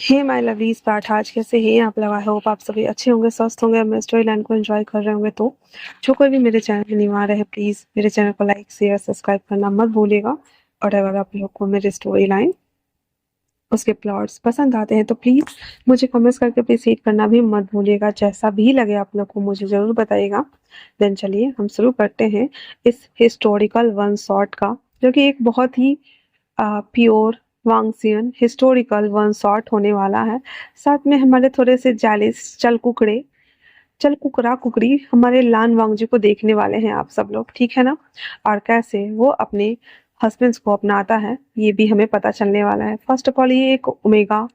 Hey my lovelies part आज कैसे हैं आप लोग। आई होप आप सभी अच्छे होंगे, स्वस्थ होंगे, अपने स्टोरी लाइन को एंजॉय कर रहे होंगे। तो जो कोई भी मेरे चैनल में न्यू आ रहे हैं, प्लीज़ मेरे चैनल को लाइक शेयर सब्सक्राइब करना मत भूलिएगा। और अगर आप लोग को मेरी स्टोरी लाइन उसके प्लॉट्स पसंद आते हैं तो प्लीज़ मुझे कमेंट्स करके अप्रिशिएट करना भी मत भूलिएगा। जैसा भी लगे आप लोग को मुझे ज़रूर बताइएगा। देन चलिए हम शुरू करते हैं इस हिस्टोरिकल वन शॉट का, जो कि एक बहुत ही प्योर वांगसियन हिस्टोरिकल वन शॉट होने वाला है। साथ में हमारे थोड़े से जालिस चल कुकरा कुकरी हमारे लान वांगजी को देखने वाले हैं आप सब लोग, ठीक है ना। और कैसे वो अपने हस्बैंड्स को अपनाता है ये भी हमें पता चलने वाला है। फर्स्ट ऑफ ऑल ये एक ओमेगा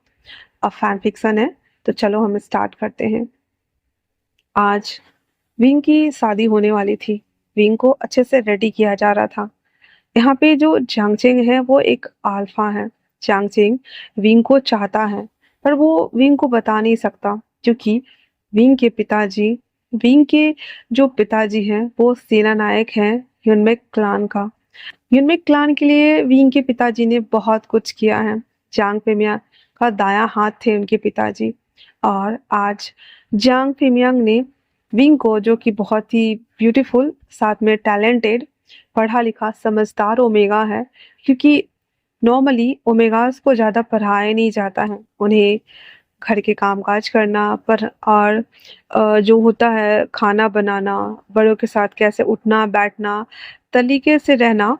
फैन फिक्शन है, तो चलो हम स्टार्ट करते हैं। आज विंग की शादी होने वाली थी। विंग को अच्छे से रेडी किया जा रहा था। यहाँ पे जो जांगचेंग है वो एक अल्फा है। जांगचेंग विंग को चाहता है, पर वो विंग को बता नहीं सकता, क्योंकि विंग के जो पिताजी हैं वो सेना नायक हैं यूनमेक क्लान का। यूनमेक क्लान के लिए विंग के पिताजी ने बहुत कुछ किया है। जांग पेमिया का दायां हाथ थे उनके पिताजी। और आज जांग पेमियांग ने विंग को, जो कि बहुत ही ब्यूटीफुल साथ में टैलेंटेड पढ़ा लिखा समझदार ओमेगा है, क्योंकि नॉर्मली ओमेगास को ज़्यादा पढ़ाया नहीं जाता है। उन्हें घर के कामकाज करना पर और जो होता है खाना बनाना, बड़ों के साथ कैसे उठना बैठना, तरीके से रहना,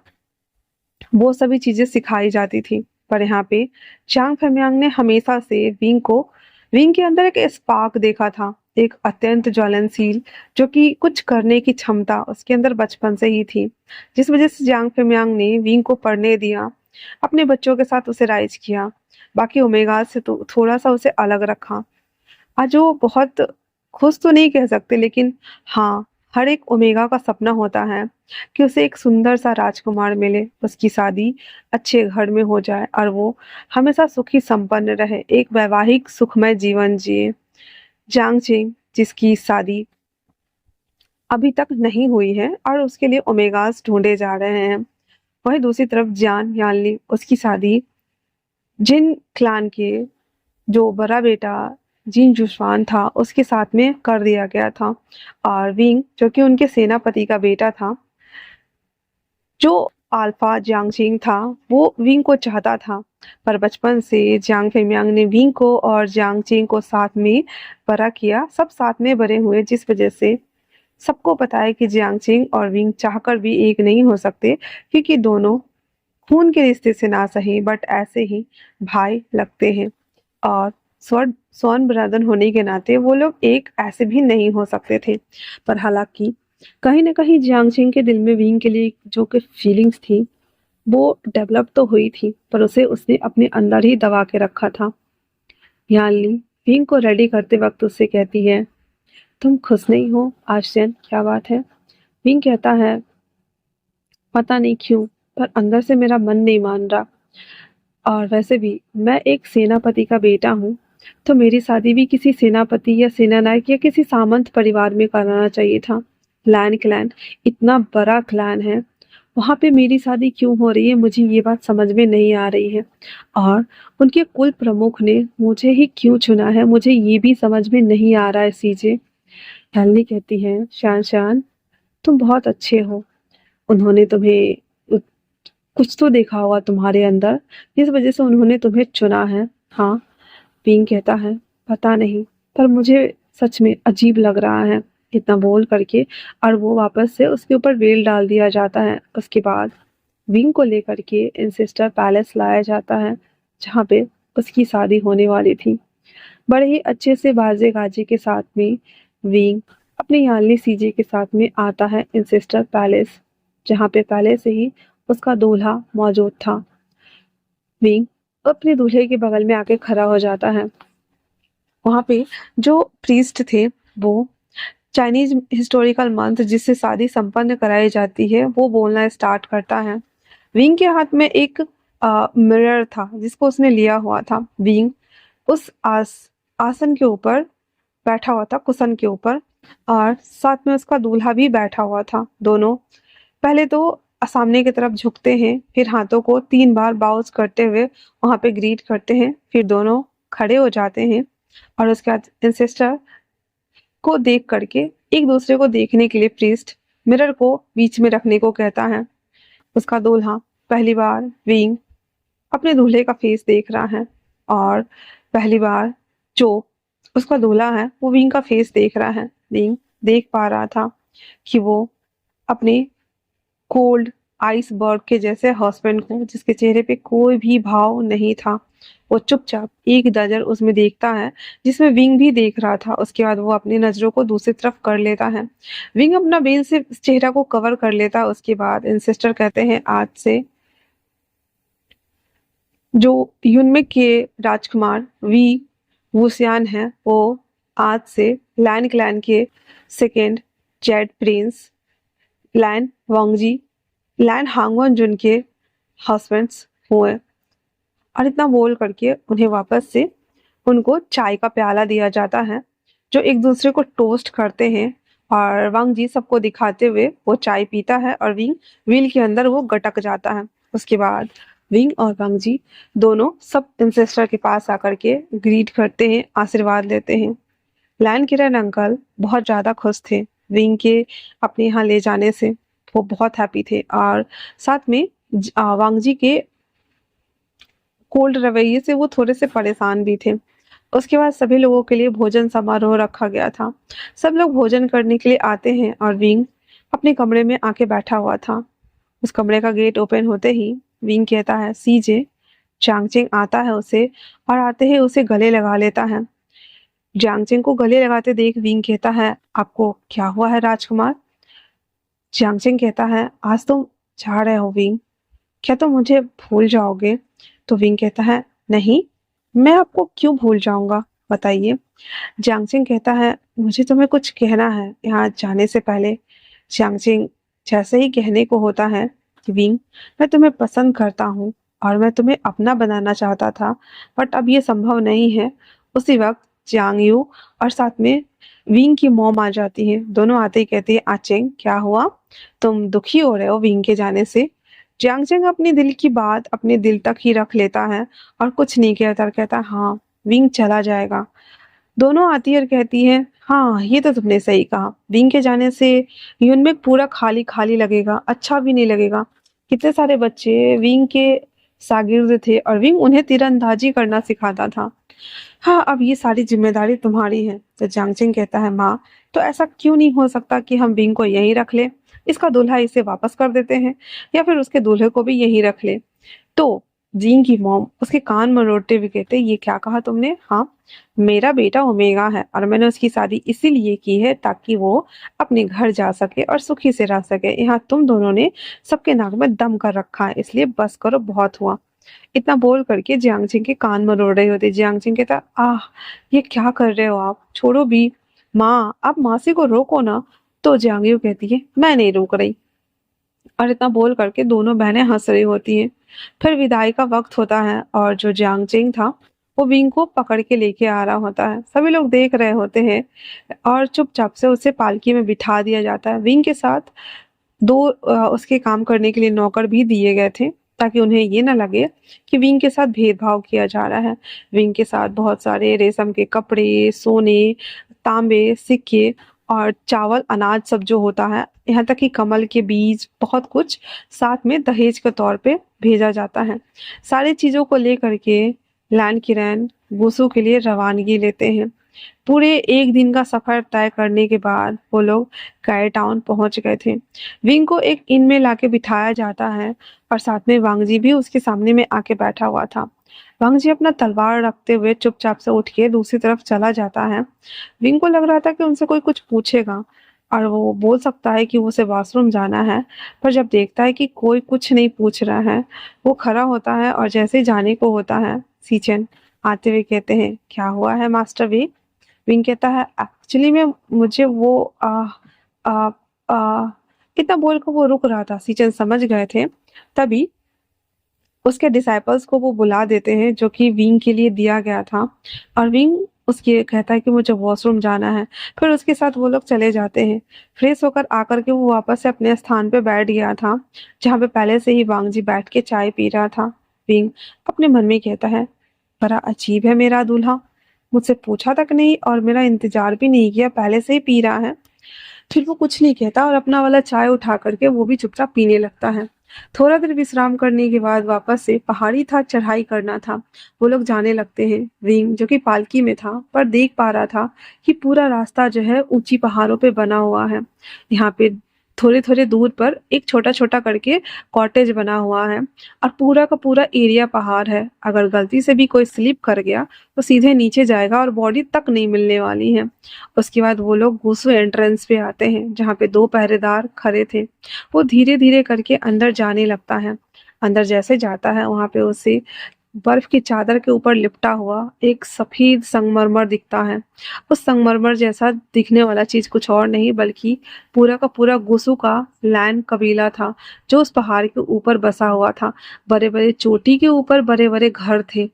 वो सभी चीज़ें सिखाई जाती थी। पर यहाँ पे चांग फेमियांग ने हमेशा से विंग के अंदर एक स्पार्क देखा था, एक अत्यंत ज्वलनशील, जो कि कुछ करने की क्षमता उसके अंदर बचपन से ही थी, जिस वजह से जांग फेमियांग ने विंग को पढ़ने दिया, अपने बच्चों के साथ उसे राइज किया, बाकी ओमेगा से तो थोड़ा सा उसे अलग रखा। आज वो बहुत खुश तो नहीं कह सकते, लेकिन हाँ, हर एक ओमेगा का सपना होता है कि उसे एक सुंदर सा राजकुमार मिले, उसकी शादी अच्छे घर में हो जाए और वो हमेशा सुखी संपन्न रहे, एक वैवाहिक सुखमय जीवन जिए। जांग चेंग, जिसकी शादी अभी तक नहीं हुई है और उसके लिए ओमेगास ढूंढे जा रहे हैं। वहीं दूसरी तरफ जान यानली, उसकी शादी जिन क्लान के जो बड़ा बेटा जिन जुस्वान था उसके साथ में कर दिया गया था। और विंग, जो कि उनके सेनापति का बेटा था, जो अल्फा जियांगचिंग था, वो विंग को चाहता था। पर बचपन से जियांग फेमियांग ने विंग को और जियांगचिंग को साथ में बड़ा किया, सब साथ में बड़े हुए, जिस वजह से सबको पता है कि जियांगचिंग और विंग चाहकर भी एक नहीं हो सकते, क्योंकि दोनों खून के रिश्ते से ना सही बट ऐसे ही भाई लगते हैं। और स्वर्ण ब्रदर होने के नाते वो लोग एक ऐसे भी नहीं हो सकते थे। पर हालांकि कहीं ना कहीं जियांगचिंग के दिल में विंग के लिए जो कि फीलिंग्स थी वो डेवलप तो हुई थी, पर उसे उसने अपने अंदर ही दबा के रखा था। यानली विंग को रेडी करते वक्त उससे कहती है, तुम खुश नहीं हो आशियन, क्या बात है। विंग कहता है, पता नहीं क्यों, पर अंदर से मेरा मन नहीं मान रहा। और वैसे भी मैं एक सेनापति का बेटा हूँ, तो मेरी शादी भी किसी सेनापति या सेनानायक या किसी सामंत परिवार में कराना चाहिए था। लैन क्लैन इतना बड़ा क्लैन है, वहाँ पे मेरी शादी क्यों हो रही है, मुझे ये बात समझ में नहीं आ रही है। और उनके कुल प्रमुख ने मुझे ही क्यों चुना है, मुझे ये भी समझ में नहीं आ रहा है सीजे। हेलनी कहती है, शान शान तुम बहुत अच्छे हो, उन्होंने तुम्हें कुछ तो देखा होगा तुम्हारे अंदर, जिस वजह से उन्होंने तुम्हें चुना है। हाँ, पिंग कहता है, पता नहीं, पर मुझे सच में अजीब लग रहा है। इतना बोल करके और वो वापस से उसके ऊपर वेल डाल दिया जाता है। उसके बाद विंग को लेकर के इंसिस्टर पैलेस लाया जाता है, जहाँ पे उसकी शादी होने वाली थी। बड़े ही अच्छे से बाजे गाजे के साथ में विंग अपनी यालनी सीजे के साथ में आता है इंसिस्टर पैलेस, जहाँ पे पहले से ही उसका दूल्हा मौजूद था। विंग अपने दूल्हे के बगल में आके खड़ा हो जाता है। वहाँ पे जो प्रीस्ट थे वो चाइनीज हिस्टोरिकल मंत्र जिससे शादी संपन्न कराई जाती है वो बोलना स्टार्ट करता है। विंग के हाथ में एक मिरर था जिसको उसने लिया हुआ था। विंग उस आसन के ऊपर बैठा हुआ था, कुशन के ऊपर, और साथ में उसका दूल्हा भी बैठा हुआ था। दोनों पहले तो सामने की तरफ झुकते हैं, फिर हाथों को 3 बार बाउंस करते हुए वहां पे ग्रीट करते हैं, फिर दोनों खड़े हो जाते हैं और उसके बाद इंसेस्टर को देख करके एक दूसरे को देखने के लिए प्रीस्ट मिरर को बीच में रखने को कहता है। उसका दूल्हा पहली बार विंग अपने दूल्हे का फेस देख रहा है और पहली बार जो उसका दूल्हा है वो विंग का फेस देख रहा है। विंग देख पा रहा था कि वो अपने कोल्ड आइसबर्ग के जैसे हस्बैंड को, जिसके चेहरे पे कोई भी भाव नहीं था, वो चुपचाप एक नजर उसमें देखता है जिसमें विंग भी देख रहा था। उसके बाद वो अपनी नजरों को दूसरी तरफ कर लेता है। विंग अपना बेल से चेहरा को कवर कर लेता है। उसके बाद इंसेस्टर कहते हैं आज से जो यूनमिक के राजकुमार वी वुसियान है वो आज से लैन क्लैन के सेकेंड जेड प्रिंस लैन वांगजी लैन हांगवन जुन के हस्बैंड्स हुए। और इतना बोल करके उन्हें वापस से उनको चाय का प्याला दिया जाता है, जो एक दूसरे को टोस्ट करते हैं और वांग जी सबको दिखाते हुए वो चाय पीता है और विंग व्हील के अंदर वो गटक जाता है। उसके बाद विंग और वांग जी दोनों सब इंसेस्टर के पास आकर के ग्रीट करते हैं, आशीर्वाद लेते हैं। लैन किरण अंकल बहुत ज़्यादा खुश थे विंग के अपने यहाँ ले जाने से। वो बहुत हैप्पी थे और साथ में वांग जी के कोल्ड रवैये से वो थोड़े से परेशान भी थे। उसके बाद सभी लोगों के लिए भोजन समारोह रखा गया था। सब लोग भोजन करने के लिए आते हैं और विंग अपने कमरे में आके बैठा हुआ था। उस कमरे का गेट ओपन होते ही विंग कहता है सीजे। चांगचिंग आता है उसे और आते ही उसे गले लगा लेता है। चांगचिंग को गले लगाते देख विंग कहता है आपको क्या हुआ है राजकुमार। चांगचिंग कहता है आज तुम जा रहे हो विंग, क्या तुम मुझे भूल जाओगे। तो विंग कहता है नहीं, मैं आपको क्यों भूल जाऊंगा बताइए। जियांगचिंग कहता है मुझे तुम्हें कुछ कहना है यहाँ जाने से पहले। जियांगचिंग जैसे ही कहने को होता है कि विंग मैं तुम्हें पसंद करता हूँ और मैं तुम्हें अपना बनाना चाहता था बट अब ये संभव नहीं है, उसी वक्त जियांग यू और साथ में विंग की मॉम आ जाती है। दोनों आते ही कहती है आचेंग क्या हुआ, तुम दुखी हो रहे हो विंग के जाने से। जियांगचेंग अपने दिल की बात अपने दिल तक ही रख लेता है और कुछ नहीं कहता और कहता है हाँ विंग चला जाएगा। दोनों आती है और कहती है हाँ ये तो तुमने सही कहा, विंग के जाने से यूनमिक पूरा खाली खाली लगेगा, अच्छा भी नहीं लगेगा। कितने सारे बच्चे विंग के शागिर्द थे और विंग उन्हें तीरंदाजी करना सिखाता था। हाँ अब ये सारी जिम्मेदारी तुम्हारी है। तो जांगचिंग कहता है माँ तो ऐसा क्यों नहीं हो सकता कि हम विंग को यहीं रख ले, इसका दूल्हा इसे वापस कर देते हैं या फिर उसके दूल्हे को भी यहीं रख ले। तो जीन की मॉम उसके कान मरोड़ते हुए कहते ये क्या कहा तुमने। हाँ मेरा बेटा ओमेगा है और मैंने उसकी शादी इसीलिए की है ताकि वो अपने घर जा सके और सुखी से रह सके। यहाँ तुम दोनों ने सबके नाक में दम कर रखा है, इसलिए बस करो बहुत हुआ। इतना बोल करके जियांगचिंग के कान मरोड़ रहे होते। जियांगचिंग कहता आह ये क्या कर रहे हो आप, छोड़ो भी माँ, आप मासी को रोको ना। तो जियांगयू कहती है मैं नहीं रोक रही और इतना बोल करके दोनों बहनें हंस रही होती हैं। फिर विदाई का वक्त होता है और जो जियांगचिंग था वो विंग को पकड़ के लेके आ रहा होता है। सभी लोग देख रहे होते हैं और चुपचाप से उसे पालकी में बिठा दिया जाता है। विंग के साथ दो उसके काम करने के लिए नौकर भी दिए गए थे ताकि उन्हें ये ना लगे कि विंग के साथ भेदभाव किया जा रहा है। विंग के साथ बहुत सारे रेशम के कपड़े, सोने, तांबे, सिक्के और चावल अनाज सब जो होता है, यहाँ तक कि कमल के बीज, बहुत कुछ साथ में दहेज के तौर पे भेजा जाता है। सारी चीजों को लेकर के लैन किरण वुसू के लिए रवानगी लेते हैं। पूरे एक दिन का सफर तय करने के बाद वो लोग गाय टाउन पहुंच गए थे। विंग को एक इन में लाके बिठाया जाता है और साथ में वांगजी भी उसके सामने में आके बैठा हुआ था। वांगजी अपना तलवार रखते हुए चुपचाप से उठ के दूसरी तरफ चला जाता है। विंग को लग रहा था कि उनसे कोई कुछ पूछेगा और वो बोल सकता है कि उसे वॉशरूम जाना है, पर जब देखता है कि कोई कुछ नहीं पूछ रहा है वो खड़ा होता है और जैसे ही जाने को होता है सीचन आते हुए कहते हैं क्या हुआ है मास्टर वी। विंग कहता है एक्चुअली में मुझे वो आ, आ, इतना बोलकर वो रुक रहा था। सीचन समझ गए थे, तभी उसके डिसाइपल्स को वो बुला देते हैं जो कि विंग के लिए दिया गया था और विंग उसके कहता है कि मुझे वॉशरूम जाना है। फिर उसके साथ वो लोग चले जाते हैं। फ्रेश होकर आकर के वो वापस से अपने स्थान पे बैठ गया था जहाँ पे पहले से ही वांगजी बैठ के चाय पी रहा था। विंग अपने मन में कहता है बड़ा अजीब है मेरा दूल्हा, मुझसे पूछा तक नहीं और मेरा इंतजार भी नहीं किया, पहले से ही पी रहा है। फिर वो कुछ नहीं कहता और अपना वाला चाय उठा करके वो भी चुपचाप पीने लगता है। थोड़ा देर विश्राम करने के बाद वापस से पहाड़ी था, चढ़ाई करना था। वो लोग जाने लगते हैं। विंग जो कि पालकी में था पर देख पा रहा था कि पूरा रास्ता जो है ऊंची पहाड़ों पे बना हुआ है। यहाँ पे थोड़े थोड़े दूर पर एक छोटा छोटा करके कॉटेज बना हुआ है और पूरा का पूरा एरिया पहाड़ है। अगर गलती से भी कोई स्लिप कर गया तो सीधे नीचे जाएगा और बॉडी तक नहीं मिलने वाली है। उसके बाद वो लोग गुस्सू एंट्रेंस पे आते हैं जहाँ पे दो पहरेदार खड़े थे। वो धीरे धीरे करके अंदर जाने लगता है। अंदर जैसे जाता है वहां पे उसे बर्फ की चादर के ऊपर लिपटा हुआ एक सफेद संगमरमर दिखता है। उस संगमरमर जैसा दिखने वाला चीज कुछ और नहीं बल्कि पूरा का पूरा गुसु का लैन कबीला था जो उस पहाड़ के ऊपर बसा हुआ था। बड़े बड़े चोटी के ऊपर बड़े बड़े घर थे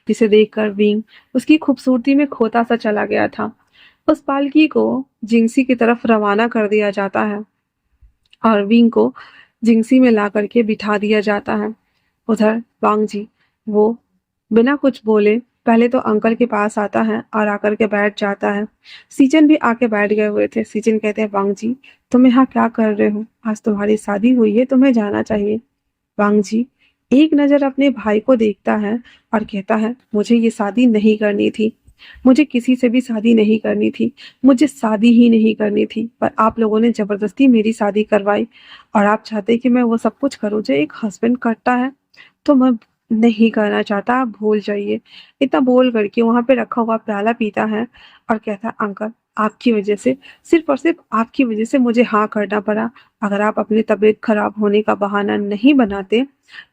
जिसे देखकर विंग उसकी खूबसूरती में खोता सा चला गया था। उस पालकी को जिंगसी की तरफ रवाना कर दिया जाता है और विंग को जिंगसी में ला करके बिठा दिया जाता है। उधर वांग जी वो बिना कुछ बोले पहले तो अंकल के पास आता है और आकर के बैठ जाता है। सीजन भी आके बैठ गए हुए थे। सीजन कहते हैं वांग जी तुम यहाँ क्या कर रहे हो, आज तुम्हारी शादी हुई है, तुम्हें जाना चाहिए। वांग जी एक नजर अपने भाई को देखता है और कहता है मुझे ये शादी नहीं करनी थी, मुझे किसी से भी शादी नहीं करनी थी, मुझे शादी ही नहीं करनी थी, पर आप लोगों ने जबरदस्ती मेरी शादी करवाई और आप चाहते कि मैं वो सब कुछ करूं जो एक हस्बैंड करता है, तो मैं नहीं करना चाहता, आप भूल जाइए। इतना बोल करके वहां पे रखा हुआ प्याला पीता है और कहता है अंकल आपकी वजह से, सिर्फ और सिर्फ आपकी वजह से मुझे हाँ करना पड़ा। अगर आप अपनी तबीयत खराब होने का बहाना नहीं बनाते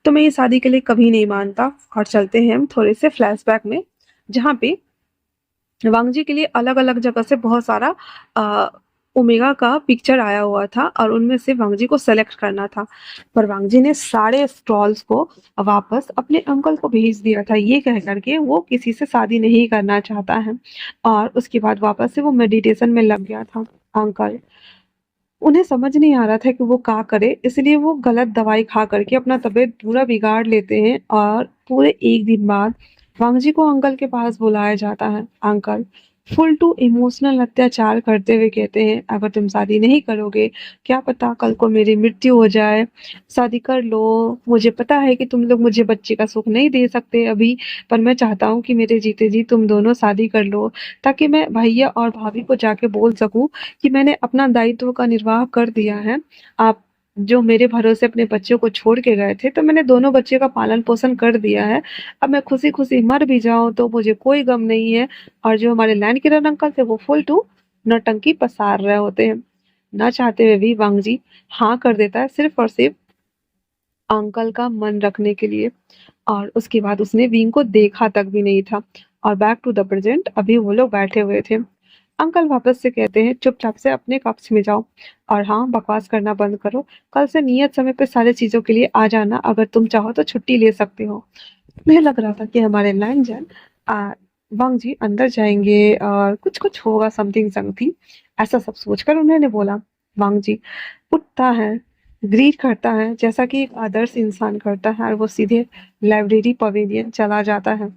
तो मैं ये शादी के लिए कभी नहीं मानता। और चलते हैं हम थोड़े से फ्लैशबैक में जहाँ पे वांगजी के लिए अलग अलग जगह से बहुत सारा अ, ओमेगा का पिक्चर आया हुआ था और उनमें से वांगजी को सेलेक्ट करना था। पर वांगजी ने सारे स्टॉल्स को वापस अपने अंकल को भेज दिया था ये कह करके वो किसी से शादी नहीं करना चाहता है। और उसके बाद वापस से वो मेडिटेशन में लग गया था। अंकल उन्हें समझ नहीं आ रहा था कि वो क्या करे, इसलिए वो गलत दवाई खा करके अपना तबीयत पूरा बिगाड़ लेते हैं। और पूरे एक दिन बाद वांगजी को अंकल के पास बुलाया जाता है। अंकल फुल टू इमोशनल अत्याचार करते हुए कहते हैं अगर तुम शादी नहीं करोगे क्या पता कल को मेरी मृत्यु हो जाए, शादी कर लो। मुझे पता है कि तुम लोग मुझे बच्चे का सुख नहीं दे सकते अभी, पर मैं चाहता हूँ कि मेरे जीते जी तुम दोनों शादी कर लो ताकि मैं भैया और भाभी को जाके बोल सकूं कि मैंने अपना दायित्व का निर्वाह कर दिया है। आप जो मेरे भरोसे अपने बच्चों को छोड़ के गए थे तो मैंने दोनों बच्चे का पालन पोषण कर दिया है। अब मैं खुशी खुशी मर भी जाऊं तो मुझे कोई गम नहीं है। और जो हमारे लैंड किरण अंकल थे वो फुल टू नौटंकी पसार रहे होते हैं। ना चाहते हुए भी वांगजी हाँ कर देता है सिर्फ और सिर्फ अंकल का मन रखने के लिए। और उसके बाद उसने विंग को देखा तक भी नहीं था। और बैक टू द प्रेजेंट अभी वो लोग बैठे हुए थे। अंकल वापस से कहते हैं चुपचाप से अपने कक्ष में जाओ और हाँ बकवास करना बंद करो, कल से नियत समय पे सारी चीजों के लिए आ जाना, अगर तुम चाहो तो छुट्टी ले सकते हो। मुझे लग रहा था कि हमारे लाइन जन आ, वांग जी अंदर जाएंगे और कुछ कुछ होगा, समथिंग समथिंग ऐसा सब सोचकर उन्होंने बोला। वांग जी उठता है, ग्रीट करता है जैसा कि एक आदर्श इंसान करता है और वो सीधे लाइब्रेरी पवेलियन चला जाता है।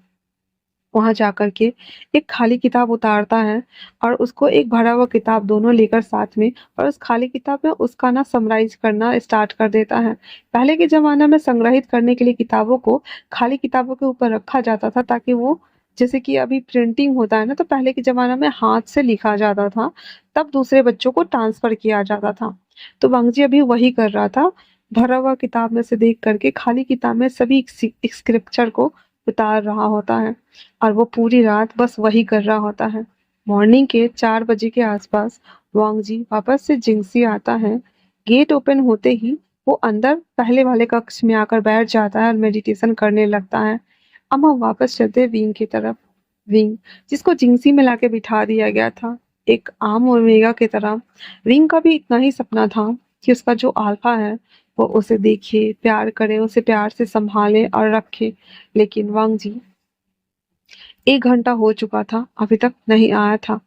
वहां जाकर के एक खाली किताब उतारता है और उसको एक भरा हुआ किताब दोनों लेकर साथ में, और उस खाली किताब में उसका ना समराइज करना स्टार्ट कर देता है। पहले के जमाना में संग्रहित करने के लिए किताबों को खाली किताबों के ऊपर रखा जाता था ताकि वो, जैसे कि अभी प्रिंटिंग होता है ना, तो पहले के जमाना में हाथ से लिखा जाता था, तब दूसरे बच्चों को ट्रांसफर किया जाता था। तो वांगजी अभी वही कर रहा था, भरा हुआ किताब में से देख करके खाली किताब में सभी स्क्रिप्चर को उतार रहा होता है और वो पूरी रात बस वही कर रहा होता है। मॉर्निंग के 4 बजे के आसपास वांगजी वापस से जिंगसी आता है। गेट ओपन होते ही वो अंदर पहले वाले कक्ष में आकर बैठ जाता है और मेडिटेशन करने लगता है। अब हम वापस चलते हैं विंग की तरफ। विंग जिसको जिंगसी में लाके बिठा दिया गया था एक आम ओमेगा की तरह, विंग का भी इतना ही सपना था कि उसका जो अल्फा है वो उसे देखे, प्यार करे, उसे प्यार से संभाले और रखे। लेकिन वांग जी 1 घंटा हो चुका था, अभी तक नहीं आया था।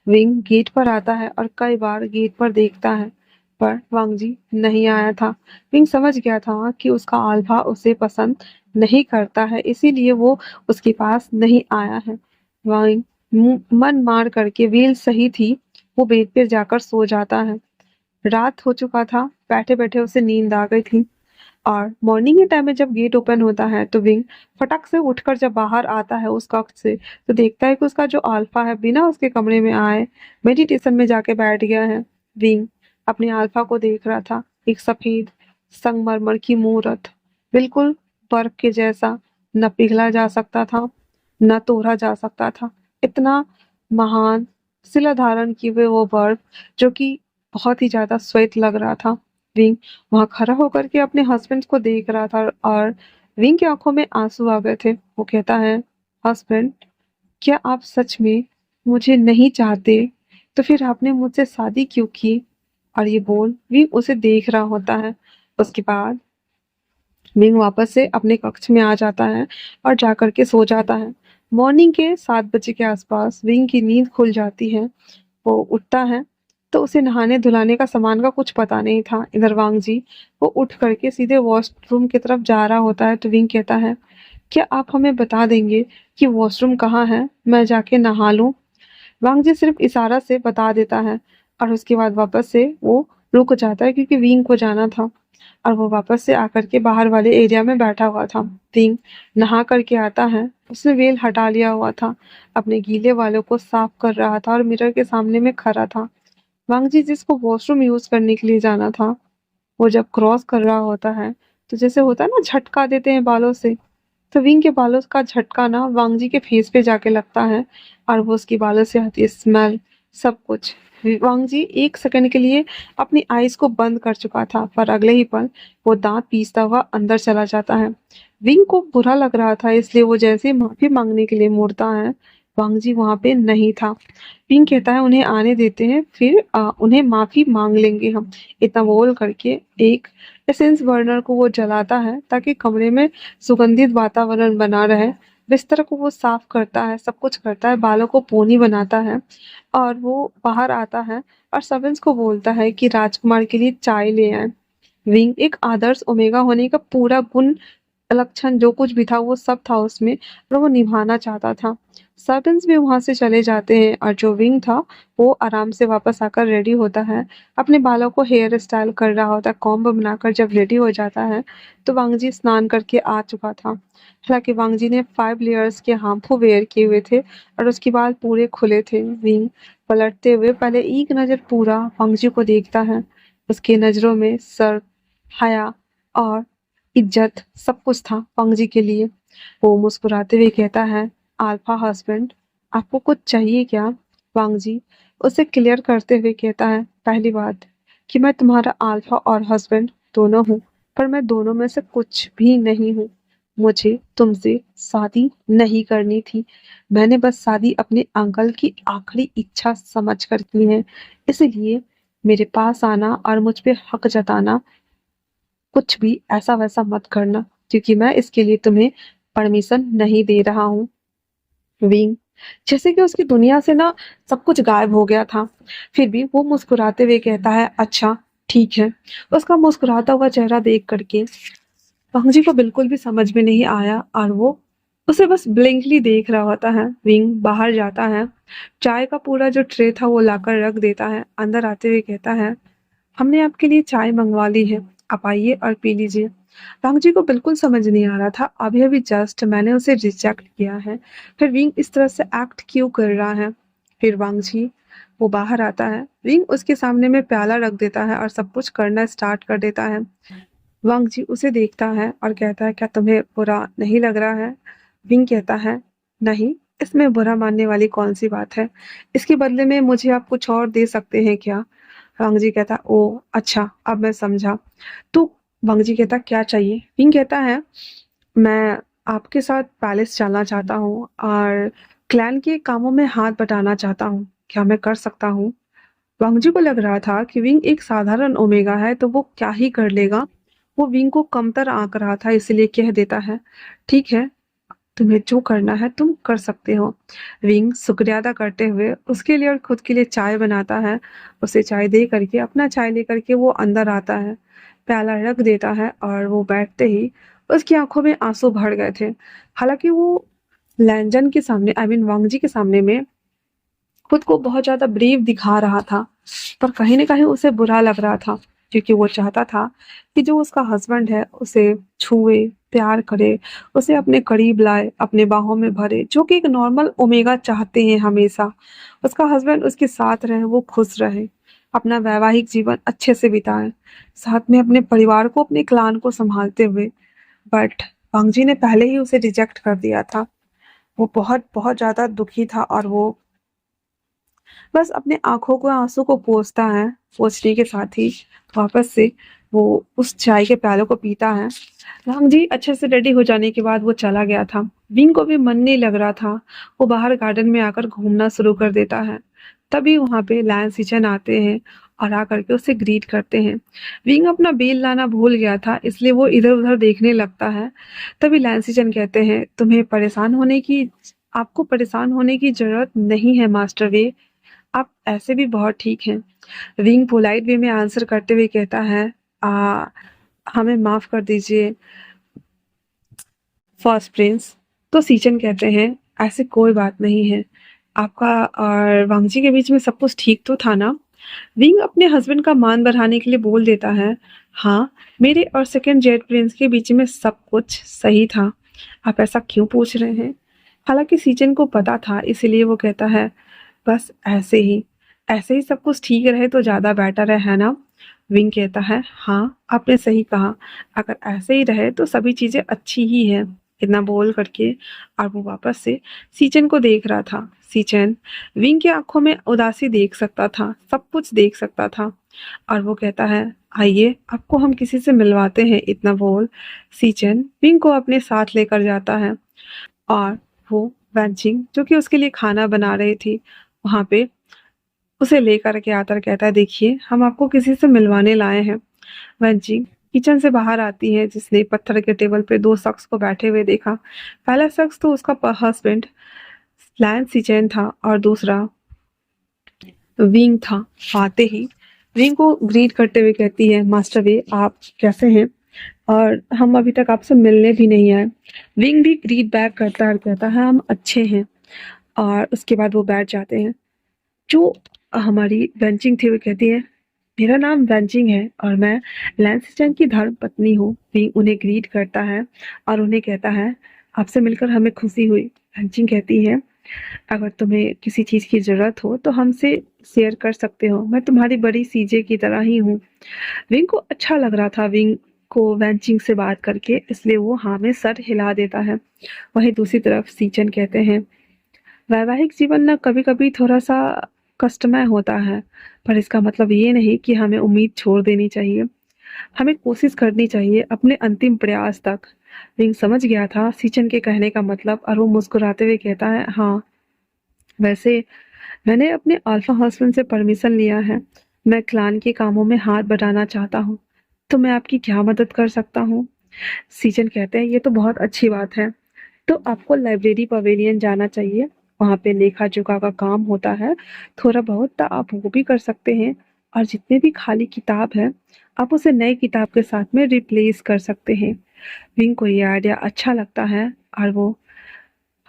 विंग गेट पर आता है और कई बार गेट पर देखता है पर वांग जी नहीं आया था। विंग समझ गया था कि उसका आल्फा उसे पसंद नहीं करता है, इसीलिए वो उसके पास नहीं आया है। वांग मन मार करके व्हील सही थी, वो बेड पे जाकर सो जाता है। रात हो चुका था, बैठे बैठे उसे नींद आ गई थी। और मॉर्निंग के टाइम में जब गेट ओपन होता है तो विंग फटक से उठकर जब बाहर आता है उस कक्ष से, तो देखता है कि उसका जो अल्फा है बिना उसके कमरे में आए मेडिटेशन में जाके बैठ गया है। विंग अपने अल्फा को देख रहा था, एक सफेद संगमरमर की मूरत, बिल्कुल बर्फ के जैसा, न पिघला जा सकता था न तोड़ा जा सकता था। इतना महान शिला धारण किए हुए वो बर्फ, जो कि बहुत ही ज्यादा श्वेत लग रहा था। विंग वहां खड़ा होकर के अपने हस्बैंड को देख रहा था और विंग की आंखों में आंसू आ गए थे। वो कहता है, हस्बैंड, क्या आप सच में मुझे नहीं चाहते? तो फिर आपने मुझसे शादी क्यों की? और ये बोल विंग उसे देख रहा होता है। उसके बाद विंग वापस से अपने कक्ष में आ जाता है और जाकर के सो जाता है। मॉर्निंग के 7 बजे के आसपास विंग की नींद खुल जाती है। वो उठता है तो उसे नहाने धुलाने का सामान का कुछ पता नहीं था। इधर वांग जी वो उठ करके सीधे वॉशरूम की तरफ जा रहा होता है तो विंग कहता है, क्या आप हमें बता देंगे कि वॉशरूम कहाँ है, मैं जाके नहा लूं? वांग जी सिर्फ इशारा से बता देता है और उसके बाद वापस से वो रुक जाता है क्योंकि विंग को जाना था। और वो वापस से आकर के बाहर वाले एरिया में बैठा हुआ था। विंग नहा करके आता है, उसने वेल हटा लिया हुआ था, अपने गीले बालों को साफ कर रहा था और मिरर के सामने में खड़ा था। वांग जी जिसको वॉशरूम यूज करने के लिए जाना था, वो जब क्रॉस कर रहा होता है तो जैसे होता है ना झटका देते हैं बालों से, तो विंग के बालों का झटका ना वांग जी के फेस पे जाके लगता है और वो उसकी बालों से आती है स्मेल, सब कुछ। वांग जी 1 सेकंड के लिए अपनी आईज को बंद कर चुका था, पर अगले ही पल वो दांत पीसता हुआ अंदर चला जाता है। विंग को बुरा लग रहा था, इसलिए वो जैसे ही माफी मांगने के लिए मुड़ता है, वांग जी वहां पे नहीं था। विंग कहता है उन्हें आने देते हैं, फिर उन्हें माफी मांग लेंगे हम। इतना बोल करके एक एसेंस बर्नर को वो जलाता है ताकि कमरे में सुगंधित वातावरण बना रहे। बिस्तर को वो साफ करता है, सब कुछ करता है, बालों को पोनी बनाता है और वो बाहर आता है और सर्वेंट्स को बोलता है कि राजकुमार के लिए चाय ले आए। विंग एक आदर्श ओमेगा होने का पूरा गुण लक्षण जो कुछ भी था वो सब था उसमें, और वो निभाना चाहता था। सर्वेंट्स भी वहां से चले जाते हैं और जो विंग था वो आराम से वापस आकर रेडी होता है, अपने बालों को हेयर स्टाइल कर रहा होता है। कॉम्ब बनाकर जब रेडी हो जाता है तो वांगजी स्नान करके आ चुका था। हालांकि वांगजी ने 5 लेयर्स के हाम्पू वेयर किए हुए थे और उसके बाल पूरे खुले थे। विंग पलटते हुए पहले एक नजर पूरा वांगजी को देखता है। उसकी नजरों में सर, हया और इज्जत सब कुछ था वांग जी के लिए। वो मुस्कुराते हुए कहता है, अल्फा हस्बैंड, आपको कुछ चाहिए क्या? वांग जी उसे क्लियर करते हुए कहता है, पहली बात कि मैं तुम्हारा अल्फा और हस्बैंड दोनों हूँ, पर मैं दोनों में से कुछ भी नहीं हूँ। मुझे तुमसे शादी नहीं करनी थी। मैंने बस शादी अपने अंकल की आखिरी इच्छा समझ कर की है, इसलिए मेरे पास आना और मुझ पे हक जताना कुछ भी ऐसा वैसा मत करना, क्योंकि मैं इसके लिए तुम्हें परमिशन नहीं दे रहा हूँ। विंग जैसे कि उसकी दुनिया से ना सब कुछ गायब हो गया था, फिर भी वो मुस्कुराते हुए कहता है, अच्छा ठीक है। उसका मुस्कुराता हुआ चेहरा देख करके पंकजी को बिल्कुल भी समझ में नहीं आया और वो उसे बस ब्लिंकली देख रहा होता है। विंग बाहर जाता है, चाय का पूरा जो ट्रे था वो लाकर रख देता है, अंदर आते हुए कहता है, हमने आपके लिए चाय मंगवा ली है, आप आइए और पी लीजिए। वांग जी को बिल्कुल समझ नहीं आ रहा था, अभी अभी जस्ट मैंने उसे रिजेक्ट किया है, फिर विंग इस तरह से एक्ट क्यों कर रहा है। फिर वांग जी वो बाहर आता है, विंग उसके सामने में प्याला रख देता है और सब कुछ करना स्टार्ट कर देता है। वांग जी उसे देखता है और कहता है, क्या तुम्हें बुरा नहीं लग रहा है? विंग कहता है, नहीं, इसमें बुरा मानने वाली कौन सी बात है, इसके बदले में मुझे आप कुछ और दे सकते हैं क्या? वांग जी कहता, ओ अच्छा, अब मैं समझा। तो वांग जी कहता, क्या चाहिए? विंग कहता है, मैं आपके साथ पैलेस चलना चाहता हूँ और क्लैन के कामों में हाथ बटाना चाहता हूँ, क्या मैं कर सकता हूँ? वांग जी को लग रहा था कि विंग एक साधारण ओमेगा है तो वो क्या ही कर लेगा। वो विंग को कमतर आंक रहा था, इसलिए कह देता है, ठीक है, तुम्हें जो करना है तुम कर सकते हो। विंग शुक्रिया अदा करते हुए उसके लिए और खुद के लिए चाय बनाता है। उसे चाय दे करके अपना चाय लेकर के वो अंदर आता है, प्याला रख देता है और वो बैठते ही उसकी आंखों में आंसू भर गए थे। हालांकि वो लैंजन के सामने, आई मीन वांगजी के सामने में खुद को बहुत ज्यादा ब्रेव दिखा रहा था, पर कहीं ना कहीं उसे बुरा लग रहा था, क्योंकि वो चाहता था कि जो उसका हस्बैंड है उसे छुए, प्यार करे, उसे अपने करीब लाए, अपने बाहों में भरे, जो कि एक नॉर्मल ओमेगा चाहते हैं हमेशा। उसका हस्बैंड उसके साथ रहे, वो खुश रहे, अपना वैवाहिक जीवन अच्छे से बिताए, साथ में अपने परिवार को, अपने क्लान को संभालते हुए। बट वांगजी ने पहले ही उसे रिजेक्ट कर दिया था। वो बहुत बहुत ज्यादा दुखी था और वो बस अपने आंखों को, आंसू को पोंछता है। पोंछने के साथ ही वापस से वो उस चाय के प्याले को पीता है। राम जी अच्छे से रेडी हो जाने के बाद वो चला गया था। विंग को भी मन नहीं लग रहा था। वो बाहर गार्डन में आकर घूमना शुरू कर देता है। तभी वहां पे लायन सिचन आते हैं और आकर के उसे ग्रीट करते हैं। विंग अपना बेल लाना भूल गया था, इसलिए वो इधर उधर देखने लगता है। तभी लायन सिचन कहते हैं, आपको परेशान होने की जरूरत नहीं है मास्टर वे, आप ऐसे भी बहुत ठीक हैं। विंग पोलाइट वे में आंसर करते हुए कहता है, आ, हमें माफ कर दीजिए फर्स्ट प्रिंस। तो सीचन कहते हैं, ऐसे कोई बात नहीं है, आपका और वांगजी के बीच में सब कुछ ठीक तो था ना। विंग अपने हस्बैंड का मान बढ़ाने के लिए बोल देता है, हाँ, मेरे और सेकंड जेट प्रिंस के बीच में सब कुछ सही था। आप ऐसा क्यों पूछ रहे हैं? हालांकि सीचन को पता था, इसीलिए वो कहता है, बस ऐसे ही सब कुछ ठीक रहे तो ज्यादा बेटर है ना। विंग कहता है, हाँ, आपने सही कहा, अगर ऐसे ही रहे तो सभी चीजें अच्छी ही है। इतना बोल करके और वो वापस से सीचन को देख रहा था। सीचन विंग की आंखों में उदासी देख सकता था, सब कुछ देख सकता था, और वो कहता है, आइए आपको हम किसी से मिलवाते हैं। इतना बोल सीचन विंग को अपने साथ लेकर जाता है और वो वेंचिंग, जो कि उसके लिए खाना बना रही थी, वहां पे उसे लेकर के आता और कहता है, देखिए हम आपको किसी से मिलवाने लाए हैं। वेंचिंग किचन से बाहर आती है, जिसने पत्थर के टेबल पे दो शख्स को बैठे हुए देखा। पहला शख्स तो उसका हस्बैंड लैन सिचेन था और दूसरा विंग था। आते ही विंग को ग्रीट करते हुए कहती है, मास्टर वे आप कैसे हैं, और हम अभी तक आपसे मिलने भी नहीं आए। विंग भी ग्रीट बैक करता है और कहता है, हम अच्छे हैं, और उसके बाद वो बैठ जाते हैं। जो हमारी वेंचिंग थी वो कहती है, मेरा नाम वेंचिंग है और मैं लैंसस्टन की धर्म पत्नी हूँ। विंग उन्हें ग्रीट करता है और उन्हें कहता है, आपसे मिलकर हमें खुशी हुई। वेंचिंग कहती है, अगर तुम्हें किसी चीज की जरूरत हो तो हमसे शेयर कर सकते हो, मैं तुम्हारी बड़ी सीजे की तरह ही हूँ। विंग को अच्छा लग रहा था विंग को वेंचिंग से बात करके, इसलिए वो हाँ में सर हिला देता है। वहीं दूसरी तरफ सीचन कहते हैं, वैवाहिक जीवन ना कभी कभी थोड़ा सा कष्टमय होता है, पर इसका मतलब ये नहीं कि हमें उम्मीद छोड़ देनी चाहिए। हमें कोशिश करनी चाहिए अपने अंतिम प्रयास तक। विंग समझ गया था सीचन के कहने का मतलब, और वो मुस्कुराते हुए कहता है, हाँ, वैसे मैंने अपने अल्फा हस्बैंड से परमिशन लिया है। मैं क्लान के कामों में हाथ बटाना चाहता हूँ, तो मैं आपकी क्या मदद कर सकता हूँ? सीजन कहते हैं, ये तो बहुत अच्छी बात है। तो आपको लाइब्रेरी पवेलियन जाना चाहिए, वहाँ पे लेखा जोखा का काम होता है, थोड़ा बहुत तो आप वो भी कर सकते हैं, और जितने भी खाली किताब है आप उसे नई किताब के साथ में रिप्लेस कर सकते हैं। विंग को ये आइडिया अच्छा लगता है और वो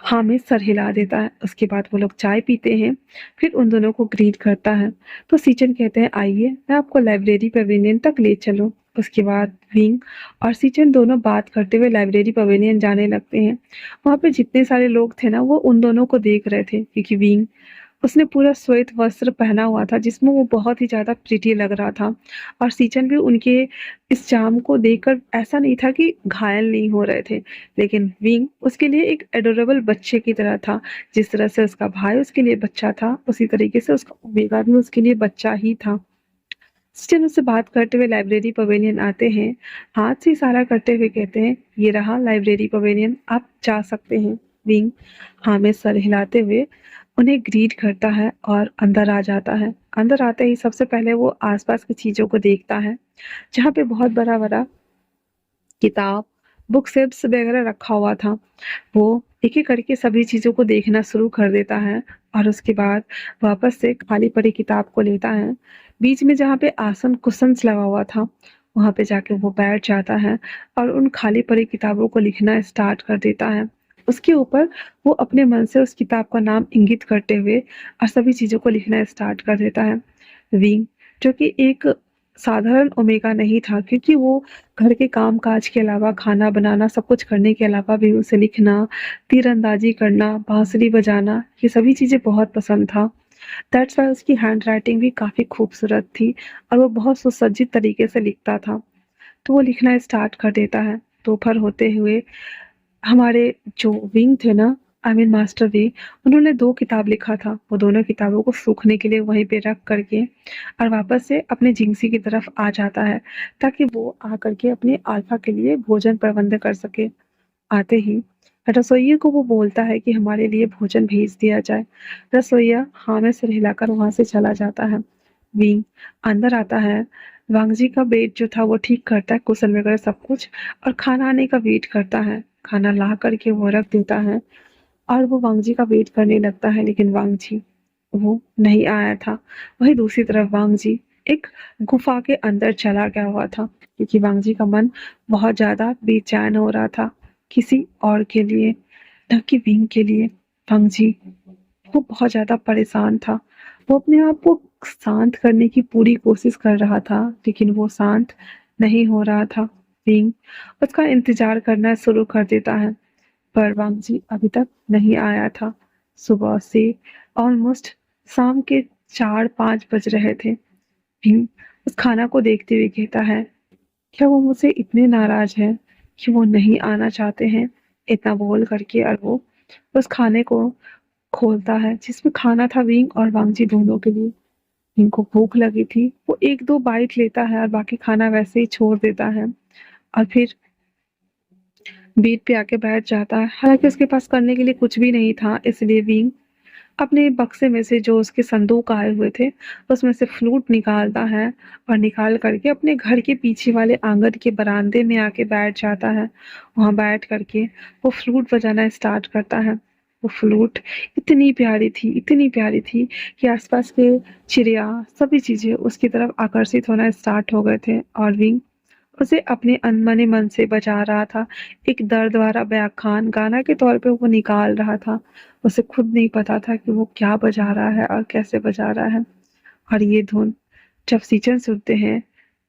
हाँ में सर हिला देता है। उसके बाद वो लोग चाय पीते हैं, फिर उन दोनों को ग्रीट करता है। तो सीचन कहते हैं, आइए मैं आपको लाइब्रेरी पवेलियन तक ले चलूं। उसके बाद विंग और सीचन दोनों बात करते हुए लाइब्रेरी पवेलियन जाने लगते हैं। वहां पे जितने सारे लोग थे ना, वो उन दोनों को देख रहे थे, क्योंकि विंग उसने पूरा श्वेत वस्त्र पहना हुआ था जिसमें वो बहुत ही ज्यादा प्रिटी लग रहा था, और सीचन भी उनके इस चाम को देखकर ऐसा नहीं था कि घायल नहीं हो रहे थे, लेकिन विंग उसके लिए एक एडोरेबल बच्चे की तरह था। जिस तरह से उसका भाई उसके लिए बच्चा था, उसी तरीके से उसका ओमेगा भी उसके लिए बच्चा ही था। सीचन उससे बात करते हुए लाइब्रेरी पवेलियन आते हैं, हाथ से इशारा करते हुए कहते हैं, ये रहा लाइब्रेरी पवेलियन, आप जा सकते हैं। विंग हाँ में सर हिलाते हुए उन्हें ग्रीट करता है और अंदर आ जाता है। अंदर आते ही सबसे पहले वो आसपास की चीजों को देखता है, जहाँ पे बहुत बड़ा बड़ा किताब, बुक शेल्फ्स वगैरह रखा हुआ था। वो एक-एक करके सभी चीज़ों को देखना शुरू कर देता है और उसके बाद वापस से खाली पड़ी किताब को लेता है। बीच में जहाँ पे आसन कुशन्स लगा हुआ था, वहाँ पे जाके वो बैठ जाता है और उन खाली पड़ी किताबों को लिखना स्टार्ट कर देता है। उसके ऊपर वो अपने मन से उस किताब का नाम इंगित करते हुए और सभी चीज़ों को लिखना स्टार्ट कर देता है। विंग, जो कि एक साधारण ओमेगा नहीं था, क्योंकि वो घर के काम-काज के अलावा खाना बनाना, सब कुछ करने के अलावा भी उसे लिखना, तीरंदाजी करना, बांसुरी बजाना, ये सभी चीज़ें बहुत पसंद था। दैट्स व्हाई उसकी हैंडराइटिंग भी काफ़ी खूबसूरत थी और वो बहुत सुसज्जित तरीके से लिखता था। तो वो लिखना स्टार्ट कर देता है। दोपहर होते हुए हमारे जो विंग थे ना, आई मीन मास्टर विंग, उन्होंने 2 किताब लिखा था। वो दोनों किताबों को सूखने के लिए वहीं पे रख कर के और वापस से अपने जिंसी की तरफ आ जाता है, ताकि वो आकर के अपने अल्फा के लिए भोजन प्रबंध कर सके। आते ही रसोइये को वो बोलता है कि हमारे लिए भोजन भेज दिया जाए। रसोइया हाँ में सिर हिलाकर वहाँ से चला जाता है। विंग अंदर आता है, वांगजी का बेड जो था वो ठीक करता है, कुशन वगैरह सब कुछ, और खाना आने का वेट करता है। खाना ला कर के वो रख देता है और वो वांगजी का वेट करने लगता है, लेकिन वांगजी वो नहीं आया था। वहीं दूसरी तरफ वांगजी एक गुफा के अंदर चला गया हुआ था, क्योंकि वांगजी का मन बहुत ज़्यादा बेचैन हो रहा था किसी और के लिए, न कि विंग के लिए। वांगजी वो बहुत ज़्यादा परेशान था। वो अपने आप को शांत करने की पूरी कोशिश कर रहा था, लेकिन वो शांत नहीं हो रहा था। विंग उसका इंतज़ार करना शुरू कर देता है, पर वांगजी अभी तक नहीं आया था। सुबह से ऑलमोस्ट शाम के 4-5 बज रहे थे। भीम उस खाना को देखते हुए कहता है, क्या वो मुझसे इतने नाराज हैं कि वो नहीं आना चाहते हैं? इतना बोल करके और वो उस खाने को खोलता है, जिसमें खाना था विंग और वांगजी दोनों के लिए। विंग को भूख लगी थी, वो 1-2 बाइट लेता है और बाकी खाना वैसे ही छोड़ देता है और फिर बेड पे आके बैठ जाता है। हालाँकि उसके पास करने के लिए कुछ भी नहीं था, इसलिए विंग अपने बक्से में से, जो उसके संदूक आए हुए थे, उसमें से फ्लूट निकालता है और निकाल करके अपने घर के पीछे वाले आंगन के बरामदे में आके बैठ जाता है। वहाँ बैठ करके वो फ्लूट बजाना स्टार्ट करता है। वो फ्लूट इतनी प्यारी थी कि आसपास के चिड़िया, सभी चीज़ें उसकी तरफ आकर्षित होना स्टार्ट हो गए थे और विंग उसे अपने अनमने मन से बजा रहा था। एक दर्द भरा व्याख्यान गाना के तौर पे वो निकाल रहा था। उसे खुद नहीं पता था कि वो क्या बजा रहा है और कैसे बजा रहा है। और ये धुन जब सीजन सुनते हैं,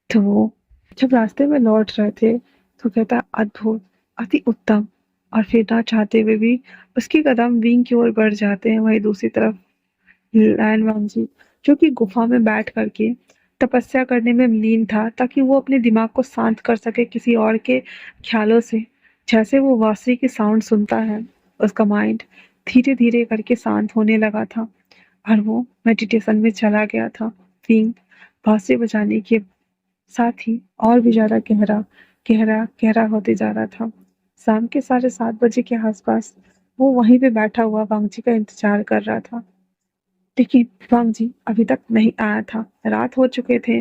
तो वो जब रास्ते में लौट रहे थे, तो कहता अद्भुत, अति उत्तम, और फिर ना चाहते हुए भी उसके कदम विंग की ओर बढ़ जाते हैं। वहीं दूसरी तरफ लायन वांगजी, जो कि गुफा में बैठ करके तपस्या करने में लीन था, ताकि वो अपने दिमाग को शांत कर सके किसी और के ख्यालों से। जैसे वो बांसुरी की साउंड सुनता है, उसका माइंड धीरे धीरे करके शांत होने लगा था और वो मेडिटेशन में चला गया था। विंग बांसुरी बजाने के साथ ही और भी ज्यादा गहरा गहरा गहरा होते जा रहा था। शाम के 7:30 बजे के आसपास वो वहीं पे बैठा हुआ वांगजी का इंतजार कर रहा था, लेकिन वांगजी अभी तक नहीं आया था। रात हो चुके थे।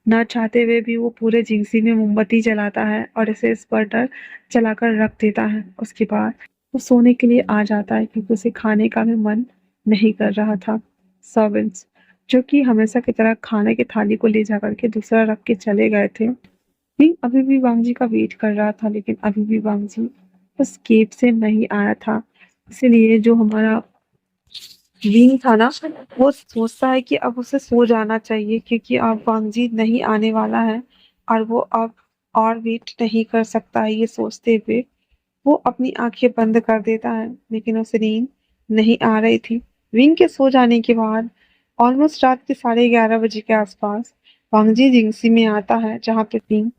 ना चाहते हुए भी वो पूरे जिंसी में मोमबत्ती जलाता है और इसे इस बर्नर जलाकर रख देता है। उसके बाद वो सोने के लिए आ जाता है, क्योंकि उसे खाने का भी मन नहीं कर रहा था। सर्वेंट्स, जो कि हमेशा की तरह खाने की थाली को ले जा करके दूसरा रख के चले गए थे, भी अभी भी वांगजी का वेट कर रहा था, लेकिन अभी भी वांगजी उस गेट से नहीं आया था। इसीलिए जो हमारा विंग था ना, वो सोचता है कि अब उसे सो जाना चाहिए, क्योंकि अब वांगजी नहीं आने वाला है और वो अब और वेट नहीं कर सकता है। ये सोचते हुए वो अपनी आंखें बंद कर देता है, लेकिन उसे नींद नहीं आ रही थी। विंग के सो जाने के बाद ऑलमोस्ट रात के 11:30 बजे के आसपास वांगजी जिंगसी में आता है, जहाँ पे विंग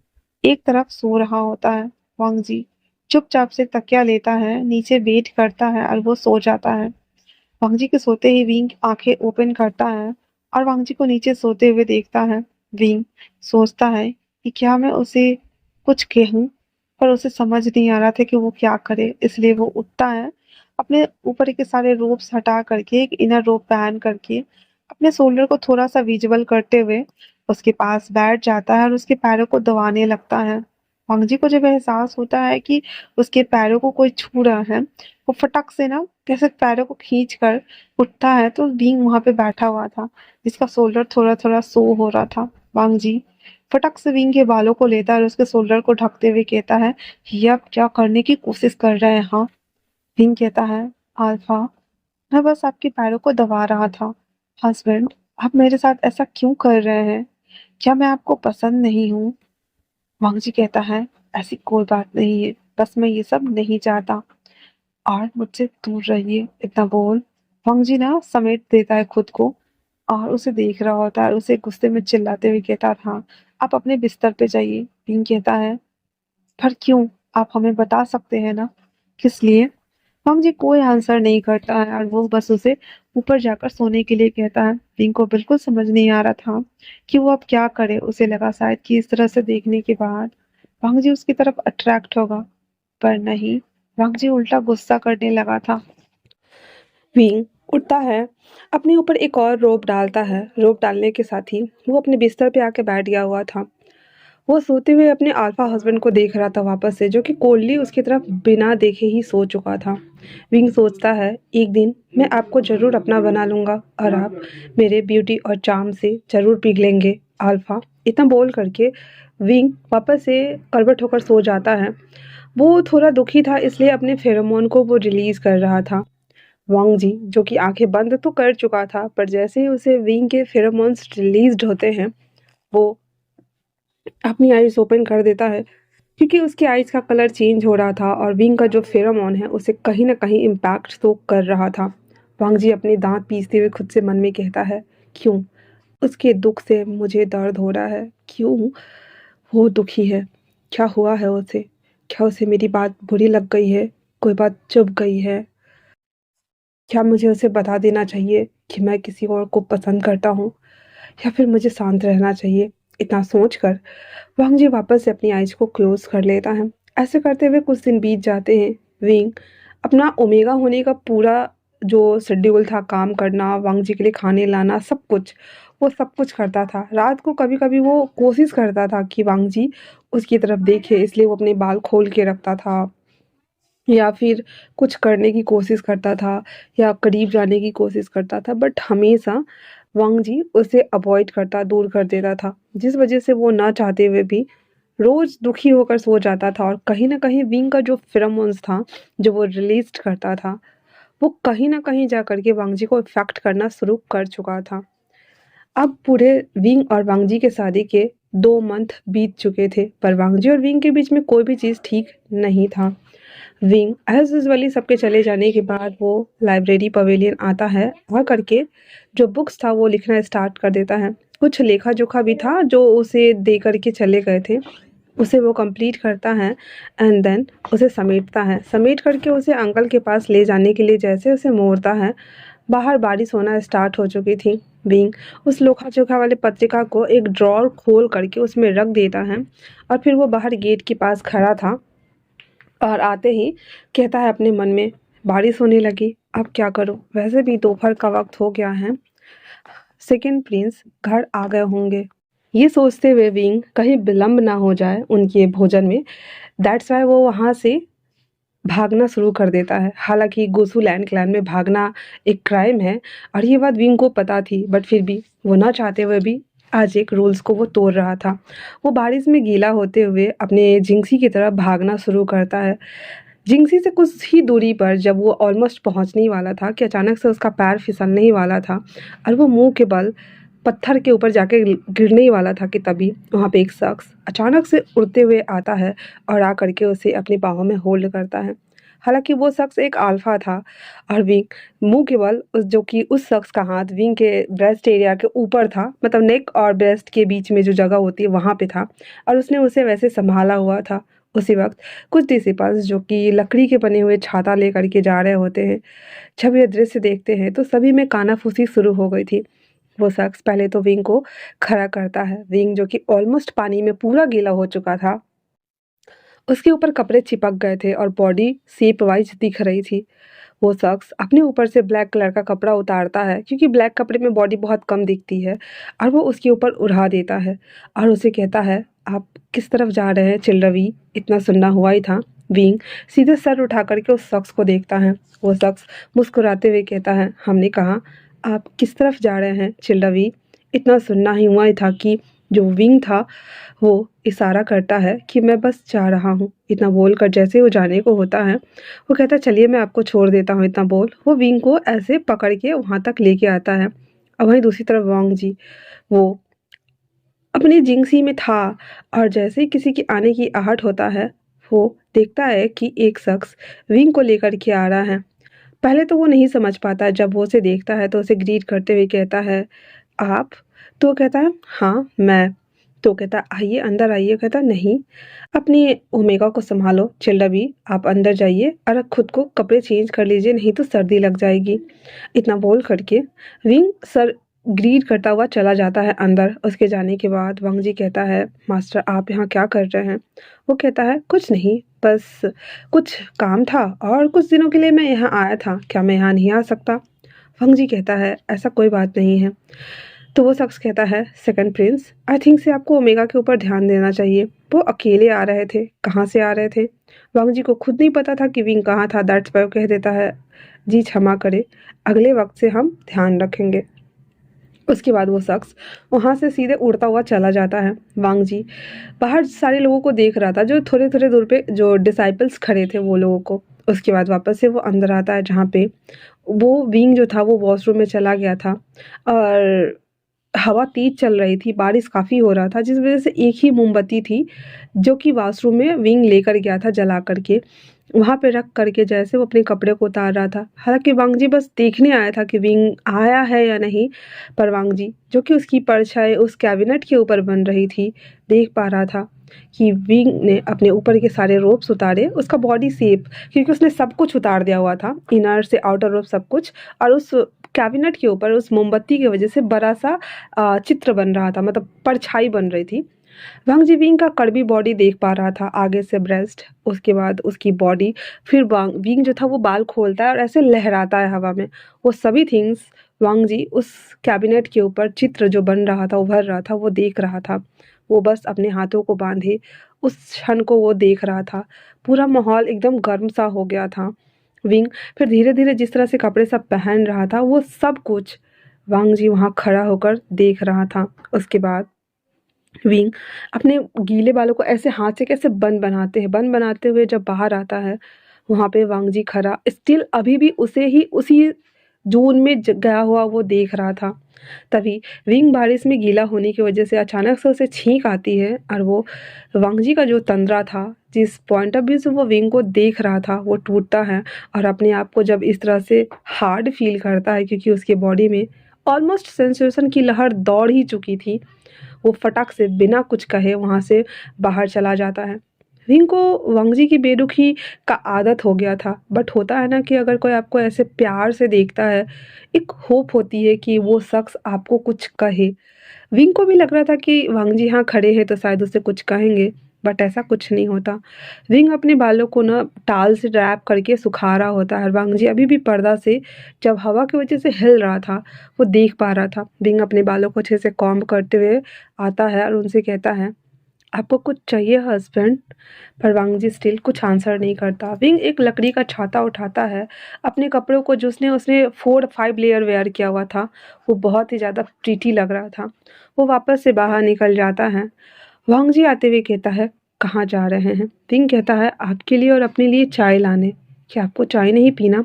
एक तरफ सो रहा होता है। वांगजी चुपचाप से तकिया लेता है, नीचे वेट करता है और वो सो जाता है। वांगजी के सोते ही विंग आंखें ओपन करता है और वांगजी को नीचे सोते हुए देखता है। विंग सोचता है कि क्या मैं उसे कुछ कहूं, पर उसे समझ नहीं आ रहा था कि वो क्या करे, इसलिए वो उठता है, अपने ऊपर के सारे रोब्स हटा करके एक इनर रोब पहन करके अपने शोल्डर को थोड़ा सा विजिबल करते हुए उसके पास बैठ जाता है और उसके पैरों को दबाने लगता है। वांग जी को जब एहसास होता है कि उसके पैरों को कोई छू रहा है, वो फटक से ना कैसे पैरों को खींच कर उठता है तो भींग वहां पे बैठा हुआ था, जिसका शोल्डर थोड़ा थोड़ा सो हो रहा था। वांग जी फटक से भींग के बालों को लेता है और उसके शोल्डर को ढकते हुए कहता है, ये आप क्या करने की कोशिश कर रहे हैं? हाँ। भींग कहता है, अल्फा, मैं बस आपके पैरों को दबा रहा था। हस्बैंड, आप मेरे साथ ऐसा क्यों कर रहे हैं? क्या मैं आपको पसंद नहीं हूँ? वांग जी कहता है, ऐसी कोई बात नहीं है, बस मैं ये सब नहीं चाहता और मुझसे दूर रहिए। इतना बोल वांग जी ना समेट देता है खुद को और उसे देख रहा होता है, उसे गुस्से में चिल्लाते हुए कहता था, आप अपने बिस्तर पे जाइए। पिंग कहता है, पर क्यों? आप हमें बता सकते हैं ना किस लिए? वांग जी कोई आंसर नहीं करता है और वो बस उसे ऊपर जाकर सोने के लिए कहता है। पिंग को बिल्कुल समझ नहीं आ रहा था कि वो अब क्या करे। उसे लगा शायद कि इस तरह से देखने के बाद वांग जी उसकी तरफ अट्रैक्ट होगा, पर नहीं, वांग जी उल्टा गुस्सा करने लगा था। विंग उठता है, अपने ऊपर एक और रोप डालता है। रोप डालने के साथ ही वो अपने बिस्तर पे आके बैठ गया हुआ था। वो सोते हुए अपने अल्फा हस्बैंड को देख रहा था वापस से, जो कि कोल्डली उसकी तरफ बिना देखे ही सो चुका था। विंग सोचता है, एक दिन मैं आपको जरूर अपना बना लूंगा और आप मेरे ब्यूटी और चार्म से जरूर पिघलेंगे अल्फा। इतना बोल करके विंग वापस से करवट होकर सो जाता है। वो थोड़ा दुखी था, इसलिए अपने फेरोमोन को वो रिलीज कर रहा था। वांग जी जो कि आंखें बंद तो कर चुका था, पर जैसे ही उसे विंग के फेरोमोन्स रिलीज्ड होते हैं, वो अपनी आईज ओपन कर देता है, क्योंकि उसकी आईज का कलर चेंज हो रहा था और विंग का जो फेरोमोन है उसे कहीं ना कहीं इम्पैक्ट तो कर रहा था। वांग जी अपने दांत पीसते हुए खुद से मन में कहता है, क्यों उसके दुख से मुझे दर्द हो रहा है? क्यों वो दुखी है? क्या हुआ है उसे? क्या उसे मेरी बात बुरी लग गई है? कोई बात चुभ गई है? क्या मुझे उसे बता देना चाहिए कि मैं किसी और को पसंद करता हूँ, या फिर मुझे शांत रहना चाहिए? इतना सोचकर वांग जी वापस से अपनी आइज को क्लोज कर लेता है। ऐसे करते हुए कुछ दिन बीत जाते हैं। विंग अपना ओमेगा होने का पूरा जो शेड्यूल था, काम करना, वांग जी के लिए खाने लाना, सब कुछ, वो सब कुछ करता था। रात को कभी कभी वो कोशिश करता था कि वांग जी उसकी तरफ देखे, इसलिए वो अपने बाल खोल के रखता था या फिर कुछ करने की कोशिश करता था या करीब जाने की कोशिश करता था, बट हमेशा वांग जी उसे अवॉइड करता, दूर कर देता था, जिस वजह से वो ना चाहते हुए भी रोज दुखी होकर सो जाता था। और कहीं ना कहीं विंग का जो फेरोमोन्स था, जो वो रिलीज करता था, वो कहीं ना कहीं जा करके वांग जी को इफेक्ट करना शुरू कर चुका था। अब पूरे विंग और वांग जी के शादी के 2 मंथ बीत चुके थे, पर वांग जी और विंग के बीच में कोई भी चीज़ ठीक नहीं था। विंग एज यूजुअली सबके चले जाने के बाद वो लाइब्रेरी पवेलियन आता है और करके जो बुक्स था वो लिखना स्टार्ट कर देता है। कुछ लेखा जोखा भी था जो उसे दे करके चले गए थे, उसे वो कंप्लीट करता है एंड देन उसे समेटता है। समेट करके उसे अंकल के पास ले जाने के लिए जैसे उसे मोड़ता है, बाहर बारिश होना स्टार्ट हो चुकी थी। विंग उस लोखा चोखा वाले पत्रिका को एक ड्रॉर खोल करके उसमें रख देता है और फिर वो बाहर गेट के पास खड़ा था और आते ही कहता है अपने मन में, बारिश होने लगी, अब क्या करूं? वैसे भी दोपहर का वक्त हो गया है, सेकंड प्रिंस घर आ गए होंगे। ये सोचते हुए विंग कहीं विलंब ना हो जाए उनके भोजन में, दैट्स वाई वो वहाँ से भागना शुरू कर देता है। हालांकि गोसू लैंड क्लैन में भागना एक क्राइम है और ये बात विंग को पता थी, बट फिर भी वो ना चाहते हुए भी आज एक रूल्स को वो तोड़ रहा था। वो बारिश में गीला होते हुए अपने जिंक्सी की तरफ भागना शुरू करता है। जिंक्सी से कुछ ही दूरी पर जब वो ऑलमोस्ट पहुंचने ही वाला था कि अचानक से उसका पैर फिसलने ही वाला था और वो मुंह के बल पत्थर के ऊपर जाके गिरने ही वाला था कि तभी वहाँ पे एक शख्स अचानक से उड़ते हुए आता है और आ करके उसे अपनी बाहों में होल्ड करता है। हालांकि वो शख्स एक अल्फा था और विंग मुंह के बल उस जो कि उस शख्स का हाथ विंग के ब्रेस्ट एरिया के ऊपर था, मतलब नेक और ब्रेस्ट के बीच में जो जगह होती है वहाँ पे था, और उसने उसे वैसे संभाला हुआ था। उसी वक्त कुछ डिसिपल्स जो कि लकड़ी के बने हुए छाता लेकर के जा रहे होते हैं, जब ये दृश्य देखते हैं तो सभी में कानाफूसी शुरू हो गई थी। वो शख्स पहले तो विंग को खड़ा करता है। विंग जो कि ऑलमोस्ट पानी में पूरा गीला हो चुका था, उसके ऊपर कपड़े चिपक गए थे और बॉडी शेप वाइज दिख रही थी। वो शख्स अपने ऊपर से ब्लैक कलर का कपड़ा उतारता है, क्योंकि ब्लैक कपड़े में बॉडी बहुत कम दिखती है, और वो उसके ऊपर उड़ा देता है और उसे कहता है, आप किस तरफ जा रहे हैं चिल्ड्रवी, इतना सुनना हुआ ही था। विंग सीधे सर उठा करके उस शख्स को देखता है। वो शख्स मुस्कुराते हुए कहता है, हमने कहा आप किस तरफ जा रहे हैं चिल्ड्रवी, इतना सुनना ही हुआ ही था कि जो विंग था वो इशारा करता है कि मैं बस जा रहा हूँ। इतना बोलकर जैसे वो जाने को होता है, वो कहता है चलिए मैं आपको छोड़ देता हूँ। इतना बोल वो विंग को ऐसे पकड़ के वहाँ तक लेके आता है। और वहीं दूसरी तरफ वांग जी वो अपनी जिंगसी में था, और जैसे ही किसी के आने की आहट होता है, वो देखता है कि एक शख्स विंग को लेकर के आ रहा है। पहले तो वो नहीं समझ पाता, जब वो उसे देखता है तो उसे ग्रीट करते हुए कहता है, आप? तो वो कहता है, हाँ मैं। तो कहता है, आइए अंदर आइए। कहता है, नहीं, अपनी ओमेगा को संभालो चिल्डरबी, आप अंदर जाइए और खुद को कपड़े चेंज कर लीजिए, नहीं तो सर्दी लग जाएगी। इतना बोल करके विंग सर ग्रीट करता हुआ चला जाता है अंदर। उसके जाने के बाद वांग जी कहता है, मास्टर आप यहाँ क्या कर रहे हैं? वो कहता है, कुछ नहीं, बस कुछ काम था और कुछ दिनों के लिए मैं यहाँ आया था, क्या मैं यहाँ नहीं आ सकता? वांग जी कहता है, ऐसा कोई बात नहीं है। तो वो शख्स कहता है, सेकंड प्रिंस, आई थिंक से आपको ओमेगा के ऊपर ध्यान देना चाहिए। वो अकेले आ रहे थे, कहाँ से आ रहे थे? वांग जी को खुद नहीं पता था कि विंग कहाँ था। दैट्स व्हाई वो कह देता है, जी क्षमा करे, अगले वक्त से हम ध्यान रखेंगे। उसके बाद वो शख्स वहाँ से सीधे उड़ता हुआ चला जाता है। वांग जी बाहर सारे लोगों को देख रहा था, जो थोड़े थोड़े दूर पे जो डिसाइपल्स खड़े थे वो लोगों को। उसके बाद वापस से वो अंदर आता है, जहाँ पे वो विंग जो था वो वॉशरूम में चला गया था, और हवा तेज चल रही थी, बारिश काफ़ी हो रहा था, जिस वजह से एक ही मोमबत्ती थी जो कि वॉशरूम में विंग लेकर गया था जला करके। वहाँ पे रख करके जैसे वो अपने कपड़े को उतार रहा था, हालांकि वांग जी बस देखने आया था कि विंग आया है या नहीं, पर वांग जी जो कि उसकी परछाई उस कैबिनेट के ऊपर बन रही थी, देख पा रहा था कि विंग ने अपने ऊपर के सारे रोप्स उतारे, उसका बॉडी शेप, क्योंकि उसने सब कुछ उतार दिया हुआ था, इनर से आउटर रोप सब कुछ, और उस कैबिनेट के ऊपर उस मोमबत्ती की वजह से बड़ा सा चित्र बन रहा था, मतलब परछाई बन रही थी। वांग जी विंग का कड़वी बॉडी देख पा रहा था, आगे से ब्रेस्ट, उसके बाद उसकी बॉडी, फिर वांग विंग जो था वो बाल खोलता है और ऐसे लहराता है हवा में। वो सभी थिंग्स वांग जी उस कैबिनेट के ऊपर चित्र जो बन रहा था, उभर रहा था, वो देख रहा था। वो बस अपने हाथों को बांधे उस क्षण को वो देख रहा था। पूरा माहौल एकदम गर्म सा हो गया था। विंग फिर धीरे धीरे जिस तरह से कपड़े सब पहन रहा था, वो सब कुछ वांग जी वहाँ खड़ा होकर देख रहा था। उसके बाद विंग अपने गीले बालों को ऐसे हाथ से कैसे बन बनाते हुए जब बाहर आता है, वहाँ पे वांग जी खड़ा स्टिल अभी भी उसे ही उसी जून में गया हुआ वो देख रहा था। तभी विंग बारिश में गीला होने की वजह से अचानक से उसे छींक आती है, और वो वांग जी का जो तंद्रा था, जिस पॉइंट ऑफ व्यू से वो विंग को देख रहा था, वो टूटता है। और अपने आप को जब इस तरह से हार्ड फील करता है, क्योंकि उसके बॉडी में ऑलमोस्ट सेंसेशन की लहर दौड़ ही चुकी थी, वो फटाक से बिना कुछ कहे वहाँ से बाहर चला जाता है। रिंग को वांग जी की बेरुखी का आदत हो गया था, बट होता है ना कि अगर कोई आपको ऐसे प्यार से देखता है, एक होप होती है कि वो शख्स आपको कुछ कहे। विंग को भी लग रहा था कि वांग जी यहाँ खड़े हैं तो शायद उससे कुछ कहेंगे, बट ऐसा कुछ नहीं होता। विंग अपने बालों को ना टाल से रैप करके सुखा रहा होता है, और वांग जी अभी भी पर्दा से जब हवा की वजह से हिल रहा था, वो देख पा रहा था। विंग अपने बालों को अच्छे से कॉम्ब करते हुए आता है और उनसे कहता है, आपको कुछ चाहिए हस्बैंड? पर वांग जी स्टिल कुछ आंसर नहीं करता। विंग एक लकड़ी का छाता उठाता है, अपने कपड़ों को जो उसने उसने 4-5 लेयर वेयर किया हुआ था, वो बहुत ही ज़्यादा प्रीटी लग रहा था। वो वापस से बाहर निकल जाता है। वांग जी आते हुए कहता है, कहाँ जा रहे हैं? विंग कहता है, आपके लिए और अपने लिए चाय लाने। क्या आपको चाय नहीं पीना?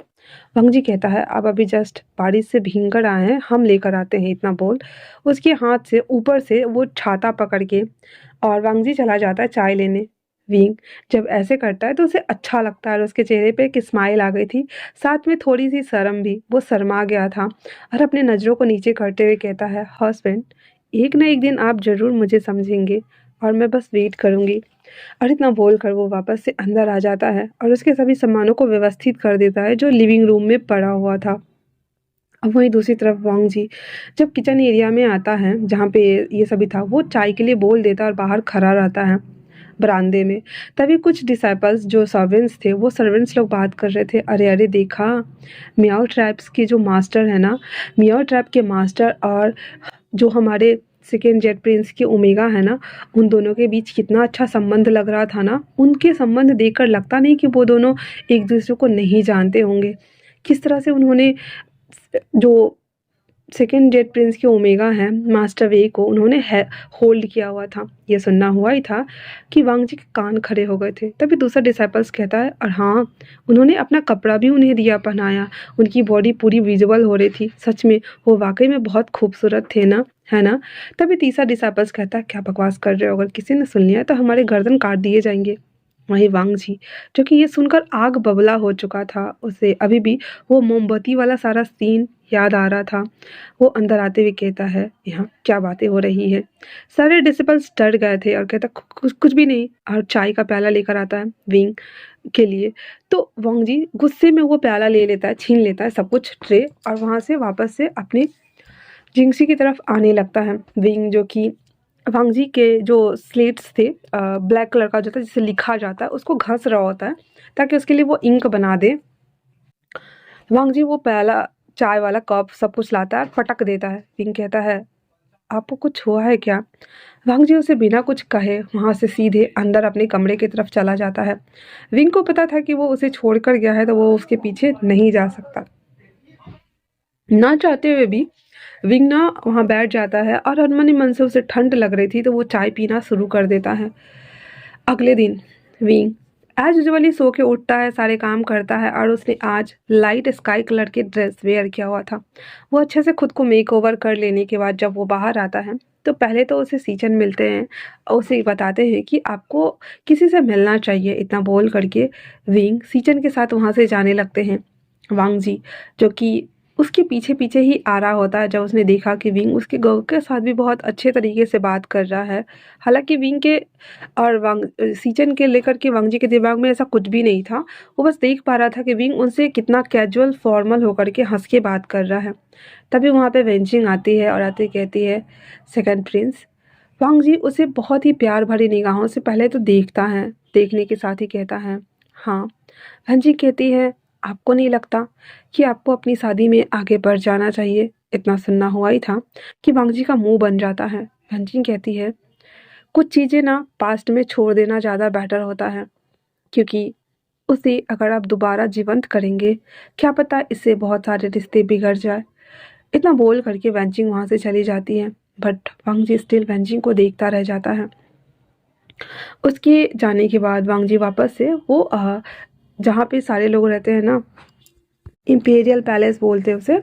वांग जी कहता है, आप अभी जस्ट बारिश से भीग कर आए हैं, हम लेकर आते हैं। इतना बोल उसके हाथ से ऊपर से वो छाता पकड़ के और वांग जी चला जाता है चाय लेने। विंग जब ऐसे करता है तो उसे अच्छा लगता है, और उसके चेहरे पे एक स्माइल आ गई थी, साथ में थोड़ी सी शर्म भी। वो शर्मा गया था और अपने नज़रों को नीचे करते हुए कहता है, हस्बैंड, एक ना एक दिन आप ज़रूर मुझे समझेंगे, और मैं बस वेट करूँगी। और इतना बोलकर वो वापस से अंदर आ जाता है और उसके सभी सामानों को व्यवस्थित कर देता है जो लिविंग रूम में पड़ा हुआ था। अब वहीं दूसरी तरफ वांग जी जब किचन एरिया में आता है, जहाँ पे ये सभी था, वो चाय के लिए बोल देता है और बाहर खड़ा रहता है बरामदे में। तभी कुछ डिसाइपल्स जो सर्वेंट्स थे, वो सर्वेंट्स लोग बात कर रहे थे, अरे अरे देखा, मियाओ ट्राइब्स के जो मास्टर है ना, मियाओ ट्राइब के मास्टर और जो हमारे सेकेंड जेट प्रिंस की ओमेगा है ना, उन दोनों के बीच कितना अच्छा संबंध लग रहा था ना। उनके संबंध देखकर लगता नहीं कि वो दोनों एक दूसरे को नहीं जानते होंगे। किस तरह से उन्होंने जो सेकेंड जेट प्रिंस की ओमेगा है मास्टर वे को उन्होंने होल्ड किया हुआ था। ये सुनना हुआ ही था कि वांग जी के कान खड़े हो गए थे। तभी दूसरा डिसाइपल्स कहता है, और हाँ, उन्होंने अपना कपड़ा भी उन्हें दिया पहनाया। उनकी बॉडी पूरी विजिबल हो रही थी। सच में वो वाकई में बहुत खूबसूरत थे ना, है ना। तभी तीसरा डिसाइपल्स कहता है, क्या बकवास कर रहे हो, अगर किसी ने सुन लिया तो हमारे गर्दन काट दिए जाएंगे। वहीं वांग जी, जो कि ये सुनकर आग बबला हो चुका था, उसे अभी भी वो मोमबत्ती वाला सारा सीन याद आ रहा था। वो अंदर आते हुए कहता है, यहाँ क्या बातें हो रही है। सारे डिसिपल्स डर गए थे और कहता कुछ कुछ भी नहीं, और चाय का प्याला लेकर आता है विंग के लिए। तो वांग जी गुस्से में वो प्याला ले लेता है, छीन लेता है सब कुछ ट्रे, और वहां से वापस से अपनी जिंगसी की तरफ आने लगता है। विंग जो कि वांग जी के जो स्लेट्स थे ब्लैक कलर का जो था जिसे लिखा जाता है उसको घस रहा होता है ताकि उसके लिए वो इंक बना दे। वांग जी वो प्याला चाय वाला कप सब कुछ लाता है, पटक देता है। विंग कहता है, आपको कुछ हुआ है क्या। वांग जी उसे बिना कुछ कहे वहां से सीधे अंदर अपने कमरे की तरफ चला जाता है। विंग को पता था कि वो उसे छोड़कर गया है तो वो उसके पीछे नहीं जा सकता। ना चाहते हुए भी विंग ना वहाँ बैठ जाता है और अनमने मन से उसे ठंड लग रही थी तो वो चाय पीना शुरू कर देता है। अगले दिन विंग एज यूजुअली सो के उठता है, सारे काम करता है, और उसने आज लाइट स्काई कलर की ड्रेस वेयर किया हुआ था। वो अच्छे से खुद को मेक ओवर कर लेने के बाद जब वो बाहर आता है तो पहले तो उसे सीचन मिलते हैं और उसे बताते हैं कि आपको किसी से मिलना चाहिए। इतना बोल करके विंग सीचन के साथ वहाँ से जाने लगते हैं। वांग जी जो कि उसके पीछे पीछे ही आ रहा होता है जब उसने देखा कि विंग उसके गर्ल के साथ भी बहुत अच्छे तरीके से बात कर रहा है। हालांकि विंग के और वांग सीचन के लेकर के वांग जी के दिमाग में ऐसा कुछ भी नहीं था। वो बस देख पा रहा था कि विंग उनसे कितना कैजुअल फॉर्मल होकर के हंस के बात कर रहा है। तभी वहाँ पे वेंचिंग आती है और आते कहती है, सेकंड प्रिंस। वांग जी उसे बहुत ही प्यार भरी निगाहों से पहले तो देखता है, देखने के साथ ही कहता है, हाँ। जी कहती है, आपको नहीं लगता कि आपको अपनी शादी में आगे बढ़ जाना चाहिए। इतना सुनना हुआ ही था कि वांग जी का मुंह बन जाता है। जी कहती है, कुछ चीज़ें ना पास्ट में छोड़ देना ज़्यादा बेटर होता है, क्योंकि उसे अगर आप दोबारा जीवंत करेंगे क्या पता इससे बहुत सारे रिश्ते बिगड़ जाए। इतना बोल करके वैंचिंग वहाँ से चली जाती है, बट वांग जी स्टिल वैंचिंग को देखता रह जाता है। उसके जाने के बाद वांग जी वापस से वो जहाँ पे सारे लोग रहते हैं ना, इम्पीरियल पैलेस बोलते हैं उसे,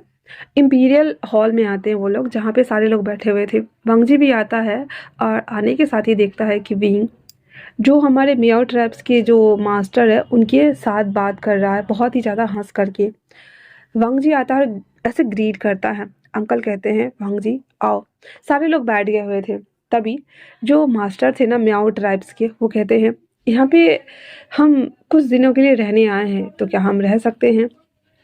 इम्पीरियल हॉल में आते हैं वो लोग जहाँ पे सारे लोग बैठे हुए थे। वांग जी भी आता है और आने के साथ ही देखता है कि विंग जो हमारे मियाओ ट्रैप्स के जो मास्टर है उनके साथ बात कर रहा है बहुत ही ज़्यादा हंस करके। वांग जी आता है और ऐसे ग्रीट करता है। अंकल कहते हैं, वांग जी आओ। सारे लोग बैठ गए हुए थे। तभी जो मास्टर थे ना म्याओ ट्राइब्स के, वो कहते हैं, यहाँ पे हम कुछ दिनों के लिए रहने आए हैं तो क्या हम रह सकते हैं।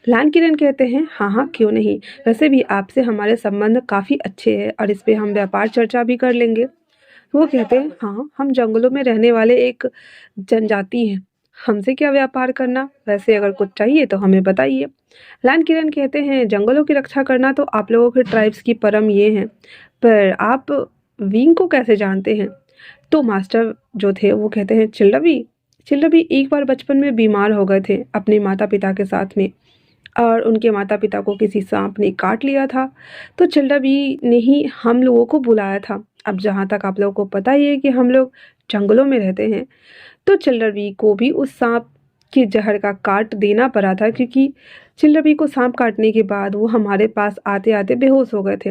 लैंड किरण कहते हैं, हाँ हाँ क्यों नहीं, वैसे भी आपसे हमारे संबंध काफ़ी अच्छे हैं और इस पे हम व्यापार चर्चा भी कर लेंगे। वो कहते हैं, हाँ हम जंगलों में रहने वाले एक जनजाति हैं, हमसे क्या व्यापार करना, वैसे अगर कुछ चाहिए तो हमें बताइए। लैंड किरण कहते हैं, जंगलों की रक्षा करना तो आप लोगों के ट्राइब्स की परम ये है, पर आप विंग को कैसे जानते हैं। तो मास्टर जो थे वो कहते हैं, चिल्लवी। चिल्लवी एक बार बचपन में बीमार हो गए थे अपने माता पिता के साथ में, और उनके माता पिता को किसी सांप ने काट लिया था। तो चिल्लवी ने ही हम लोगों को बुलाया था। अब जहाँ तक आप लोगों को पता ही है कि हम लोग जंगलों में रहते हैं, तो चिल्लवी को भी उस सांप के जहर का काट देना पड़ा था, क्योंकि चिल्लवी को सांप काटने के बाद वो हमारे पास आते आते बेहोश हो गए थे।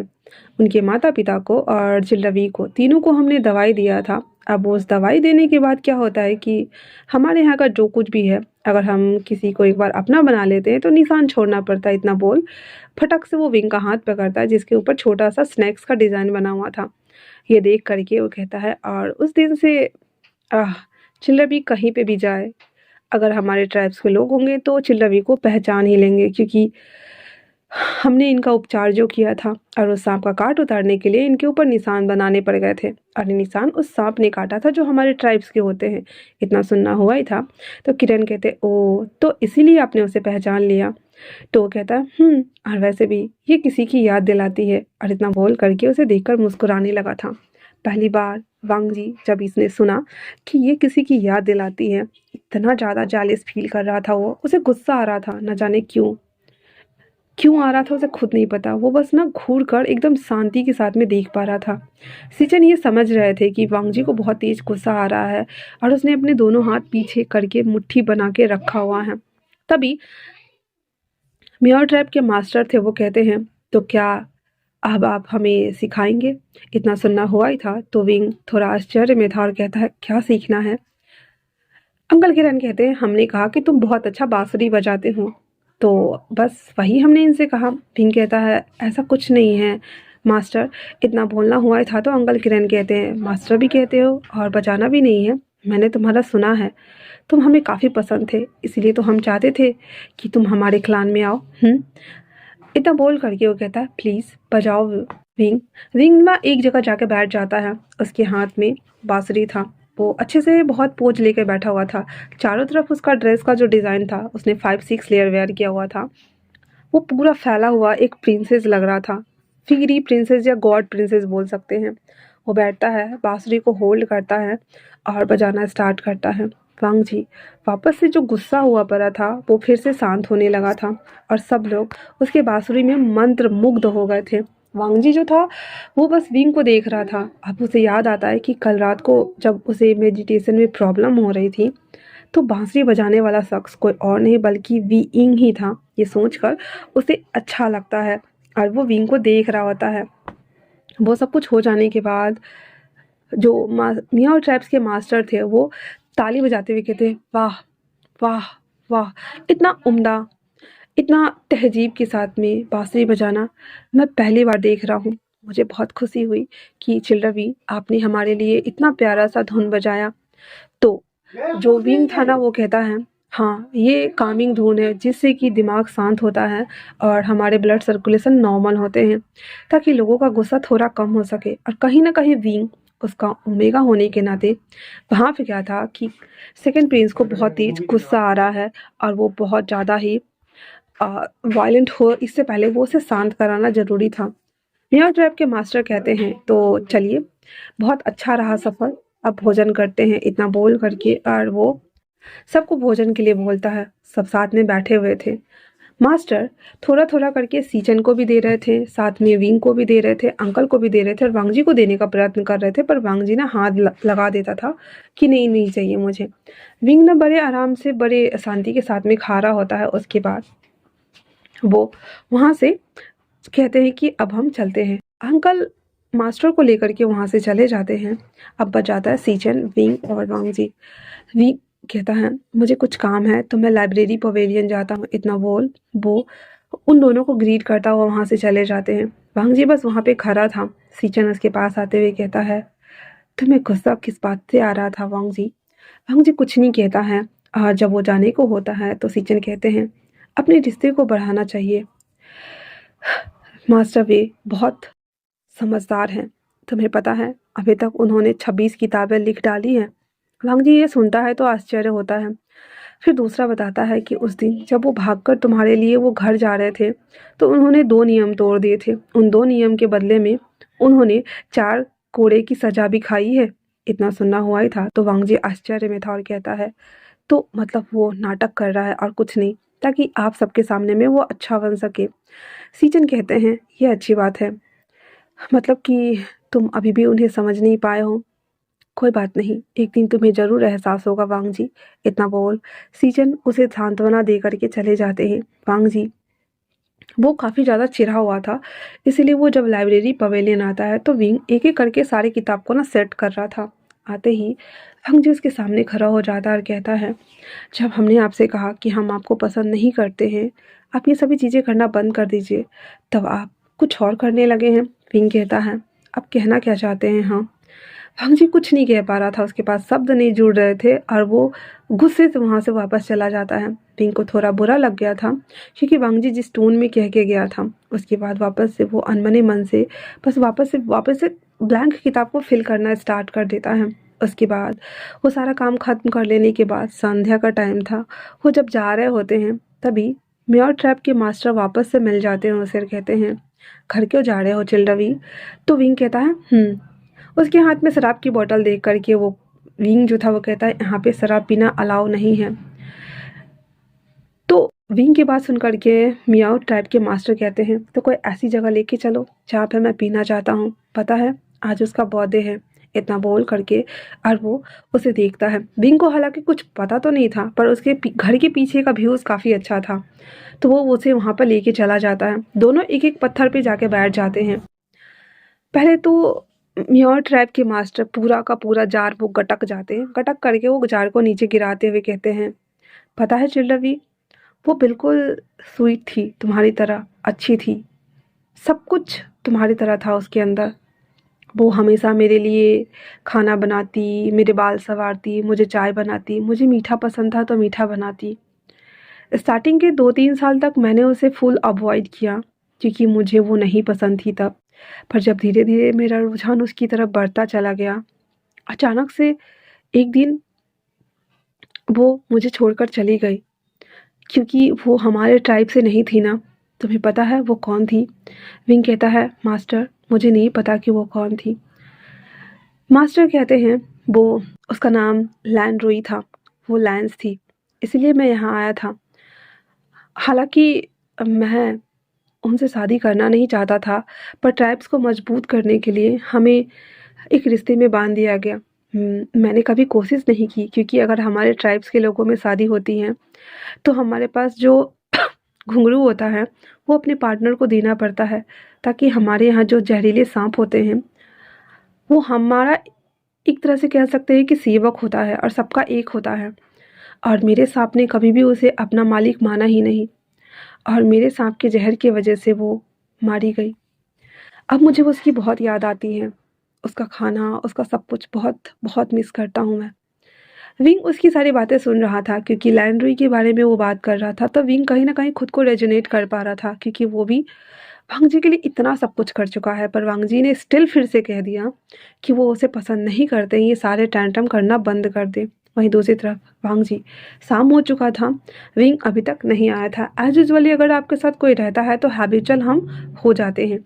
उनके माता पिता को और चिल्लवी को तीनों को हमने दवाई दिया था। अब उस दवाई देने के बाद क्या होता है कि हमारे यहाँ का जो कुछ भी है, अगर हम किसी को एक बार अपना बना लेते हैं तो निशान छोड़ना पड़ता है। इतना बोल फटक से वो विंग का हाथ पकड़ता है जिसके ऊपर छोटा सा स्नैक्स का डिज़ाइन बना हुआ था। ये देख करके वो कहता है, और उस दिन से आह, चिल्लवी कहीं पे भी जाए, अगर हमारे ट्राइब्स के लोग होंगे तो चिल्लवी को पहचान ही लेंगे, क्योंकि हमने इनका उपचार जो किया था और उस सांप का काट उतारने के लिए इनके ऊपर निशान बनाने पड़ गए थे, और ये निशान उस सांप ने काटा था जो हमारे ट्राइब्स के होते हैं। इतना सुनना हुआ ही था। तो किरण कहते, ओ तो इसीलिए आपने उसे पहचान लिया। तो वो कहता है और वैसे भी ये किसी की याद दिलाती है, और इतना बोल करके उसे देखकर मुस्कुराने लगा था। पहली बार वांग जी जब इसने सुना कि ये किसी की याद दिलाती है, इतना ज़्यादा जेलस फील कर रहा था वो, उसे गुस्सा आ रहा था, न जाने क्यों क्यों आ रहा था उसे खुद नहीं पता। वो बस ना घूर कर एकदम शांति के साथ में देख पा रहा था। सिचन ये समझ रहे थे कि वांग जी को बहुत तेज गुस्सा आ रहा है, और उसने अपने दोनों हाथ पीछे करके मुट्ठी बना के रखा हुआ है। तभी मियाओ ट्रैप के मास्टर थे, वो कहते हैं, तो क्या अब आप हमें सिखाएंगे? इतना सुनना हुआ ही था तो विंग थोड़ा आश्चर्य में था और कहता है, क्या सीखना है? अंकल किरण कहते हैं, हमने कहा कि तुम बहुत अच्छा बांसुरी बजाते हो, तो बस वही हमने इनसे कहा। विंग कहता है, ऐसा कुछ नहीं है मास्टर, इतना बोलना हुआ ही था। तो अंकल किरण कहते हैं, मास्टर भी कहते हो और बजाना भी नहीं है? मैंने तुम्हारा सुना है, तुम हमें काफ़ी पसंद थे, इसलिए तो हम चाहते थे कि तुम हमारे क्लान में आओ। इतना बोल करके वो कहता है, प्लीज़ बजाओ विंग। विंग ना एक जगह जाके बैठ जाता है, उसके हाथ में बांसुरी था, वो अच्छे से बहुत पोज लेकर बैठा हुआ था। चारों तरफ उसका ड्रेस का जो डिज़ाइन था, उसने 5-6 लेयर वेयर किया हुआ था, वो पूरा फैला हुआ एक प्रिंसेस लग रहा था। फिरी प्रिंसेस या गॉड प्रिंसेस बोल सकते हैं। वो बैठता है, बांसुरी को होल्ड करता है और बजाना स्टार्ट करता है। वांग जी वापस से जो गुस्सा हुआ पड़ा था वो फिर से शांत होने लगा था, और सब लोग उसके बांसुरी में मंत्र मुग्ध हो गए थे। वांग जी जो था वो बस विंग को देख रहा था। अब उसे याद आता है कि कल रात को जब उसे मेडिटेशन में प्रॉब्लम हो रही थी, तो बांसुरी बजाने वाला शख्स कोई और नहीं बल्कि विंग ही था। ये सोचकर उसे अच्छा लगता है, और वो विंग को देख रहा होता है। वो सब कुछ हो जाने के बाद जो मियाओ ट्राइब्स के मास्टर थे वो ताली बजाते हुए कहते, वाह वाह वाह, इतना उम्दा, इतना तहजीब के साथ में बांसुरी बजाना मैं पहली बार देख रहा हूँ। मुझे बहुत खुशी हुई कि चिल्ड्रवी आपने हमारे लिए इतना प्यारा सा धुन बजाया। तो जो विंग था ना वो कहता है, हाँ ये कामिंग धुन है जिससे कि दिमाग शांत होता है और हमारे ब्लड सर्कुलेशन नॉर्मल होते हैं, ताकि लोगों का गुस्सा थोड़ा कम हो सके। और कहीं ना कहीं विंग उसका ओमेगा होने के नाते वहाँ पे क्या था कि सेकंड प्रिंस को बहुत तेज गुस्सा आ रहा है, और वो बहुत ज़्यादा ही वायलेंट हो, इससे पहले वो उसे शांत कराना ज़रूरी था। मियाँ ट्रैप के मास्टर कहते हैं, तो चलिए बहुत अच्छा रहा सफ़र, अब भोजन करते हैं। इतना बोल करके और वो सबको भोजन के लिए बोलता है। सब साथ में बैठे हुए थे। मास्टर थोड़ा थोड़ा करके सीचन को भी दे रहे थे, साथ में विंग को भी दे रहे थे, अंकल को भी दे रहे थे, और वांगजी को देने का प्रयत्न कर रहे थे, पर वांगजी ना हाथ लगा देता था कि नहीं नहीं चाहिए मुझे। विंग ना बड़े आराम से बड़े शांति के साथ में खा रहा होता है। उसके बाद वो वहाँ से कहते हैं कि अब हम चलते हैं। अंकल मास्टर को लेकर के वहाँ से चले जाते हैं। अब बच जाता है सीचन, विंग और वांगजी। विंग कहता है, मुझे कुछ काम है तो मैं लाइब्रेरी पवेलियन जाता हूँ। इतना बोल वो उन दोनों को ग्रीट करता हुआ वहाँ से चले जाते हैं। वांगजी बस वहाँ पे खड़ा था। सीचन उसके पास आते हुए कहता है, तुम्हें गुस्सा किस बात से आ रहा था वांगजी? वांगजी कुछ नहीं कहता है। जब वो जाने को होता है तो सीचन कहते हैं, अपने रिश्ते को बढ़ाना चाहिए। मास्टर वे बहुत समझदार हैं, तुम्हें पता है अभी तक उन्होंने 26 किताबें लिख डाली हैं। वांगजी ये सुनता है तो आश्चर्य होता है। फिर दूसरा बताता है कि उस दिन जब वो भागकर तुम्हारे लिए वो घर जा रहे थे, तो उन्होंने 2 नियम तोड़ दिए थे। उन 2 नियम के बदले में उन्होंने 4 कोड़े की सजा भी खाई है। इतना सुनना हुआ ही था तो वांगजी आश्चर्य में था और कहता है, तो मतलब वो नाटक कर रहा है और कुछ नहीं, ताकि आप सबके सामने में वो अच्छा बन सके। सीचन कहते हैं, ये अच्छी बात है, मतलब कि तुम अभी भी उन्हें समझ नहीं पाए हो। कोई बात नहीं, एक दिन तुम्हें ज़रूर एहसास होगा वांग जी। इतना बोल सीजन उसे सांत्वना दे करके चले जाते हैं। वांग जी वो काफ़ी ज़्यादा चिढ़ा हुआ था, इसीलिए वो जब लाइब्रेरी पवेलियन आता है तो विंग एक एक करके सारी किताब को ना सेट कर रहा था। आते ही वांग जी उसके सामने खड़ा हो जाता है और कहता है, जब हमने आपसे कहा कि हम आपको पसंद नहीं करते हैं, आप ये सभी चीज़ें करना बंद कर दीजिए, तब आप कुछ और करने लगे हैं। विंग कहता है, आप कहना क्या चाहते हैं? हाँ। वांगजी कुछ नहीं कह पा रहा था, उसके पास शब्द नहीं जुड़ रहे थे, और वो गुस्से से वहाँ से वापस चला जाता है। पिंक को थोड़ा बुरा लग गया था क्योंकि वांगजी जिस टोन में कह के गया था, उसके बाद वापस से वो अनमने मन से बस वापस से ब्लैंक किताब को फिल करना स्टार्ट कर देता है। उसके बाद वो सारा काम ख़त्म कर लेने के बाद संध्या का टाइम था। वो जब जा रहे होते हैं तभी म्योर ट्रैप के मास्टर वापस से मिल जाते हैं उसे और कहते हैं, घर क्यों जा रहे हो चिल्ड्रवी? तो विंग कहता है उसके हाथ में शराब की बोतल देख करके वो विंग जो था वो कहता है, यहाँ पे शराब पीना अलाउ नहीं है। तो विंग की बात सुन करके मियाओ ट्राइब के मास्टर कहते हैं, तो कोई ऐसी जगह लेके चलो जहाँ पे मैं पीना चाहता हूँ, पता है आज उसका बर्थडे है। इतना बोल करके और वो उसे देखता है। विंग को हालांकि कुछ पता तो नहीं था, पर उसके घर के पीछे का व्यूज़ काफ़ी अच्छा था, तो वो उसे वहाँ पर लेके चला जाता है। दोनों एक एक पत्थर पे जाके बैठ जाते हैं। पहले तो म्योर ट्राइब के मास्टर पूरा का पूरा जार वो गटक जाते हैं। गटक करके वो जार को नीचे गिराते हुए कहते हैं, पता है चिल्ड्रवी, वो बिल्कुल स्वीट थी, तुम्हारी तरह अच्छी थी, सब कुछ तुम्हारी तरह था उसके अंदर। वो हमेशा मेरे लिए खाना बनाती, मेरे बाल संवारती, मुझे चाय बनाती, मुझे मीठा पसंद था तो मीठा बनाती। स्टार्टिंग के 2-3 साल तक मैंने उसे फुल अवॉइड किया क्योंकि मुझे वो नहीं पसंद थी तब। पर जब धीरे-धीरे मेरा रुझान उसकी तरफ बढ़ता चला गया, अचानक से एक दिन वो मुझे छोड़कर चली गई क्योंकि वो हमारे ट्राइब से नहीं थी ना। तुम्हें पता है वो कौन थी? विंग कहता है, मास्टर मुझे नहीं पता कि वो कौन थी। मास्टर कहते हैं, वो उसका नाम लैन रुई था, वो लैंस थी, इसलिए मैं यहाँ आया था। हालांकि मैं उनसे शादी करना नहीं चाहता था, पर ट्राइब्स को मजबूत करने के लिए हमें एक रिश्ते में बांध दिया गया। मैंने कभी कोशिश नहीं की क्योंकि अगर हमारे ट्राइब्स के लोगों में शादी होती है तो हमारे पास जो घुंघरू होता है वो अपने पार्टनर को देना पड़ता है, ताकि हमारे यहाँ जो जहरीले सांप होते हैं वो हमारा एक तरह से कह सकते हैं कि सेवक होता है और सबका एक होता है। और मेरे सांप ने कभी भी उसे अपना मालिक माना ही नहीं, और मेरे सांप के जहर की वजह से वो मारी गई। अब मुझे उसकी बहुत याद आती है, उसका खाना, उसका सब कुछ बहुत बहुत मिस करता हूँ मैं। विंग उसकी सारी बातें सुन रहा था क्योंकि लैंड्री के बारे में वो बात कर रहा था, तो विंग कहीं न कहीं खुद को रेजोनेट कर पा रहा था क्योंकि वो भी वांग जी के लिए इतना सब कुछ कर चुका है, पर वांग जी ने स्टिल फिर से कह दिया कि वो उसे पसंद नहीं करते, ये सारे टैंट्रम करना बंद कर दे। वहीं दूसरी तरफ वांग जी, शाम हो चुका था, विंग अभी तक नहीं आया था। एज़ यूजुअली अगर आपके साथ कोई रहता है तो हैबिचुअल हम हो जाते हैं।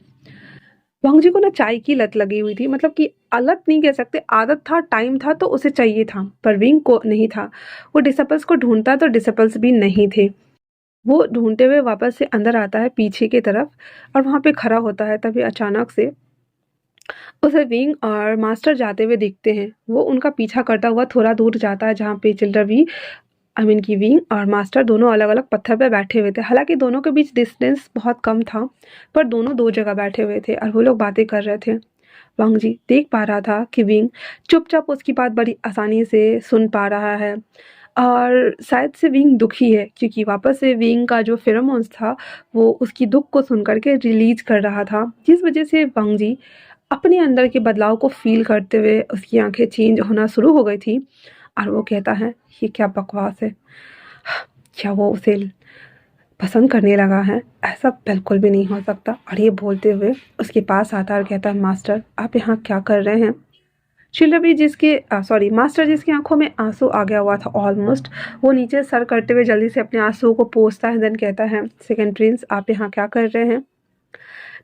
वांग जी को ना चाय की लत लगी हुई थी, मतलब कि लत नहीं कह सकते, आदत था, टाइम था तो उसे चाहिए था, पर विंग को नहीं था। वो डिसिपल्स को ढूंढता तो डिसिपल्स भी नहीं थे। वो ढूंढते हुए वापस से अंदर आता है पीछे की तरफ और वहाँ पे खड़ा होता है। तभी अचानक से उसे विंग और मास्टर जाते हुए दिखते हैं। वो उनका पीछा करता हुआ थोड़ा दूर जाता है जहाँ पे चिल्ड्रवी आई मीन कि विंग और मास्टर दोनों अलग-अलग पत्थर पे बैठे हुए थे। हालाँकि दोनों के बीच डिस्टेंस बहुत कम था, पर दोनों 2 जगह बैठे हुए थे और वो लोग बातें कर रहे थे। वांग जी देख पा रहा था कि विंग चुपचाप उसकी बात बड़ी आसानी से सुन पा रहा है, और शायद से विंग दुखी है क्योंकि वापस से विंग का जो फेरोमोन्स था वो उसकी दुख को सुन कर के रिलीज़ कर रहा था, जिस वज़ह से वांग जी अपने अंदर के बदलाव को फ़ील करते हुए उसकी आँखें चेंज होना शुरू हो गई थी और वो कहता है, ये क्या बकवास है? क्या वो उसे पसंद करने लगा है? ऐसा बिल्कुल भी नहीं हो सकता। और ये बोलते हुए उसके पास आता है और कहता है, मास्टर आप यहाँ क्या कर रहे हैं? चिल्ड्रवी जिसके मास्टर जिसकी आंखों में आंसू आ गया हुआ था ऑलमोस्ट, वो नीचे सर करते हुए जल्दी से अपने आंसुओं को पोंछता है, देन कहता है, सेकंड प्रिंस आप यहाँ क्या कर रहे हैं?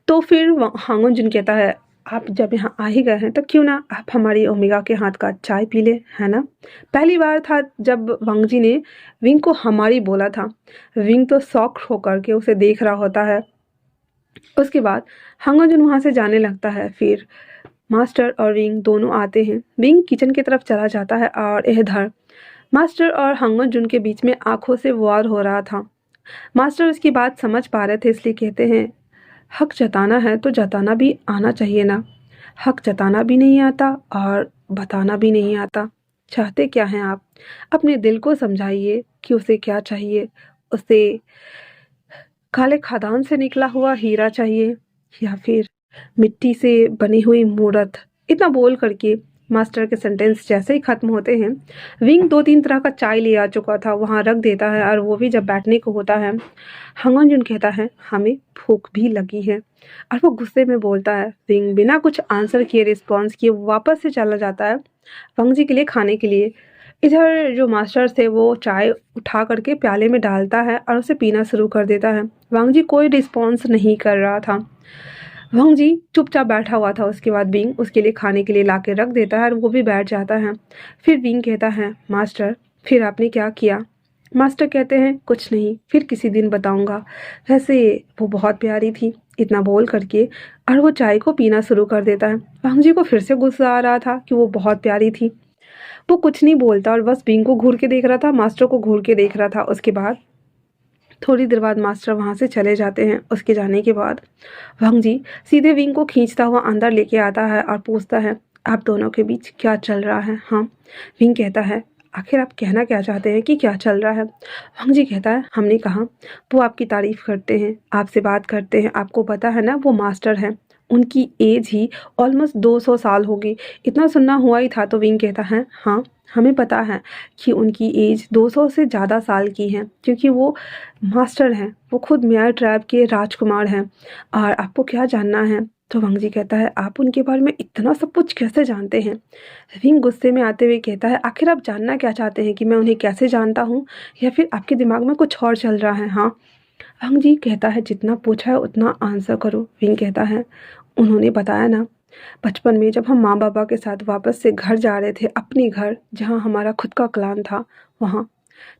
तो फिर हांगुन जिन कहता है, आप जब यहाँ आ ही गए हैं तो क्यों ना आप हमारी ओमेगा के हाथ का चाय पी लें, है ना? पहली बार था जब वांग जी ने विंग को हमारी बोला था। विंग तो शॉक होकर के उसे देख रहा होता है। उसके बाद हांगुन जिन वहाँ से जाने लगता है। फिर मास्टर और विंग दोनों आते हैं। विंग किचन की तरफ चला जाता है और इधर मास्टर और हांगुन जुन के बीच में आंखों से वार हो रहा था। मास्टर उसकी बात समझ पा रहे थे, इसलिए कहते हैं, हक जताना है तो जताना भी आना चाहिए ना। हक जताना भी नहीं आता और बताना भी नहीं आता। चाहते क्या हैं आप? अपने दिल को समझाइए कि उसे क्या चाहिए। उसे काले खदान से निकला हुआ हीरा चाहिए या फिर मिट्टी से बनी हुई मूरत? इतना बोल करके मास्टर के सेंटेंस जैसे ही खत्म होते हैं, विंग 2-3 तरह का चाय ले आ चुका था, वहाँ रख देता है और वो भी जब बैठने को होता है, हांगन जुन कहता है, हमें भूख भी लगी है, और वो गुस्से में बोलता है। विंग बिना कुछ आंसर किए, रिस्पॉन्स किए वापस से चला जाता है वांग जी के लिए खाने के लिए। इधर जो मास्टर थे वो चाय उठा करके प्याले में डालता है और उसे पीना शुरू कर देता है। वांग जी कोई रिस्पॉन्स नहीं कर रहा था। वांग जी चुपचाप बैठा हुआ था। उसके बाद विंग उसके लिए खाने के लिए ला के रख देता है और वो भी बैठ जाता है। फिर विंग कहता है, मास्टर फिर आपने क्या किया? मास्टर कहते हैं, कुछ नहीं, फिर किसी दिन बताऊंगा। वैसे वो बहुत प्यारी थी। इतना बोल करके और वो चाय को पीना शुरू कर देता है। वांग जी को फिर से गुस्सा आ रहा था कि वो बहुत प्यारी थी। वो कुछ नहीं बोलता और बस विंग को घूर के देख रहा था, मास्टर को घूर के देख रहा था। उसके बाद थोड़ी देर बाद मास्टर वहाँ से चले जाते हैं। उसके जाने के बाद वांग जी सीधे विंग को खींचता हुआ अंदर लेके आता है और पूछता है, आप दोनों के बीच क्या चल रहा है? हाँ। विंग कहता है, आखिर आप कहना क्या चाहते हैं कि क्या चल रहा है? वांग जी कहता है, हमने कहा वो आपकी तारीफ करते हैं, आपसे बात करते हैं, आपको पता है ना वो मास्टर हैं, उनकी एज ही ऑलमोस्ट 200 साल होगी। इतना सुनना हुआ ही था। तो विंग कहता है, हाँ हमें पता है कि उनकी एज 200 से ज़्यादा साल की है, क्योंकि वो मास्टर हैं, वो खुद मियाँ ट्राइब के राजकुमार हैं। और आपको क्या जानना है? तो वांग जी कहता है, आप उनके बारे में इतना सब कुछ कैसे जानते हैं? विंग गुस्से में आते हुए कहता है, आखिर आप जानना क्या चाहते हैं कि मैं उन्हें कैसे जानता हूँ, या फिर आपके दिमाग में कुछ और चल रहा है? हाँ। वांग जी कहता है, जितना पूछा है उतना आंसर करो। विंग कहता है, उन्होंने बताया ना, बचपन में जब हम माँ बाबा के साथ वापस से घर जा रहे थे, अपने घर जहाँ हमारा खुद का क्लान था, वहाँ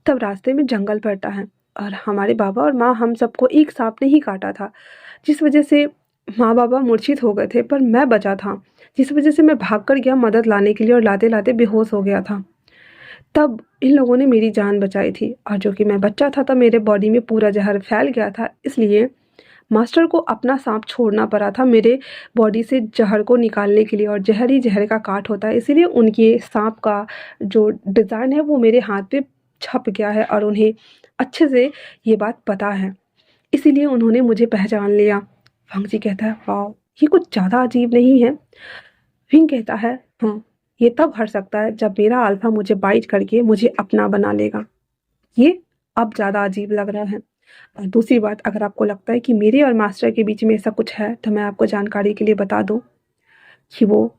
तब रास्ते में जंगल पड़ता है और हमारे बाबा और माँ हम सबको एक सांप ने ही काटा था, जिस वजह से माँ बाबा मूर्छित हो गए थे, पर मैं बचा था, जिस वजह से मैं भाग कर गया मदद लाने के लिए और लाते लाते बेहोश हो गया था। तब इन लोगों ने मेरी जान बचाई थी और जो कि मैं बच्चा था तब मेरे बॉडी में पूरा जहर फैल गया था, इसलिए मास्टर को अपना सांप छोड़ना पड़ा था मेरे बॉडी से जहर को निकालने के लिए, और जहर ही जहर का काट होता है, इसीलिए उनके सांप का जो डिज़ाइन है वो मेरे हाथ पे छप गया है और उन्हें अच्छे से ये बात पता है, इसीलिए उन्होंने मुझे पहचान लिया। वांग जी कहता है, वाह ये कुछ ज़्यादा अजीब नहीं है? विंग कहता है, हाँ ये तब हट सकता है जब मेरा अल्फा मुझे बाइट करके मुझे अपना बना लेगा। ये अब ज़्यादा अजीब लग रहा है। और दूसरी बात, अगर आपको लगता है कि मेरे और मास्टर के बीच में ऐसा कुछ है, तो मैं आपको जानकारी के लिए बता दूँ कि वो,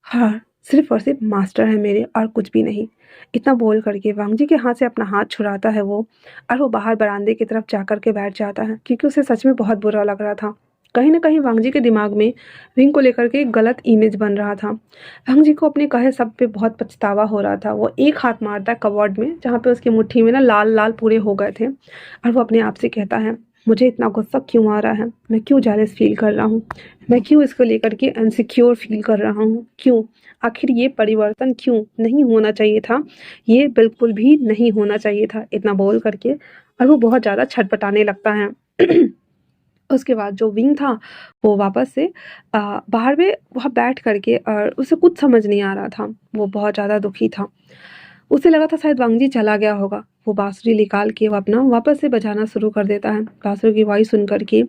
हाँ, सिर्फ़ और सिर्फ़ मास्टर है मेरे और कुछ भी नहीं। इतना बोल कर के वांग जी के हाथ से अपना हाथ छुड़ाता है वो, और वो बाहर बरामदे की तरफ जा कर के बैठ जाता है, क्योंकि उसे सच में बहुत बुरा लग रहा था। कहीं न कहीं वांग जी के दिमाग में विंग को लेकर के एक गलत इमेज बन रहा था। वांग जी को अपने कहे सब पे बहुत पछतावा हो रहा था। वो एक हाथ मारता है कबर्ड में, जहाँ पे उसकी मुट्ठी में ना लाल-लाल पूरे हो गए थे, और वो अपने आप से कहता है, मुझे इतना गुस्सा क्यों आ रहा है? मैं क्यों जेलस फ़ील कर रहा हूँ? मैं क्यों इसको लेकर के इनसिक्योर फ़ील कर रहा हूँ? क्यों? आखिर ये परिवर्तन क्यों नहीं होना चाहिए था? ये बिल्कुल भी नहीं होना चाहिए था। इतना बोल कर के और वो बहुत ज़्यादा छटपटाने लगता है। उसके बाद जो विंग था वो वापस से बाहर में वहाँ बैठ कर के, और उसे कुछ समझ नहीं आ रहा था। वो बहुत ज़्यादा दुखी था। उसे लगा था शायद वांग जी चला गया होगा। वो बाँसुरी निकाल के वो अपना वापस से बजाना शुरू कर देता है। बाँसुरी की आवाज़ सुन कर के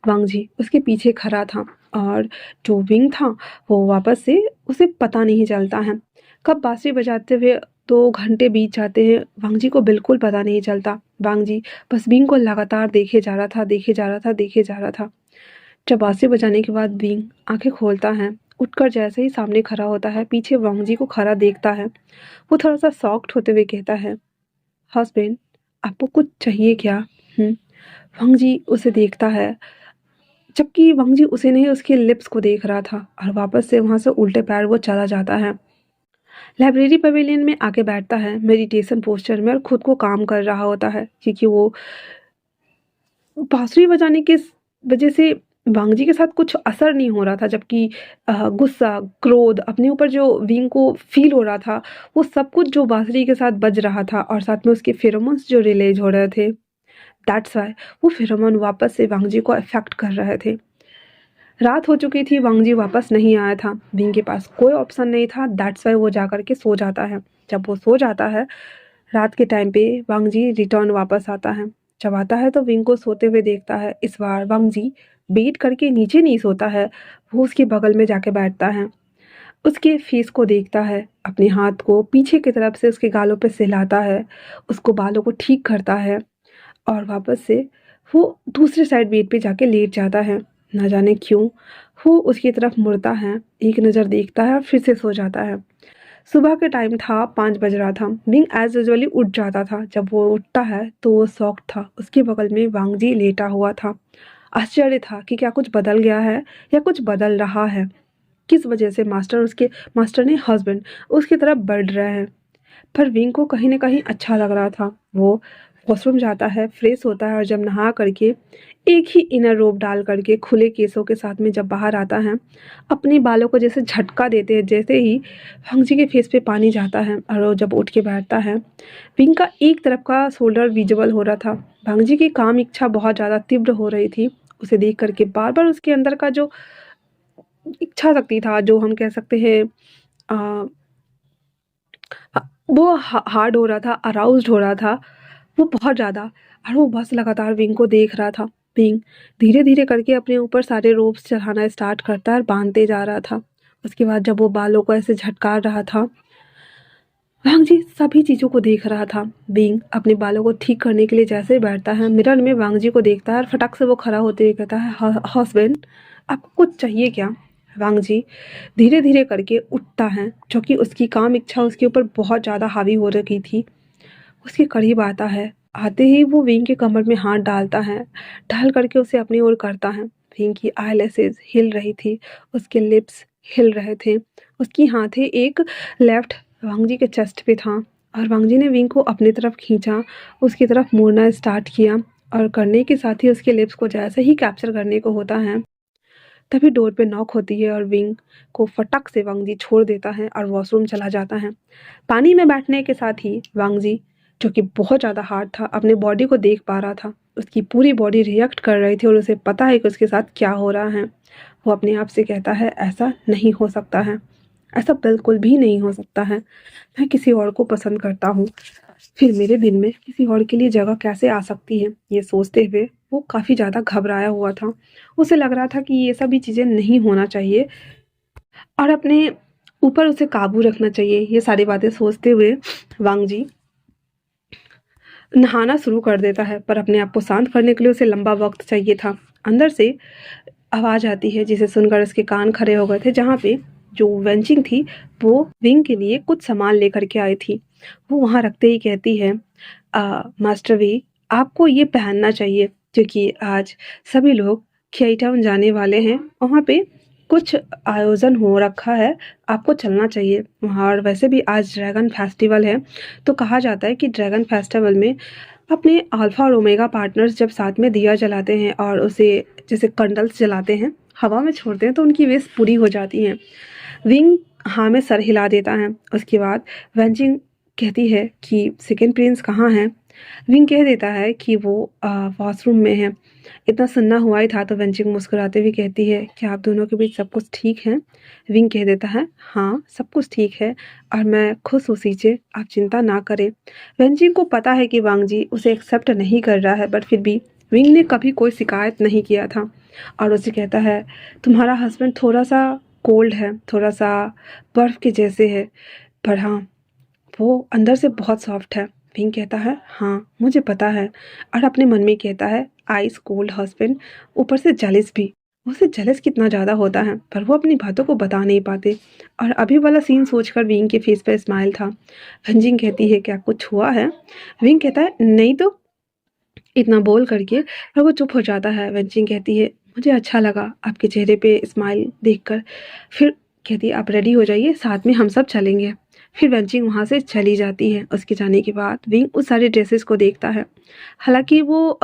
वांग जी उसके पीछे खड़ा था, और जो विंग था वो वापस से, उसे पता नहीं चलता है कब बाँसुरी बजाते हुए 2 घंटे बीत जाते हैं, वांग जी को बिल्कुल पता नहीं चलता। वांग जी बस विंग को लगातार देखे जा रहा था, देखे जा रहा था, देखे जा रहा था। जब बाँसुरी बजाने के बाद विंग आँखें खोलता है, उठकर जैसे ही सामने खड़ा होता है, पीछे वांग जी को खड़ा देखता है। वो थोड़ा-सा शॉक्ड होते हुए कहता है, हस्बैंड आपको कुछ चाहिए क्या? हुँ? वांग जी उसे देखता है, जबकि वांग जी उसे नहीं उसके लिप्स को देख रहा था, और वापस से वहाँ से उल्टे पैर वो चला जाता है। लाइब्रेरी पवेलियन में आके बैठता है मेडिटेशन पोस्चर में, और खुद को काम कर रहा होता है, क्योंकि वो बाँसुरी बजाने के वजह से वांग जी के साथ कुछ असर नहीं हो रहा था, जबकि गुस्सा, क्रोध, अपने ऊपर जो विंग को फ़ील हो रहा था, वो सब कुछ जो बाँसुरी के साथ बज रहा था, और साथ में उसके फेरोमोन्स जो रिलीज़ हो रहे थे, दैट्स व्हाई वो फेरोमोन वापस से वांग जी को अफ़ेक्ट कर रहे थे। रात हो चुकी थी, वांग जी वापस नहीं आया था। विंग के पास कोई ऑप्शन नहीं था, दैट्स व्हाई वो जा कर के सो जाता है। जब वो सो जाता है, रात के टाइम पे वांग जी रिटर्न वापस आता है। जब आता है तो विंग को सोते हुए देखता है। इस बार वांग जी बेड करके नीचे नहीं सोता है, वो उसके बगल में जाके बैठता है। उसके फेस को देखता है, अपने हाथ को पीछे की तरफ से उसके गालों पे सहलाता है, उसको बालों को ठीक करता है, और वापस से वो दूसरे साइड बेड पे जाके लेट जाता है। ना जाने क्यों वो उसकी तरफ मुड़ता है, एक नज़र देखता है और फिर से सो जाता है। सुबह के टाइम था, 5 बज रहा था। विंग एज़ यूजुअली उठ जाता था। जब वो उठता है तो वो शॉक्ड था। उसके बगल में वांग जी लेटा हुआ था। आश्चर्य था कि क्या कुछ बदल गया है या कुछ बदल रहा है? किस वजह से मास्टर ने हस्बैंड उसकी तरफ बढ़ रहे हैं? पर विंग को कहीं न कहीं अच्छा लग रहा था। वो वॉशरूम जाता है, फ्रेश होता है और जब नहा करके एक ही इनर रोब डाल करके खुले केसों के साथ में जब बाहर आता है, अपने बालों को जैसे झटका देते हैं, जैसे ही भांग जी के फेस पे पानी जाता है और वो जब उठ के बैठता है, विंग का एक तरफ का शोल्डर विजिबल हो रहा था। भांग जी की काम इच्छा बहुत ज़्यादा तीव्र हो रही थी। उसे देख कर के बार-बार उसके अंदर का जो इच्छा शक्ति था, जो हम कह सकते हैं अ वो हार्ड हो रहा था, अराउज़्ड हो रहा था, वो बहुत ज़्यादा। और वो बस लगातार विंग को देख रहा था। विंग धीरे-धीरे करके अपने ऊपर सारे रोप्स चढ़ाना स्टार्ट करता है और बाँधते जा रहा था। उसके बाद जब वो बालों को ऐसे झटका रहा था, वांग जी सभी चीज़ों को देख रहा था। विंग अपने बालों को ठीक करने के लिए जैसे ही बैठता है, मिरर में वांग जी को देखता है और फटाक से वो खड़ा होते हुए कहता है, "ह हस्बैंड, आपको कुछ चाहिए क्या?" वांग जी धीरे-धीरे करके उठता है, क्योंकि उसकी काम इच्छा उसके ऊपर बहुत ज़्यादा हावी हो रखी थी। उसके करीब आता है। आते ही वो विंग के कमर में हाथ डालता है, डाल करके उसे अपनी ओर करता है। विंग की आईलैशेज़ हिल रही थी, उसके लिप्स हिल रहे थे। उसकी हाथें एक लेफ्ट वांग जी के चेस्ट पे था और वांग जी ने विंग को अपनी तरफ खींचा, उसकी तरफ मोड़ना स्टार्ट किया और करने के साथ ही उसके लिप्स को जैसे ही कैप्चर करने को होता है, तभी डोर पे नॉक होती है और विंग को फटक से वांग जी छोड़ देता है और वॉशरूम चला जाता है। पानी में बैठने के साथ ही वांग जी, जो कि बहुत ज़्यादा हार्ड था, अपने बॉडी को देख पा रहा था। उसकी पूरी बॉडी रिएक्ट कर रही थी और उसे पता है कि उसके साथ क्या हो रहा है। वो अपने आप से कहता है, ऐसा नहीं हो सकता है, ऐसा बिल्कुल भी नहीं हो सकता है। मैं किसी और को पसंद करता हूँ, फिर मेरे दिल में किसी और के लिए जगह कैसे आ सकती है? ये सोचते हुए वो काफ़ी ज़्यादा घबराया हुआ था। उसे लग रहा था कि ये सभी चीज़ें नहीं होना चाहिए और अपने ऊपर उसे काबू रखना चाहिए। ये सारी बातें सोचते हुए वांग जी नहाना शुरू कर देता है, पर अपने आप को शांत करने के लिए उसे लंबा वक़्त चाहिए था। अंदर से आवाज़ आती है जिसे सुनकर उसके कान खड़े हो गए थे, जहाँ पे जो वेंचिंग थी वो विंग के लिए कुछ सामान लेकर के आई थी। वो वहाँ रखते ही कहती है, मास्टर वी, आपको ये पहनना चाहिए क्योंकि आज सभी लोग केआई जाने वाले हैं। वहाँ पे कुछ आयोजन हो रखा है, आपको चलना चाहिए वहाँ। और वैसे भी आज ड्रैगन फेस्टिवल है, तो कहा जाता है कि ड्रैगन फेस्टिवल में अपने अल्फा और ओमेगा पार्टनर्स जब साथ में दिया जलाते हैं और उसे जैसे कैंडल्स जलाते हैं, हवा में छोड़ते हैं, तो उनकी विश पूरी हो जाती हैं। विंग हाँ में सर हिला देता है। उसके बाद वेंजिंग कहती है कि सेकंड प्रिंस कहाँ है? विंग कह देता है कि वो वॉशरूम में है। इतना सुनना हुआ ही था, तो वेंजिंग मुस्कुराते हुए कहती है, क्या आप दोनों के बीच सब कुछ ठीक है? विंग कह देता है, हाँ, सब कुछ ठीक है और मैं खुश हूँ सीचे, आप चिंता ना करें। वेंजिंग को पता है कि वांग जी उसे एक्सेप्ट नहीं कर रहा है, बट फिर भी विंग ने कभी कोई शिकायत नहीं किया था और उसे कहता है, तुम्हारा हस्बैंड थोड़ा-सा कोल्ड है, थोड़ा-सा बर्फ़ के जैसे है, पर हाँ, वो अंदर से बहुत सॉफ्ट है। विंग कहता है, हाँ, मुझे पता है और अपने मन में कहता है, आइस कोल्ड हस्बैंड, ऊपर से जेलस भी। उसे जेलस कितना ज़्यादा होता है, पर वो अपनी बातों को बता नहीं पाते। और अभी वाला सीन सोचकर विंग के फेस पे स्माइल था। वेंजिंग कहती है, क्या कुछ हुआ है? विंग कहता है, नहीं तो। इतना बोल करके और वो चुप हो जाता है। वेंचिंग कहती है, मुझे अच्छा लगा आपके चेहरे पे स्माइल देखकर। फिर कहती है, आप रेडी हो जाइए, साथ में हम सब चलेंगे। फिर वेंचिंग वहाँ से चली जाती है। उसके जाने के बाद विंग उस सारे ड्रेसेस को देखता है। हालांकि वो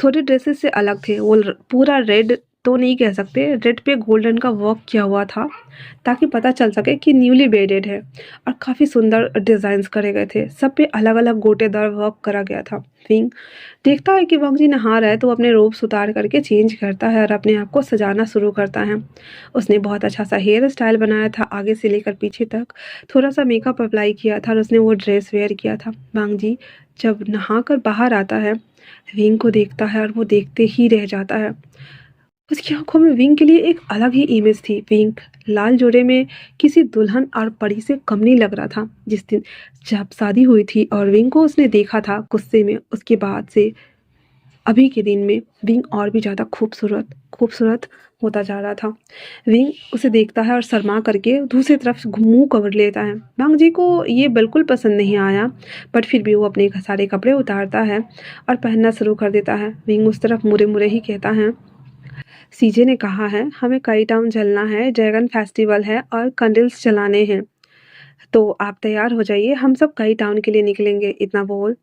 थोड़े ड्रेसेस से अलग थे। वो पूरा रेड तो नहीं कह सकते, रेड पे गोल्डन का वर्क किया हुआ था ताकि पता चल सके कि न्यूली बेडेड है, और काफ़ी सुंदर डिज़ाइंस करे गए थे। सब पे अलग अलग गोटेदार वर्क करा गया था। विंग देखता है कि वांग जी नहा रहा है, तो वो अपने रोब्स उतार करके चेंज करता है और अपने आप को सजाना शुरू करता है। उसने बहुत अच्छा सा हेयर स्टाइल बनाया था, आगे से लेकर पीछे तक। थोड़ा सा मेकअप अप्लाई किया था और उसने वो ड्रेस वेयर किया था। वांग जी जब नहा कर बाहर आता है, विंग को देखता है और वो देखते ही रह जाता है। उसकी आंखों में विंग के लिए एक अलग ही इमेज थी। विंग लाल जोड़े में किसी दुल्हन और परी से कम नहीं लग रहा था। जिस दिन जब शादी हुई थी और विंग को उसने देखा था गुस्से में, उसके बाद से अभी के दिन में विंग और भी ज़्यादा खूबसूरत खूबसूरत होता जा रहा था। विंग उसे देखता है और शर्मा करके दूसरी तरफ मुंह कर लेता है। वांग जी को ये बिल्कुल पसंद नहीं आया, बट फिर भी वो अपने सारे कपड़े उतारता है और पहनना शुरू कर देता है। विंग उस तरफ मुड़े मुड़े ही कहता है, सीजे ने कहा है हमें कई टाउन चलना है, ड्रैगन फेस्टिवल है और कैंडल्स जलाने हैं, तो आप तैयार हो जाइए, हम सब कई टाउन के लिए निकलेंगे। इतना बोल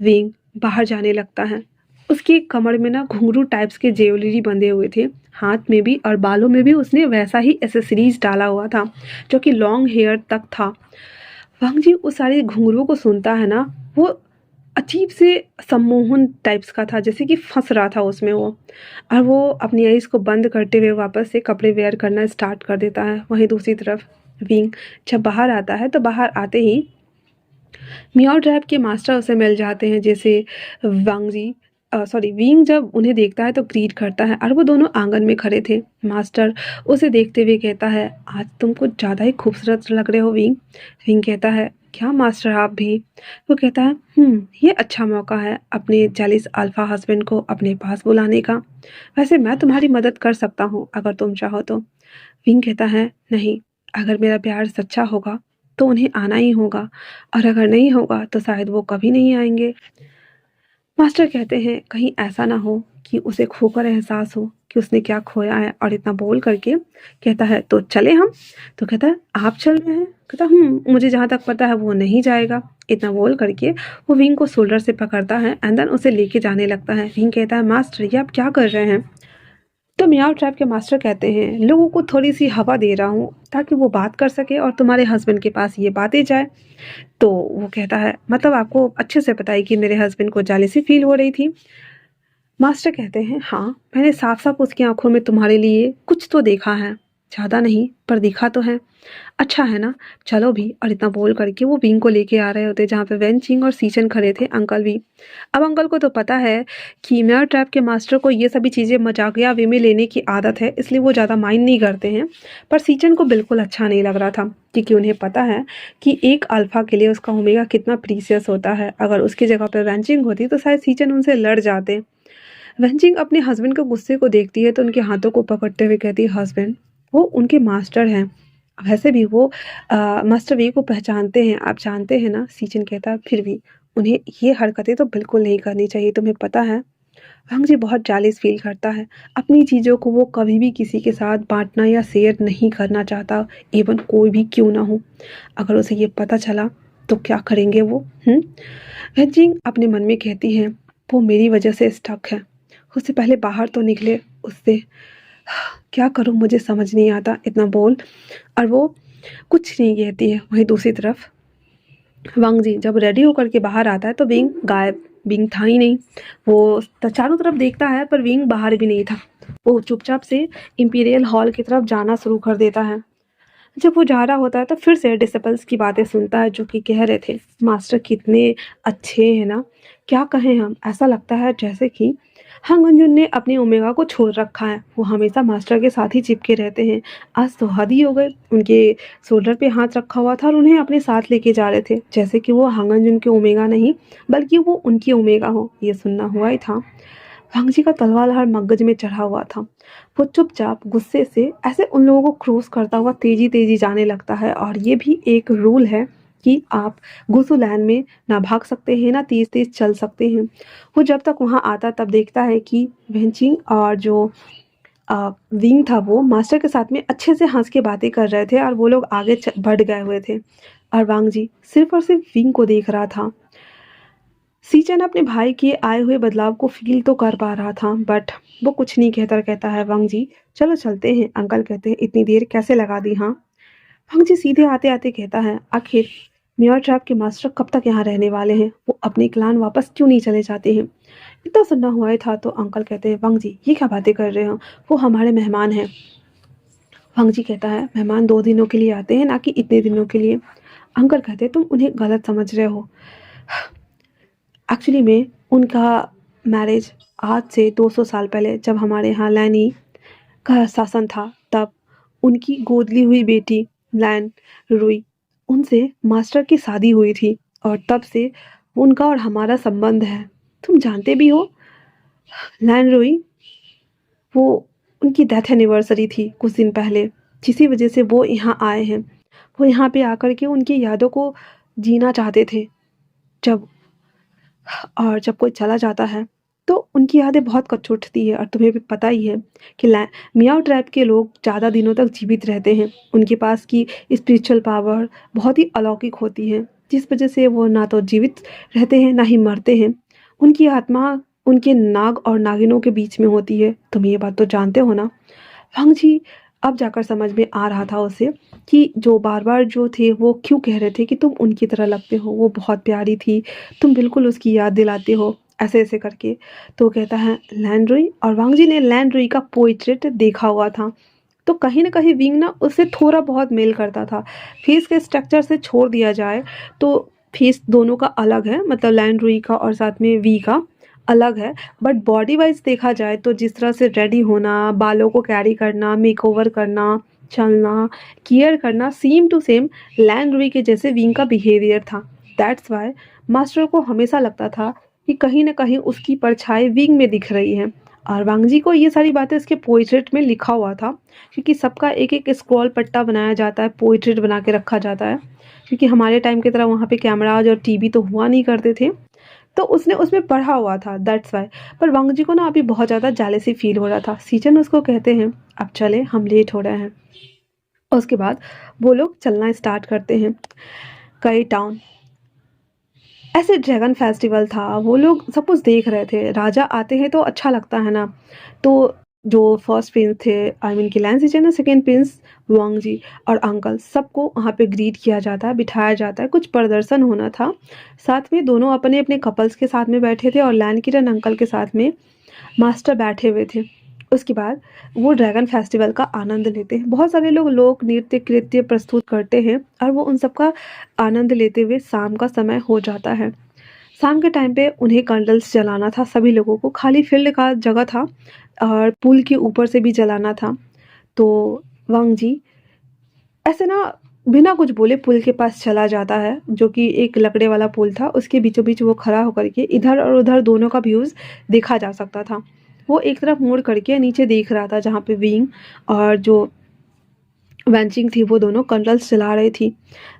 विंग बाहर जाने लगता है। उसकी कमर में ना घुंघरू टाइप्स के ज्वेलरी बंधे हुए थे, हाथ में भी और बालों में भी उसने वैसा ही एसेसरीज डाला हुआ था जो कि लॉन्ग हेयर तक था। वांग जी उस सारे घुंघरू को सुनता है ना, वो अजीब से सम्मोहन टाइप्स का था, जैसे कि फंस रहा था उसमें वो। और वो अपनी आईज को बंद करते हुए वापस से कपड़े वेयर करना स्टार्ट कर देता है। वहीं दूसरी तरफ विंग जब बाहर आता है तो बाहर आते ही मियाओ ट्रैप के मास्टर उसे मिल जाते हैं। जैसे वांग जी सॉरी विंग जब उन्हें देखता है तो ग्रीट करता है और वो दोनों आंगन में खड़े थे। मास्टर उसे देखते हुए कहता है, आज तुम कुछ ज़्यादा ही खूबसूरत लग रहे हो विंग। विंग कहता है, क्या मास्टर आप भी। वो कहता है, ये अच्छा मौका है अपने जेलिस अल्फा हस्बैंड को अपने पास बुलाने का। वैसे मैं तुम्हारी मदद कर सकता हूँ अगर तुम चाहो तो। विंग कहता है, नहीं, अगर मेरा प्यार सच्चा होगा तो उन्हें आना ही होगा, और अगर नहीं होगा तो शायद वो कभी नहीं आएंगे। मास्टर कहते हैं, कहीं ऐसा ना हो कि उसे खोकर एहसास हो कि उसने क्या खोया है। और इतना बोल करके कहता है, तो चले हम। तो कहता है, आप चल रहे हैं। कहता, मुझे जहाँ तक पता है वो नहीं जाएगा। इतना बोल करके वो विंग को शोल्डर से पकड़ता है एंड देन उसे लेके जाने लगता है। विंग कहता है, मास्टर ये आप क्या कर रहे हैं। तो मियाओ ट्रैप के मास्टर कहते हैं, लोगों को थोड़ी सी हवा दे रहा हूँ ताकि वो बात कर सके और तुम्हारे हस्बैंड के पास ये बातें जाए। तो वो कहता है, मतलब आपको अच्छे से पता है कि मेरे हस्बैंड को जेलसी फील हो रही थी। मास्टर कहते हैं, हाँ, मैंने साफ साफ उसकी आंखों में तुम्हारे लिए कुछ तो देखा है, ज़्यादा नहीं पर दिखा तो है। अच्छा है ना, चलो भी। और इतना बोल करके वो विंग को लेके आ रहे होते जहाँ पे वेन चिंग और सीचन खड़े थे, अंकल भी। अब अंकल को तो पता है कि मेयर ट्रैप के मास्टर को ये सभी चीज़ें मजाकिया वे में लेने की आदत है, इसलिए वो ज़्यादा माइंड नहीं करते हैं। पर सीचन को बिल्कुल अच्छा नहीं लग रहा था, क्योंकि उन्हें पता है कि एक अल्फा के लिए उसका ओमेगा कितना प्रीसियस होता है। अगर उसकी जगह पर वेंचिंग होती तो शायद सीचन उनसे लड़ जाते। वेंचिंग अपने हस्बैंड के गुस्से को देखती है तो उनके हाथों को पकड़ते हुए कहती है, हस्बैंड, वो उनके मास्टर हैं, वैसे भी वो मास्टर वे को पहचानते हैं, आप जानते हैं ना। सीचन कहता है, फिर भी उन्हें ये हरकतें तो बिल्कुल नहीं करनी चाहिए, तुम्हें पता है। वांग जी बहुत जालिस फील करता है। अपनी चीज़ों को वो कभी भी किसी के साथ बांटना या शेयर नहीं करना चाहता, इवन कोई भी क्यों ना हो। अगर उसे ये पता चला तो क्या करेंगे वो। वेंचिंग अपने मन में कहती है, वो मेरी वजह से स्टक है, उससे पहले बाहर तो निकले। उससे क्या करूं मुझे समझ नहीं आता। इतना बोल और वो कुछ नहीं कहती है। वहीं दूसरी तरफ वांग जी जब रेडी होकर के बाहर आता है तो विंग गायब। विंग था ही नहीं। वो चारों तरफ देखता है पर विंग बाहर भी नहीं था। वो चुपचाप से इंपीरियल हॉल की तरफ जाना शुरू कर देता है। जब वो जा रहा होता है तो फिर से डिसिपल्स की बातें सुनता है, जो कि कह रहे थे, मास्टर कितने अच्छे हैं ना, क्या कहें हम। ऐसा लगता है जैसे कि हंग अंजुन ने अपने ओमेगा को छोड़ रखा है, वो हमेशा मास्टर के साथ ही चिपके रहते हैं। आज तो हद ही हो गए, उनके शोल्डर पे हाथ रखा हुआ था और उन्हें अपने साथ लेके जा रहे थे, जैसे कि वो हंग अंजुन के ओमेगा नहीं बल्कि वो उनकी ओमेगा हो। ये सुनना हुआ ही था। वांग जी का तलवार हर मगज में चढ़ा हुआ था। वो चुपचाप गुस्से से ऐसे उन लोगों को क्रॉस करता हुआ तेजी तेजी जाने लगता है। और ये भी एक रूल है कि आप गुसुलैंड में ना भाग सकते हैं ना तेज तेज चल सकते हैं। वो जब तक वहाँ आता तब देखता है कि वेंचिंग और जो विंग था वो मास्टर के साथ में अच्छे से हंस के बातें कर रहे थे और वो लोग आगे बढ़ गए हुए थे। और वांग जी सिर्फ और सिर्फ विंग को देख रहा था। सीचन अपने भाई के आए हुए बदलाव को फील तो कर पा रहा था, बट वो कुछ नहीं कहता। कहता है, वांग जी चलो चलते हैं। अंकल कहते हैं, इतनी देर कैसे लगा दी। हाँ, वांग जी सीधे आते आते कहता है, आखिर मेयर ट्रैप के मास्टर कब तक यहाँ रहने वाले हैं, वो अपने क्लान वापस क्यों नहीं चले जाते हैं। इतना सुनना हुआ ही था तो अंकल कहते हैं, वांग जी ये क्या बातें कर रहे हो, वो हमारे मेहमान हैं। वांग जी कहता है, मेहमान 2 दिनों के लिए आते हैं ना कि इतने दिनों के लिए। अंकल कहते हैं, तुम उन्हें गलत समझ रहे हो। एक्चुअली में उनका मैरिज आज से 200 साल पहले जब हमारे यहाँ लैनी का शासन था, तब उनकी गोद ली हुई बेटी लैन रुई उनसे मास्टर की शादी हुई थी, और तब से उनका और हमारा संबंध है। तुम जानते भी हो। लैंड वो उनकी डेथ एनिवर्सरी थी कुछ दिन पहले, जिसी वजह से वो यहाँ आए हैं। वो यहाँ पे आकर के उनकी यादों को जीना चाहते थे। जब जब कोई चला जाता है तो उनकी यादें बहुत कच उठती है, और तुम्हें भी पता ही है कि मियाओ ट्राइब के लोग ज़्यादा दिनों तक जीवित रहते हैं। उनके पास की स्पिरिचुअल पावर बहुत ही अलौकिक होती है, जिस वजह से वो ना तो जीवित रहते हैं ना ही मरते हैं। उनकी आत्मा उनके नाग और नागिनों के बीच में होती है। तुम ये बात तो जानते हो ना। वांग जी अब जाकर समझ में आ रहा था उसे कि जो बार-बार जो थे वो क्यों कह रहे थे कि तुम उनकी तरह लगते हो, वो बहुत प्यारी थी, तुम बिल्कुल उसकी याद दिलाते हो, ऐसे-ऐसे करके। तो कहता है लैंड रुई, और वांग जी ने लैंड रुई का पोर्ट्रेट देखा हुआ था। तो कहीं न कहीं विंग ना उससे थोड़ा बहुत मेल करता था। फेस के स्ट्रक्चर से छोड़ दिया जाए तो फेस दोनों का अलग है, मतलब लैंड रुई का और साथ में वी का अलग है। बट बॉडी वाइज़ देखा जाए तो जिस तरह से रेडी होना, बालों को कैरी करना, मेकओवर करना, चलना, केयर करना, सेम टू सेम लैंड रुई के जैसे विंग का बिहेवियर था। दैट्स व्हाई मास्टर को हमेशा लगता था कि कहीं न कहीं उसकी परछाई विंग में दिख रही है। और वांग जी को ये सारी बातें उसके पोर्ट्रेट में लिखा हुआ था, क्योंकि सबका एक-एक स्क्रॉल पट्टा बनाया जाता है, पोर्ट्रेट बना के रखा जाता है। क्योंकि हमारे टाइम की तरह वहाँ पे कैमराज़ और टीवी तो हुआ नहीं करते थे। तो उसने उसमें पढ़ा हुआ था, दैट्स व्हाई। पर वांग जी को ना अभी बहुत ज़्यादा जेलसी फील हो रहा था। सीजन उसको कहते हैं, अब चलें, हम लेट हो रहे हैं। और उसके बाद वो लोग चलना स्टार्ट करते हैं। कई टाउन ऐसे ड्रैगन फेस्टिवल था, वो लोग सब कुछ देख रहे थे। राजा आते हैं तो अच्छा लगता है ना। तो जो फर्स्ट प्रिंस थे, आई मीन कि लैंस रीचेन, सेकंड प्रिंस वांग जी और अंकल, सबको वहाँ पे ग्रीट किया जाता है, बिठाया जाता है। कुछ प्रदर्शन होना था। साथ में दोनों अपने-अपने कपल्स के साथ में बैठे थे, और लैन किरण अंकल के साथ में मास्टर बैठे हुए थे। उसके बाद वो ड्रैगन फेस्टिवल का आनंद लेते हैं। बहुत सारे लोग लोक नृत्य, कृत्य प्रस्तुत करते हैं, और वो उन सब का आनंद लेते हुए शाम का समय हो जाता है। शाम के टाइम पे उन्हें कैंडल्स जलाना था सभी लोगों को, खाली फील्ड का जगह था और पुल के ऊपर से भी जलाना था। तो वांग जी ऐसे ना बिना कुछ बोले पुल के पास चला जाता है, जो कि एक लकड़े वाला पुल था। उसके बीचों-बीच वो खड़ा होकर के इधर और उधर दोनों का व्यूज़ देखा जा सकता था। वो एक तरफ मुड़ करके नीचे देख रहा था, जहाँ पे विंग और जो वेंचिंग थी वो दोनों कैंडल्स जला रही थी।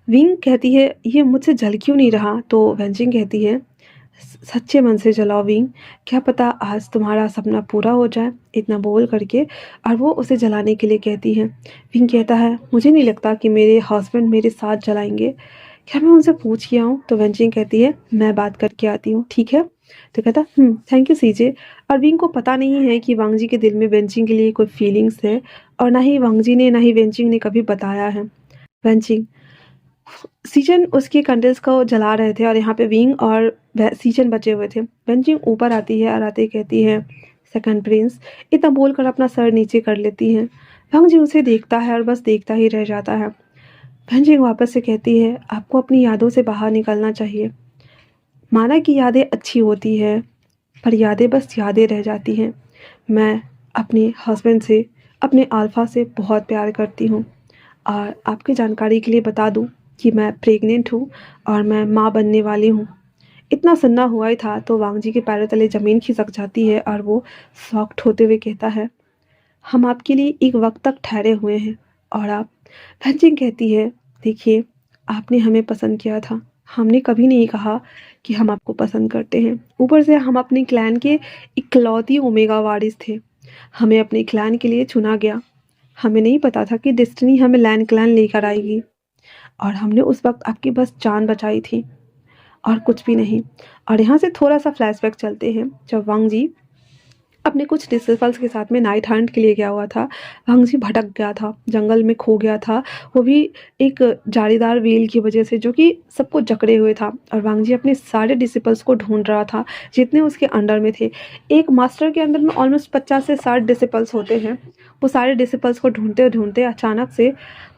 विंग कहती है, ये मुझसे जल क्यों नहीं रहा? तो वेंचिंग कहती है, सच्चे मन से जलाओ विंग, क्या पता आज तुम्हारा सपना पूरा हो जाए, इतना बोल करके और वो उसे जलाने के लिए कहती है। विंग कहता है, मुझे नहीं लगता कि मेरे हस्बैंड मेरे साथ जलाएंगे, क्या मैं उनसे पूछ के आऊँ? तो वेंचिंग कहती है, मैं बात करके आती हूँ, ठीक है? तो कहता, थैंक यू सीजे। और विंग को पता नहीं है कि वांग जी के दिल में वेंचिंग के लिए कोई फीलिंग्स है, और ना ही वांग जी ने ना ही वेंचिंग ने कभी बताया है। वेंचिंग सीजन उसके कैंडल्स को जला रहे थे, और यहाँ पे विंग और सीजन बचे हुए थे। वेंचिंग ऊपर आती है और आते ही कहती है, सेकंड प्रिंस, इतना बोलकर अपना सर नीचे कर लेती है। वांग जी उसे देखता है और बस देखता ही रह जाता है। वेंचिंग वापस से कहती है, आपको अपनी यादों से बाहर निकलना चाहिए। माना कि यादें अच्छी होती है, पर यादें बस यादें रह जाती हैं। मैं अपने हस्बैंड से, अपने अल्फा से बहुत प्यार करती हूँ, और आपकी जानकारी के लिए बता दूँ कि मैं प्रेग्नेंट हूँ और मैं माँ बनने वाली हूँ। इतना सुनना हुआ ही था तो वांग जी के पैरों तले ज़मीन खिसक जाती है, और वो शॉक्ड होते हुए कहता है, हम आपके लिए एक वक्त तक ठहरे हुए हैं, और आप? फंचिंग कहती है, देखिए, आपने हमें पसंद किया था, हमने कभी नहीं कहा कि हम आपको पसंद करते हैं। ऊपर से हम अपने क्लैन के इकलौती ओमेगा वारिस थे, हमें अपने क्लैन के लिए चुना गया। हमें नहीं पता था कि डेस्टिनी हमें लैन क्लैन लेकर आएगी, और हमने उस वक्त आपकी बस जान बचाई थी, और कुछ भी नहीं। और यहाँ से थोड़ा सा फ्लैशबैक चलते हैं, जब वांग जी अपने कुछ डिसिपल्स के साथ में नाइट हंट के लिए गया हुआ था। वांग जी भटक गया था, जंगल में खो गया था, वो भी एक जालीदार व्हेल की वजह से, जो कि सबको जकड़े हुए था। और वांग जी अपने सारे डिसिपल्स को ढूंढ रहा था, जितने उसके अंडर में थे। एक मास्टर के अंदर में ऑलमोस्ट 50 से 60 डिसिपल्स होते हैं। वो सारे डिसिपल्स को ढूंढते ढूंढते अचानक से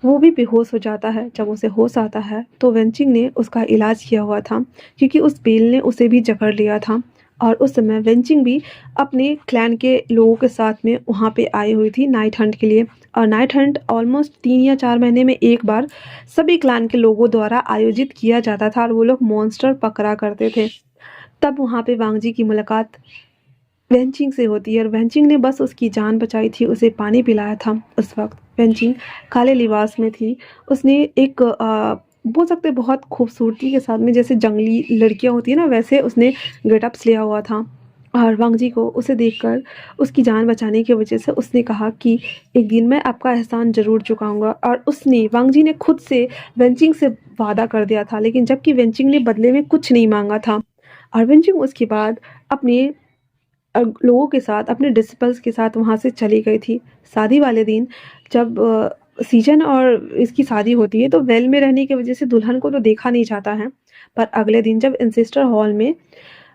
वो भी बेहोश हो जाता है। जब उसे होश आता है तो वेंचिंग ने उसका इलाज किया हुआ था, क्योंकि उस व्हेल ने उसे भी जकड़ लिया था। और उस समय वेंचिंग भी अपने क्लैन के लोगों के साथ में वहाँ पे आई हुई थी नाइट हंट के लिए। और नाइट हंट ऑलमोस्ट 3 या 4 महीने में एक बार सभी क्लैन के लोगों द्वारा आयोजित किया जाता था, और वो लोग मॉन्स्टर पकड़ा करते थे। तब वहाँ पे वांग जी की मुलाकात वेंचिंग से होती है और वेंचिंग ने बस उसकी जान बचाई थी, उसे पानी पिलाया था। उस वक़्त वेंचिंग काले लिबास में थी। उसने एक बोल सकते हैं बहुत खूबसूरती के साथ में, जैसे जंगली लड़कियाँ होती हैं ना, वैसे उसने गेटअप्स लिया हुआ था। और वांग जी को उसे देखकर उसकी जान बचाने की वजह से उसने कहा कि एक दिन मैं आपका एहसान ज़रूर चुकाऊँगा। और उसने वांग जी ने खुद से वेंचिंग से वादा कर दिया था, लेकिन जबकि वेंचिंग ने बदले में कुछ नहीं माँगा था। और वेंचिंग उसके बाद अपने लोगों के साथ, अपने डिसिपल्स के साथ वहाँ से चली गई थी। शादी वाले दिन जब सीजन और इसकी शादी होती है तो वेल में रहने की वजह से दुल्हन को तो देखा नहीं जाता है। पर अगले दिन जब इंसिस्टर हॉल में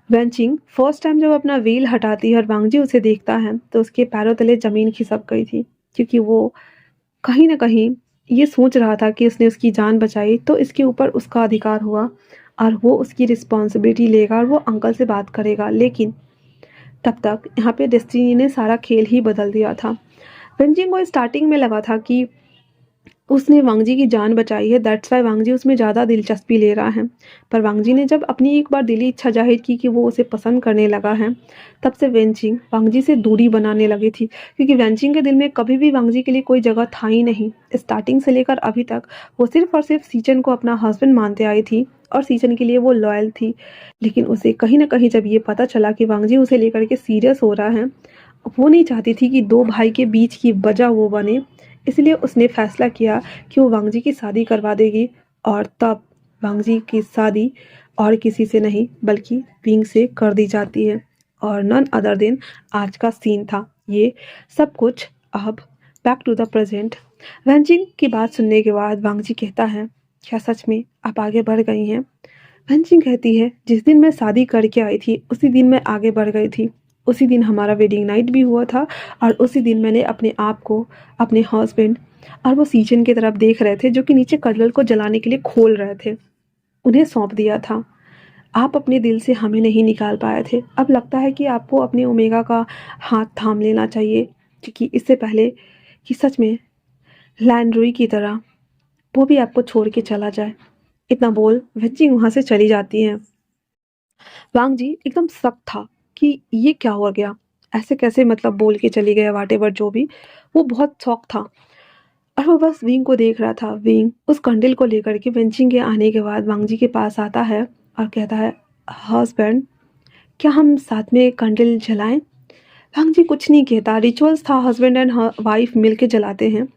वेंचिंग फर्स्ट टाइम जब अपना वेल हटाती है और वांगजी उसे देखता है तो उसके पैरों तले ज़मीन खिसक गई थी, क्योंकि वो कहीं न कहीं ये सोच रहा था कि उसने उसकी जान बचाई तो इसके ऊपर उसका अधिकार हुआ और वो उसकी रिस्पॉन्सिबिलिटी लेगा और वो अंकल से बात करेगा। लेकिन तब तक यहाँ पे डेस्टिनी ने सारा खेल ही बदल दिया था। वेंजिंग को स्टार्टिंग में लगा था कि उसने वांगजी की जान बचाई है, दैट्स व्हाई वांगजी उसमें ज़्यादा दिलचस्पी ले रहा है। पर वांगजी ने जब अपनी एक बार दिली इच्छा जाहिर की कि वो उसे पसंद करने लगा है, तब से वेंचिंग वांगजी से दूरी बनाने लगी थी, क्योंकि वेंचिंग के दिल में कभी भी वांगजी के लिए कोई जगह था ही नहीं। स्टार्टिंग से लेकर अभी तक वो सिर्फ और सिर्फ सीजन को अपना हस्बैंड मानते आई थी और सीजन के लिए वो लॉयल थी। लेकिन उसे कहीं न कहीं जब ये पता चला कि वांगजी उसे लेकर के सीरियस हो रहा है, वो नहीं चाहती थी कि दो भाई के बीच की वजह वो बने, इसलिए उसने फैसला किया कि वो वांगजी की शादी करवा देगी। और तब वांगजी की शादी और किसी से नहीं बल्कि विंग से कर दी जाती है। और नन अदर देन आज का सीन था ये सब कुछ। अब बैक टू द प्रेजेंट। वेंजिंग की बात सुनने के बाद वांगजी कहता है, क्या सच में आप आगे बढ़ गई हैं? वेंजिंग कहती है, जिस दिन मैं शादी करके आई थी उसी दिन मैं आगे बढ़ गई थी। उसी दिन हमारा वेडिंग नाइट भी हुआ था और उसी दिन मैंने अपने आप को, अपने हस्बैंड और वो सीजन की तरफ देख रहे थे जो कि नीचे कटल को जलाने के लिए खोल रहे थे, उन्हें सौंप दिया था। आप अपने दिल से हमें नहीं निकाल पाए थे। अब लगता है कि आपको अपने ओमेगा का हाथ थाम लेना चाहिए, क्योंकि इससे पहले कि सच में लैंड्रोई की तरह वो भी आपको छोड़ के चला जाए। इतना बोल वेंजिंग वहाँ से चली जाती है। वांग जी एकदम सख्त था कि ये क्या हो गया, ऐसे कैसे, मतलब बोल के चली गया, वाटेवर जो भी। वो बहुत शौक था और वो बस विंग को देख रहा था। विंग उस कंडील को लेकर के वेंचिंग के आने के बाद वांग जी के पास आता है और कहता है, हस्बैंड क्या हम साथ में कंडील जलाएं? वांग जी कुछ नहीं कहता, रिचुअल्स था, हस्बैंड एंड वाइफ मिल के जलाते हैं।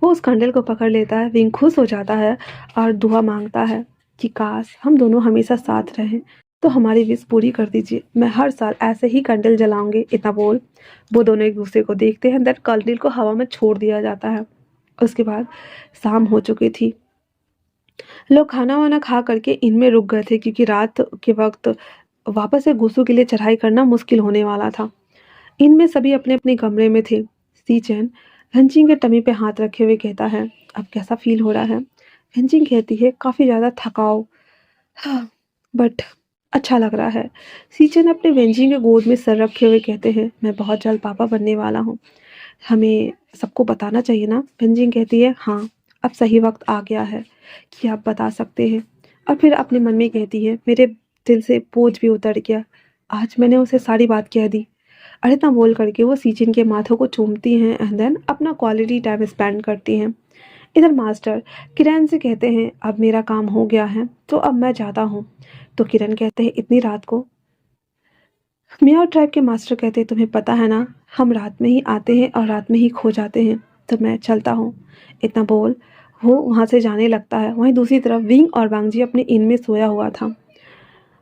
वो उस कंडील को पकड़ लेता है। विंग खुश हो जाता है और दुआ मांगता है कि काश हम दोनों हमेशा साथ रहें, तो हमारी विश पूरी कर दीजिए, मैं हर साल ऐसे ही कैंडल जलाऊंगी। इतना बोल वो दोनों एक दूसरे को देखते हैं, दैट कैंडल को हवा में छोड़ दिया जाता है। उसके बाद शाम हो चुकी थी। लोग खाना वाना खा करके इनमें रुक गए थे, क्योंकि रात के वक्त वापस से गुसू के लिए चढ़ाई करना मुश्किल होने वाला था। इनमें सभी अपने अपने कमरे में थे। सीचेन वेंचिंग के टमी पे हाथ रखे हुए कहता है, अब कैसा फील हो रहा है? वेंचिंग कहती है, काफ़ी ज़्यादा थकाव, हाँ, बट अच्छा लग रहा है। सीचन अपने वेंजिंग के गोद में सर रखे हुए कहते हैं, मैं बहुत जल्द पापा बनने वाला हूँ, हमें सबको बताना चाहिए ना? वेंजिंग कहती है, हाँ, अब सही वक्त आ गया है कि आप बता सकते हैं। और फिर अपने मन में कहती है, मेरे दिल से बोझ भी उतर गया, आज मैंने उसे सारी बात कह दी। और इतना बोल करके वो सीचिन के माथों को चूमती हैं एंड देन अपना क्वालिटी टाइम स्पेंड करती हैं। इधर मास्टर किरण से कहते हैं, अब मेरा काम हो गया है तो अब मैं जाता हूँ। तो किरण कहते हैं, इतनी रात को? मियाँ ट्राइब के मास्टर कहते हैं, तुम्हें पता है ना, हम रात में ही आते हैं और रात में ही खो जाते हैं, तो मैं चलता हूँ। इतना बोल वो वहाँ से जाने लगता है। वहीं दूसरी तरफ विंग और वांगजी अपने इन में सोया हुआ था।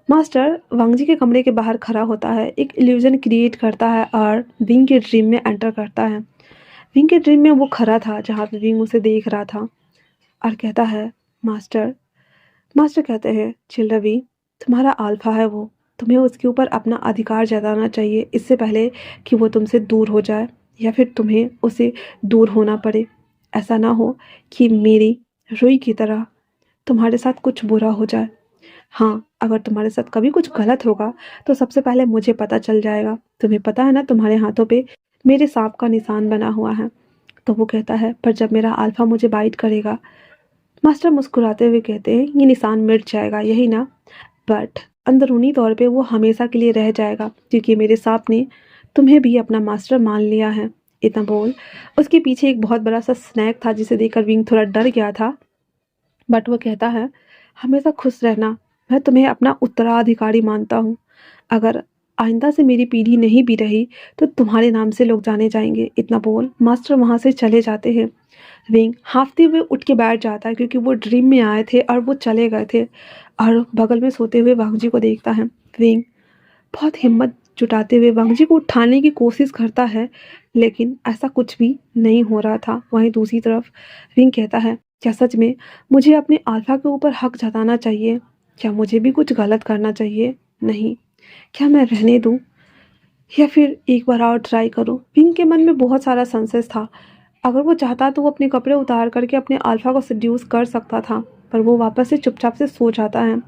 मास्टर वांगजी के कमरे के बाहर खड़ा होता है, एक इल्यूजन क्रिएट करता है और विंग के ड्रीम में एंटर करता है। विंग के ड्रीम में वो खड़ा था जहाँ पे विंग उसे देख रहा था और कहता है, मास्टर। मास्टर कहते हैं, चिल रवि, तुम्हारा अल्फा है वो, तुम्हें उसके ऊपर अपना अधिकार जताना चाहिए इससे पहले कि वो तुमसे दूर हो जाए या फिर तुम्हें उसे दूर होना पड़े। ऐसा ना हो कि मेरी रुई की तरह तुम्हारे साथ कुछ बुरा हो जाए। हाँ, अगर तुम्हारे साथ कभी कुछ गलत होगा तो सबसे पहले मुझे पता चल जाएगा। तुम्हें पता है ना, तुम्हारे हाथों पे मेरे सांप का निशान बना हुआ है। तो वो कहता है, पर जब मेरा अल्फा मुझे बाइट करेगा? मास्टर मुस्कुराते हुए कहते हैं, ये निशान मिट जाएगा, यही ना? बट अंदरूनी तौर पे वो हमेशा के लिए रह जाएगा, क्योंकि मेरे सांप ने तुम्हें भी अपना मास्टर मान लिया है। इतना बोल उसके पीछे एक बहुत बड़ा सा स्नैक था जिसे देखकर विंग थोड़ा डर गया था। बट वो कहता है, हमेशा खुश रहना, मैं तुम्हें अपना उत्तराधिकारी मानता हूँ। अगर आइंदा से मेरी पीढ़ी नहीं भी रही तो तुम्हारे नाम से लोग जाने जाएंगे। इतना बोल मास्टर वहाँ से चले जाते हैं। विंग हाँफते हुए उठ के बैठ जाता है क्योंकि वो ड्रीम में आए थे और वो चले गए थे। और बगल में सोते हुए वांगजी को देखता है। विंग बहुत हिम्मत जुटाते हुए वांगजी को उठाने की कोशिश करता है, लेकिन ऐसा कुछ भी नहीं हो रहा था। वहीं दूसरी तरफ विंग कहता है, क्या सच में मुझे अपने अल्फा के ऊपर हक जताना चाहिए? क्या मुझे भी कुछ गलत करना चाहिए? नहीं, क्या मैं रहने दूं या फिर एक बार और ट्राई करूं? विंग के मन में बहुत सारा संशय था। अगर वो चाहता तो वो अपने कपड़े उतार करके अपने अल्फा को सेड्यूस कर सकता था, पर वो वापस से चुपचाप से सो जाता है।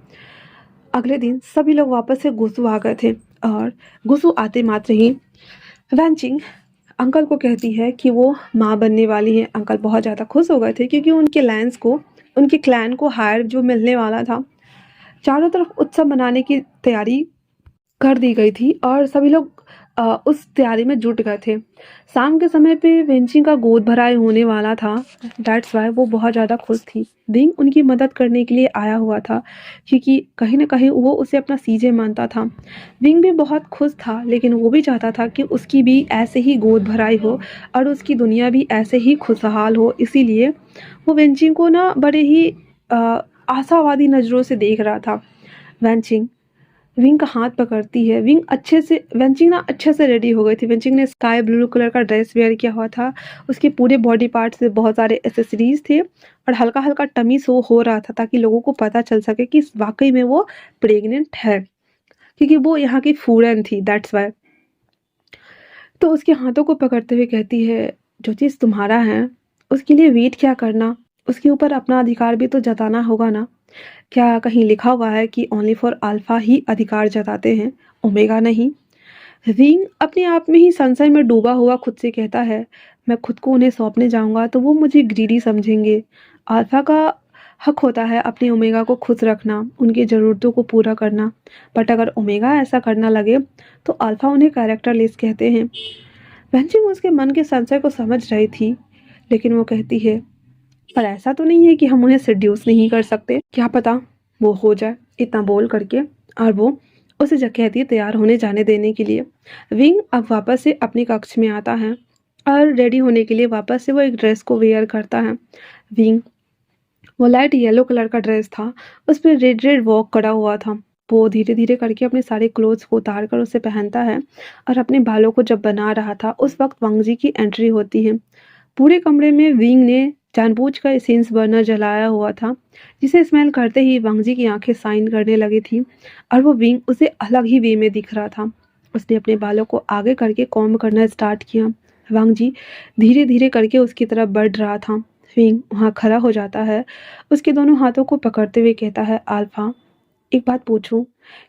अगले दिन सभी लोग वापस से गुसु आ गए थे और गुसु आते मात्र ही वैनचिंग अंकल को कहती है कि वो माँ बनने वाली है। अंकल बहुत ज़्यादा खुश हो गए थे क्योंकि उनके क्लैन को हायर जो मिलने वाला था। चारों तरफ उत्सव मनाने की तैयारी कर दी गई थी और सभी लोग उस तैयारी में जुट गए थे। शाम के समय पे वेंची का गोद भराई होने वाला था। दैट्स वाई वो बहुत ज़्यादा खुश थी। विंग उनकी मदद करने के लिए आया हुआ था क्योंकि कहीं ना कहीं वो उसे अपना सीजे मानता था। विंग भी बहुत खुश था, लेकिन वो भी चाहता था कि उसकी भी ऐसे ही गोद भराई हो और उसकी दुनिया भी ऐसे ही खुशहाल हो। इसीलिए वो वेंचिंग को ना बड़े ही आशावादी नज़रों से देख रहा था। वेंचिंग विंग का हाथ पकड़ती है। वेंचिंग ना अच्छे से रेडी हो गई थी। वेंचिंग ने स्काई ब्लू कलर का ड्रेस वेयर किया हुआ था। उसके पूरे बॉडी पार्ट से बहुत सारे एसेसरीज थे और हल्का हल्का टमी शो हो रहा था ताकि लोगों को पता चल सके कि वाकई में वो प्रेग्नेंट है, क्योंकि वो यहाँ की फूरन थी। That's why. तो उसके हाथों को पकड़ते हुए कहती है, जो चीज़ तुम्हारा है उसके लिए वेट क्या करना, उसके ऊपर अपना अधिकार भी तो जताना होगा ना। क्या कहीं लिखा हुआ है कि ओनली फॉर अल्फा ही अधिकार जताते हैं, ओमेगा नहीं? विंग अपने आप में ही संशय में डूबा हुआ खुद से कहता है, मैं खुद को उन्हें सौंपने जाऊंगा तो वो मुझे ग्रीडी समझेंगे। अल्फा का हक होता है अपने ओमेगा को खुश रखना, उनकी ज़रूरतों को पूरा करना। बट अगर ओमेगा ऐसा करना लगे तो अल्फा उन्हें कैरेक्टरलेस कहते हैं। वेंचिंग उसके मन के संशय को समझ रही थी, लेकिन वो कहती है, पर ऐसा तो नहीं है कि हम उन्हें सेड्यूस नहीं कर सकते, क्या पता वो हो जाए। इतना बोल करके और वो उसे कहती है तैयार होने जाने देने के लिए। विंग अब वापस से अपनी कक्ष में आता है और रेडी होने के लिए वापस से वो एक ड्रेस को वेयर करता है। विंग वो लाइट येलो कलर का ड्रेस था, उस पर रेड रेड वॉक करा हुआ था। वो धीरे धीरे करके अपने सारे क्लोथ्स को उतार कर उसे पहनता है और अपने बालों को जब बना रहा था उस वक्त वांगजी की एंट्री होती है। पूरे कमरे में विंग ने जानबूझकर एसेंस बर्नर जलाया हुआ था, जिसे स्मेल करते ही वांगजी की आंखें साइन करने लगी थी और वो विंग उसे अलग ही वे में दिख रहा था। उसने अपने बालों को आगे करके कॉम्ब करना स्टार्ट किया। वांगजी धीरे धीरे करके उसकी तरफ बढ़ रहा था। विंग वहाँ खड़ा हो जाता है, उसके दोनों हाथों को पकड़ते हुए कहता है, अल्फा एक बात पूछूं,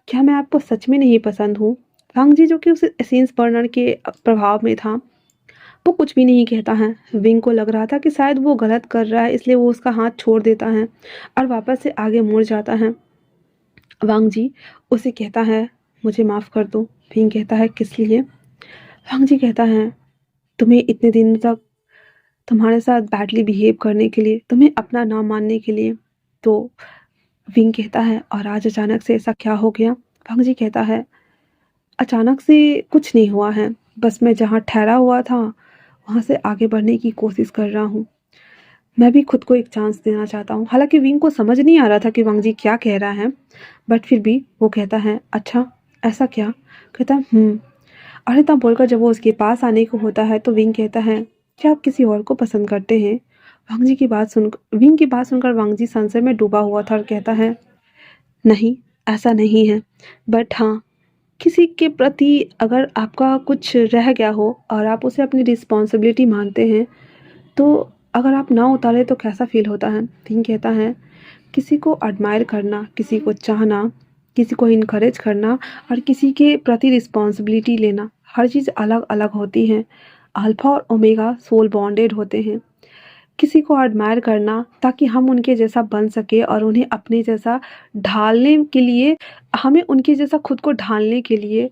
क्या मैं आपको सच में नहीं पसंद हूँ? वांगजी जो कि उस एसेंस बर्नर के प्रभाव में था, वो कुछ भी नहीं कहता है। विंग को लग रहा था कि शायद वो गलत कर रहा है, इसलिए वो उसका हाथ छोड़ देता है और वापस से आगे मुड़ जाता है। वांगजी उसे कहता है, मुझे माफ़ कर दो। विंग कहता है, किस लिए? वांगजी कहता है, तुम्हें इतने दिन तक तुम्हारे साथ बैडली बिहेव करने के लिए, तुम्हें अपना नाम मानने के लिए। तो विंग कहता है, और आज अचानक से ऐसा क्या हो गया? वांगजी कहता है, अचानक से कुछ नहीं हुआ है, बस मैं जहाँ ठहरा हुआ था वहाँ से आगे बढ़ने की कोशिश कर रहा हूँ। मैं भी खुद को एक चांस देना चाहता हूँ। हालांकि विंग को समझ नहीं आ रहा था कि वांगजी क्या कह रहा है, बट फिर भी वो कहता है, अच्छा ऐसा क्या? कहता है, और इतना बोलकर जब वो उसके पास आने को होता है तो विंग कहता है, क्या आप किसी और को पसंद करते हैं? विंग की बात सुनकर वांगजी संशय में डूबा हुआ था और कहता है, नहीं ऐसा नहीं है, बट हाँ, किसी के प्रति अगर आपका कुछ रह गया हो और आप उसे अपनी रिस्पॉन्सिबिलिटी मानते हैं, तो अगर आप ना उतारे तो कैसा फील होता है? थिंक कहता है, किसी को एडमायर करना, किसी को चाहना, किसी को इनकरेज करना और किसी के प्रति रिस्पॉन्सिबिलिटी लेना, हर चीज़ अलग अलग होती है। अल्फा और ओमेगा सोल बॉन्डेड होते हैं। किसी को एडमायर करना ताकि हम उनके जैसा बन सके और उन्हें अपने जैसा ढालने के लिए, हमें उनके जैसा खुद को ढालने के लिए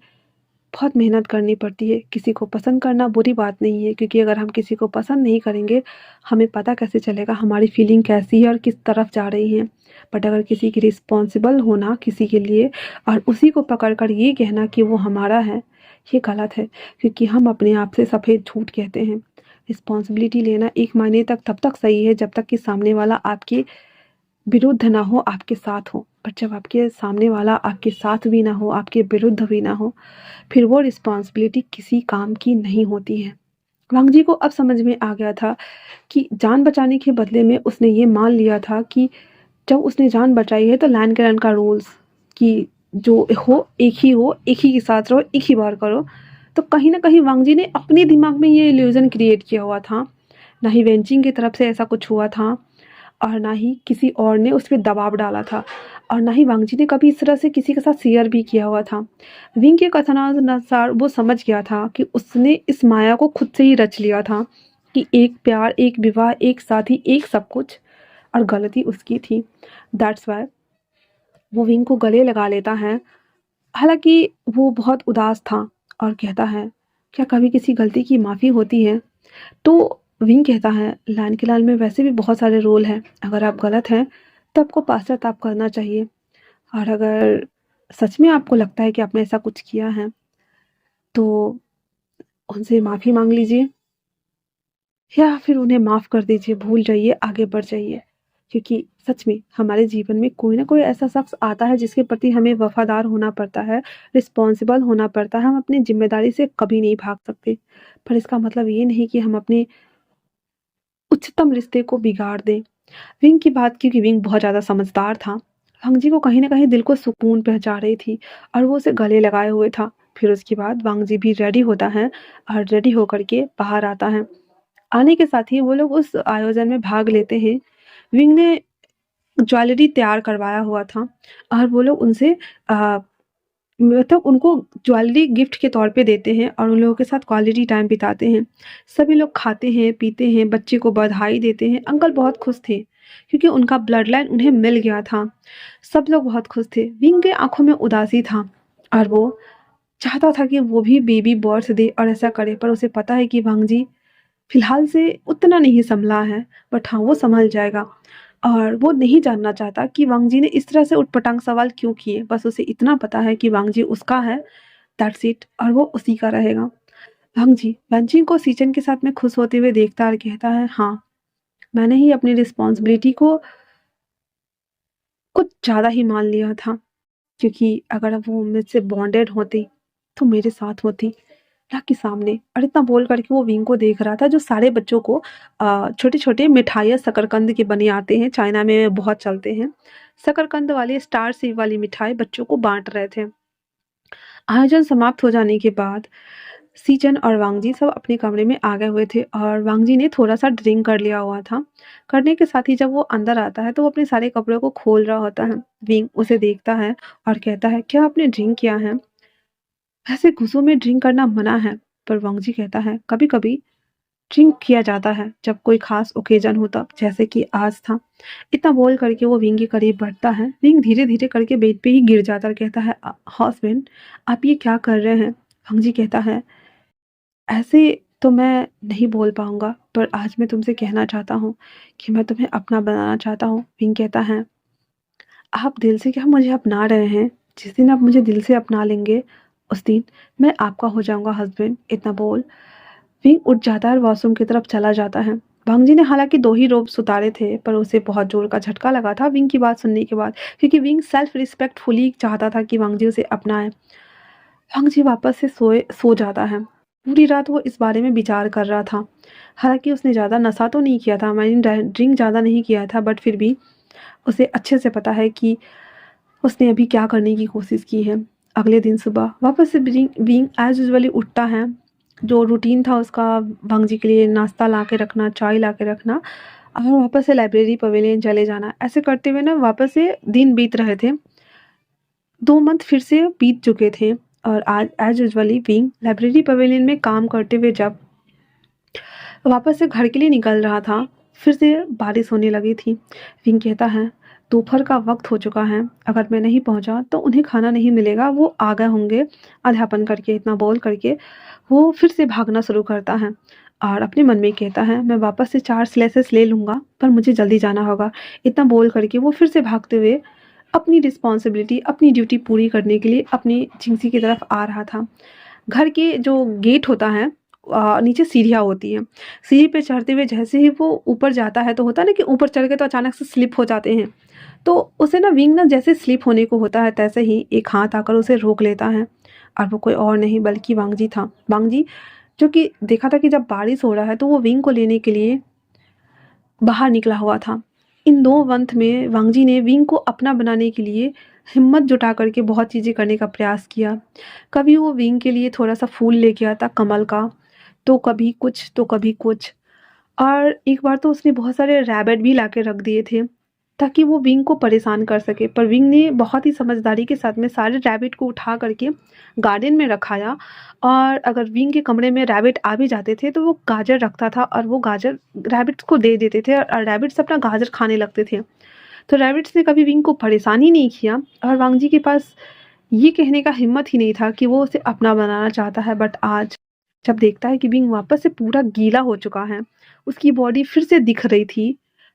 बहुत मेहनत करनी पड़ती है। किसी को पसंद करना बुरी बात नहीं है, क्योंकि अगर हम किसी को पसंद नहीं करेंगे, हमें पता कैसे चलेगा हमारी फीलिंग कैसी है और किस तरफ जा रही है। बट अगर किसी की रिस्पॉन्सिबल होना किसी के लिए और उसी को पकड़ कर ये कहना कि वो हमारा है, ये गलत है, क्योंकि हम अपने आप से सफ़ेद झूठ कहते हैं। रिस्पॉन्सिबिलिटी लेना एक मायने तक तब तक सही है जब तक कि सामने वाला आपके विरुद्ध ना हो, आपके साथ हो। बट जब आपके सामने वाला आपके साथ भी ना हो, आपके विरुद्ध भी ना हो, फिर वो रिस्पॉन्सिबिलिटी किसी काम की नहीं होती है। वांग जी को अब समझ में आ गया था कि जान बचाने के बदले में उसने ये मान लिया था कि जब उसने जान बचाई है तो लैंड के रन का रूल्स कि जो हो एक ही के साथ रहो, एक ही बार करो। तो कहीं न कहीं वांग जी ने अपने दिमाग में ये इल्यूज़न क्रिएट किया हुआ था। ना ही वेंचिंग की तरफ से ऐसा कुछ हुआ था और ना ही किसी और ने उस पे दबाव डाला था, और ना ही वांग जी ने कभी इस तरह से किसी के साथ शेयर भी किया हुआ था। विंग के कथनानुसार वो समझ गया था कि उसने इस माया को खुद से ही रच लिया था कि एक प्यार, एक विवाह, एक साथी, एक सब कुछ, और गलती उसकी थी। दैट्स व्हाई वो विंग को गले लगा लेता है। हालाँकि वो बहुत उदास था और कहता है, "क्या कभी किसी गलती की माफ़ी होती है?" तो विंग कहता है, "लान के लाल में वैसे भी बहुत सारे रूल हैं। अगर आप गलत हैं, तो आपको पश्चाताप करना चाहिए, और अगर सच में आपको लगता है कि आपने ऐसा कुछ किया है, तो उनसे माफ़ी माँग लीजिए, या फिर उन्हें माफ़ कर दीजिए, भूल जाइए, आगे बढ़ जाइए। क्योंकि सच में हमारे जीवन में कोई ना कोई ऐसा शख्स आता है जिसके प्रति हमें वफ़ादार होना पड़ता है, रिस्पॉन्सिबल होना पड़ता है। हम अपनी ज़िम्मेदारी से कभी नहीं भाग सकते। पर इसका मतलब ये नहीं कि हम अपने उच्चतम रिश्ते को बिगाड़ दें। विंग की बात, क्योंकि विंग बहुत ज़्यादा समझदार था, वांग जी को कहीं न कहीं दिल को सुकून पहुँचा रही थी और वो उसे गले लगाए हुए था। फिर उसके बाद वांग जी भी रेडी होता है और रेडी होकर के बाहर आता है। आने के साथ ही वो लोग उस आयोजन में भाग लेते हैं। विंग ने ज्वेलरी तैयार करवाया हुआ था और वो लोग उनसे अ, मतलब उनको ज्वेलरी गिफ्ट के तौर पे देते हैं और उन लोगों के साथ क्वालिटी टाइम बिताते हैं। सभी लोग खाते हैं, पीते हैं, बच्चे को बधाई देते हैं। अंकल बहुत खुश थे क्योंकि उनका ब्लड लाइन उन्हें मिल गया था। सब लोग बहुत खुश थे। विंग के आँखों में उदासी था और वो चाहता था कि वो भी बेबी बर्थ दे और ऐसा करे, पर उसे पता है कि वांग जी फिलहाल से उतना नहीं सँभला है, बट हाँ, वो सँभल जाएगा। और वो नहीं जानना चाहता कि वांग जी ने इस तरह से ऊटपटांग सवाल क्यों किए। बस उसे इतना पता है कि वांग जी उसका है, दैट्स इट, और वो उसी का रहेगा। वांग जी वेनचिन को सीचन के साथ में खुश होते हुए देखता है और कहता है, "हाँ, मैंने ही अपनी रिस्पॉन्सिबिलिटी को कुछ ज़्यादा ही मान लिया था, क्योंकि अगर वो मुझसे बॉन्डेड होती, तो मेरे साथ होती, ना कि सामने।" और इतना बोल कर के वो विंग को देख रहा था जो सारे बच्चों को छोटे-छोटे मिठाइयाँ शकरकंद के बने आते हैं, चाइना में बहुत चलते हैं। शकरकंद वाली स्टार सेव वाली मिठाई बच्चों को बाँट रहे थे। आयोजन समाप्त हो जाने के बाद सीजन और वांग जी सब अपने कमरे में आ गए हुए थे और वांग जी ने थोड़ा-सा ड्रिंक कर लिया हुआ था। करने के साथ ही जब वो अंदर आता है तो वो अपने सारे कपड़ों को खोल रहा होता है। विंग उसे देखता है और कहता है, "क्या आपने ड्रिंक किया है?" वैसे गुस्सों में ड्रिंक करना मना है, पर वांग जी कहता है, "कभी-कभी ड्रिंक किया जाता है जब कोई खास ओकेजन हो तब, जैसे कि आज था।" इतना बोल करके वो विंग के करीब बढ़ता है। विंग धीरे-धीरे करके बेड पे ही गिर जाता है और कहता है, हस्बैंड, आप ये क्या कर रहे हैं?" वांग जी कहता है, "ऐसे तो मैं नहीं बोल पाऊँगा, पर आज मैं तुमसे कहना चाहता हूँ कि मैं तुम्हें अपना बनाना चाहता हूँ।" विंग कहता है, "आप दिल से क्या मुझे अपना रहे हैं? जिस दिन आप मुझे दिल से अपना लेंगे, उस दिन मैं आपका हो जाऊँगा हस्बैंड।" इतना बोल विंग उठ जाता है और वॉशरूम की तरफ चला जाता है। भांग जी ने हालाँकि 2 ही रोब्स उतारे थे, पर उसे बहुत ज़ोर का झटका लगा था विंग की बात सुनने के बाद, क्योंकि विंग सेल्फ रिस्पेक्टफुली चाहता था कि वांग जी उसे अपनाए। वांग जी वापस से सो जाता है। पूरी रात वो इस बारे में विचार कर रहा था। हालाँकि उसने ज़्यादा नशा तो नहीं किया था, मानी ड्रिंक ज़्यादा नहीं किया था, बट फिर भी उसे अच्छे से पता है कि उसने अभी क्या करने की कोशिश की है। अगले दिन सुबह वापस से विंग एज़ यूजुअली उठता है। जो रूटीन था उसका, भांग जी के लिए नाश्ता ला के रखना, चाय ला के रखना और वापस से लाइब्रेरी पवेलियन चले जाना। ऐसे करते हुए ना वापस से दिन बीत रहे थे। 2 मंथ फिर से बीत चुके थे और आज as usually wing library pavilion में काम करते हुए जब वापस से घर के लिए निकल रहा था, फिर से बारिश होने लगी थी। विंग कहता है, दोपहर का वक्त हो चुका है, अगर मैं नहीं पहुंचा तो उन्हें खाना नहीं मिलेगा, वो आ गए होंगे अध्यापन करके। इतना बोल करके वो फिर से भागना शुरू करता है और अपने मन में कहता है मैं वापस से 4 स्लाइसेस ले लूँगा, पर मुझे जल्दी जाना होगा। इतना बोल करके वो फिर से भागते हुए अपनी रिस्पॉन्सिबिलिटी, अपनी ड्यूटी पूरी करने के लिए अपनी जिंसी की तरफ आ रहा था। घर के जो गेट होता है, नीचे सीढ़ियाँ होती हैं। सीढ़ी पे चढ़ते हुए जैसे ही वो ऊपर जाता है, तो होता है ना कि ऊपर चढ़ के तो अचानक से स्लिप हो जाते हैं। तो उसे ना विंग ना जैसे स्लिप होने को होता है, तैसे ही एक हाथ आकर उसे रोक लेता है और वो कोई और नहीं बल्कि वांगजी था। वांगजी जो कि देखा था कि जब बारिश हो रहा है तो वो विंग को लेने के लिए बाहर निकला हुआ था। इन 2 मंथ में वांगजी ने विंग को अपना बनाने के लिए हिम्मत जुटा करके बहुत चीज़ें करने का प्रयास किया। कभी वो विंग के लिए थोड़ा-सा फूल लेके आता कमल का, तो कभी कुछ, तो कभी कुछ। और एक बार तो उसने बहुत सारे रैबिट भी लाके रख दिए थे, ताकि वो विंग को परेशान कर सके। पर विंग ने बहुत ही समझदारी के साथ में सारे रैबिट को उठा करके गार्डन में रखाया, और अगर विंग के कमरे में रैबिट आ भी जाते थे तो वो गाजर रखता था और वो गाजर रैबिट्स को दे देते थे और रैबिट्स अपना गाजर खाने लगते थे। तो रैबिट्स ने कभी विंग को परेशान ही नहीं किया, और वांगजी के पास ये कहने का हिम्मत ही नहीं था कि वो उसे अपना बनाना चाहता है। बट आज जब देखता है कि विंग वापस से पूरा गीला हो चुका है, उसकी बॉडी फिर से दिख रही थी,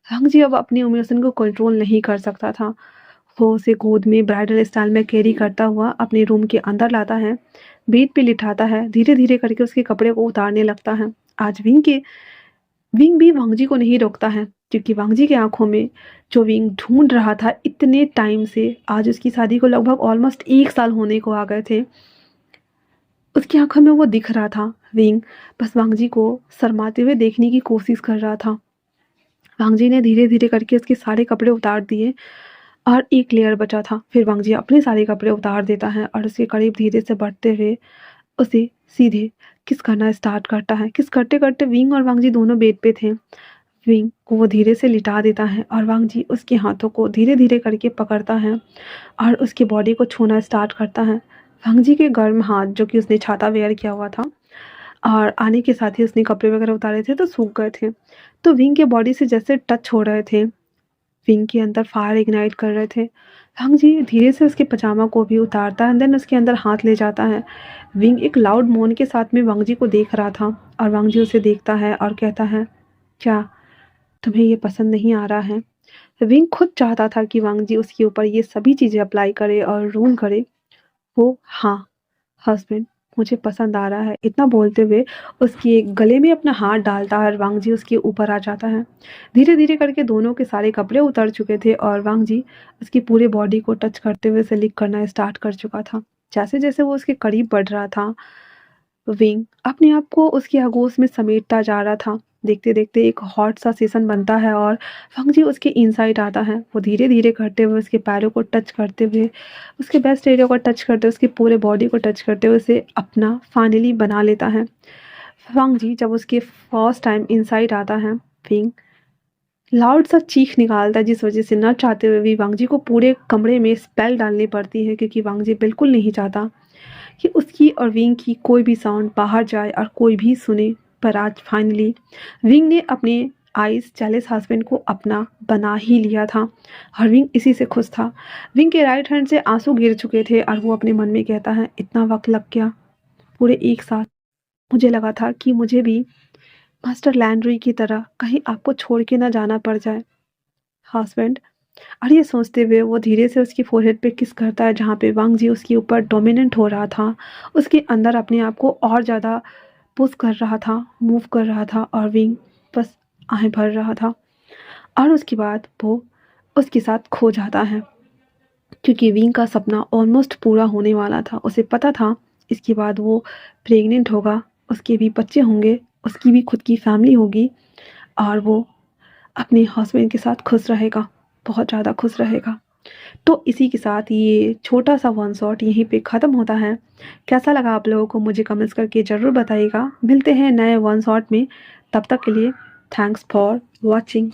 वांगजी अब अपने इमोशन को कंट्रोल नहीं कर सकता था। वो उसे गोद में ब्राइडल स्टाइल में कैरी करता हुआ अपने रूम के अंदर लाता है, बेड पे लिटाता है, धीरे-धीरे करके उसके कपड़े को उतारने लगता है। आज विंग भी वांगजी को नहीं रोकता है, क्योंकि वांगजी की आँखों में जो विंग ढूँढ रहा था इतने टाइम से, आज उसकी शादी को लगभग ऑलमोस्ट 1 साल होने को आ गए थे। उसकी आँखों में वो दिख रहा था। विंग बस वांगजी को शर्माते हुए देखने की कोशिश कर रहा था। वांगजी ने धीरे-धीरे करके उसके सारे कपड़े उतार दिए और एक लेयर बचा था। फिर वांगजी अपने सारे कपड़े उतार देता है और उसके करीब धीरे से बढ़ते हुए उसे सीधे किस करना स्टार्ट करता है। किस करते-करते विंग और वांगजी दोनों बेड पे थे। विंग को वो धीरे से लिटा देता है और वांगजी उसके हाथों को धीरे-धीरे करके पकड़ता है और उसकी बॉडी को छूना स्टार्ट करता है। वांगजी के गर्म हाथ, जो कि उसने छाता वेयर किया हुआ था और आने के साथ ही उसने कपड़े वगैरह उतारे थे तो सूख गए थे। तो विंग के बॉडी से जैसे टच हो रहे थे, विंग के अंदर फायर इग्नाइट कर रहे थे। वांगजी धीरे से उसके पजामा को भी उतारता है, देन उसके अंदर हाथ ले जाता है। विंग एक लाउड मोन के साथ में वांगजी को देख रहा था और वांगजी उसे देखता है और कहता है, क्या तुम्हें ये पसंद नहीं आ रहा है? विंग खुद चाहता था कि वांगजी उसके ऊपर ये सभी चीज़ें अप्लाई करे और रूल करे। वो हाँ, हस्बैंड मुझे पसंद आ रहा है, इतना बोलते हुए उसके गले में अपना हाथ डालता है और वांगजी उसके ऊपर आ जाता है। धीरे-धीरे करके दोनों के सारे कपड़े उतर चुके थे और वांगजी उसकी पूरे बॉडी को टच करते हुए उसे लिक करना स्टार्ट कर चुका था। जैसे-जैसे वो उसके करीब बढ़ रहा था, विंग अपने आप को उसकी आगोश में समेटता जा रहा था। देखते-देखते एक हॉट सा सेशन बनता है और वांगजी उसके इनसाइड आता है। वो धीरे-धीरे करते हुए उसके पैरों को टच करते हुए, उसके बेस्ट एरिया को टच करते हुए, उसकी पूरे बॉडी को टच करते हुए उसे अपना फाइनली बना लेता है। वांगजी जब उसके फर्स्ट टाइम इनसाइड आता है, विंग लाउड सा चीख निकालता है, जिस वजह से ना चाहते हुए भी वांगजी को पूरे कमरे में स्पेल डालनी पड़ती है, क्योंकि वांगजी बिल्कुल नहीं चाहता कि उसकी और विंग की कोई भी साउंड बाहर जाए और कोई भी सुने। पर आज फाइनली विंग ने अपने आइस जेलस हस्बैंड को अपना बना ही लिया था और विंग इसी से खुश था। विंग के राइट हैंड से आंसू गिर चुके थे और वो अपने मन में कहता है, इतना वक्त लग गया, पूरे 1 साल। मुझे लगा था कि मुझे भी मास्टर लैंड्री की तरह कहीं आपको छोड़ के ना जाना पड़ जाए, हस्बैंड। और ये सोचते हुए वो धीरे से उसकी फोरहेड पे किस करता है, जहाँ पे वांगजी उसके ऊपर डोमिनेंट हो रहा था, उसके अंदर अपने आप को और ज़्यादा पुश कर रहा था, मूव कर रहा था और विंग बस आहें भर रहा था। और उसके बाद वो उसके साथ खो जाता है, क्योंकि विंग का सपना ऑलमोस्ट पूरा होने वाला था। उसे पता था इसके बाद वो प्रेग्नेंट होगा, उसके भी बच्चे होंगे, उसकी भी खुद की फैमिली होगी और वो अपने हस्बैंड के साथ खुश रहेगा, बहुत ज़्यादा खुश रहेगा। तो इसी के साथ ये छोटा-सा वन शॉट यहीं पे ख़त्म होता है। कैसा लगा आप लोगों को मुझे कमेंट्स करके ज़रूर बताइएगा। मिलते हैं नए वन शॉट में, तब तक के लिए थैंक्स फॉर वॉचिंग।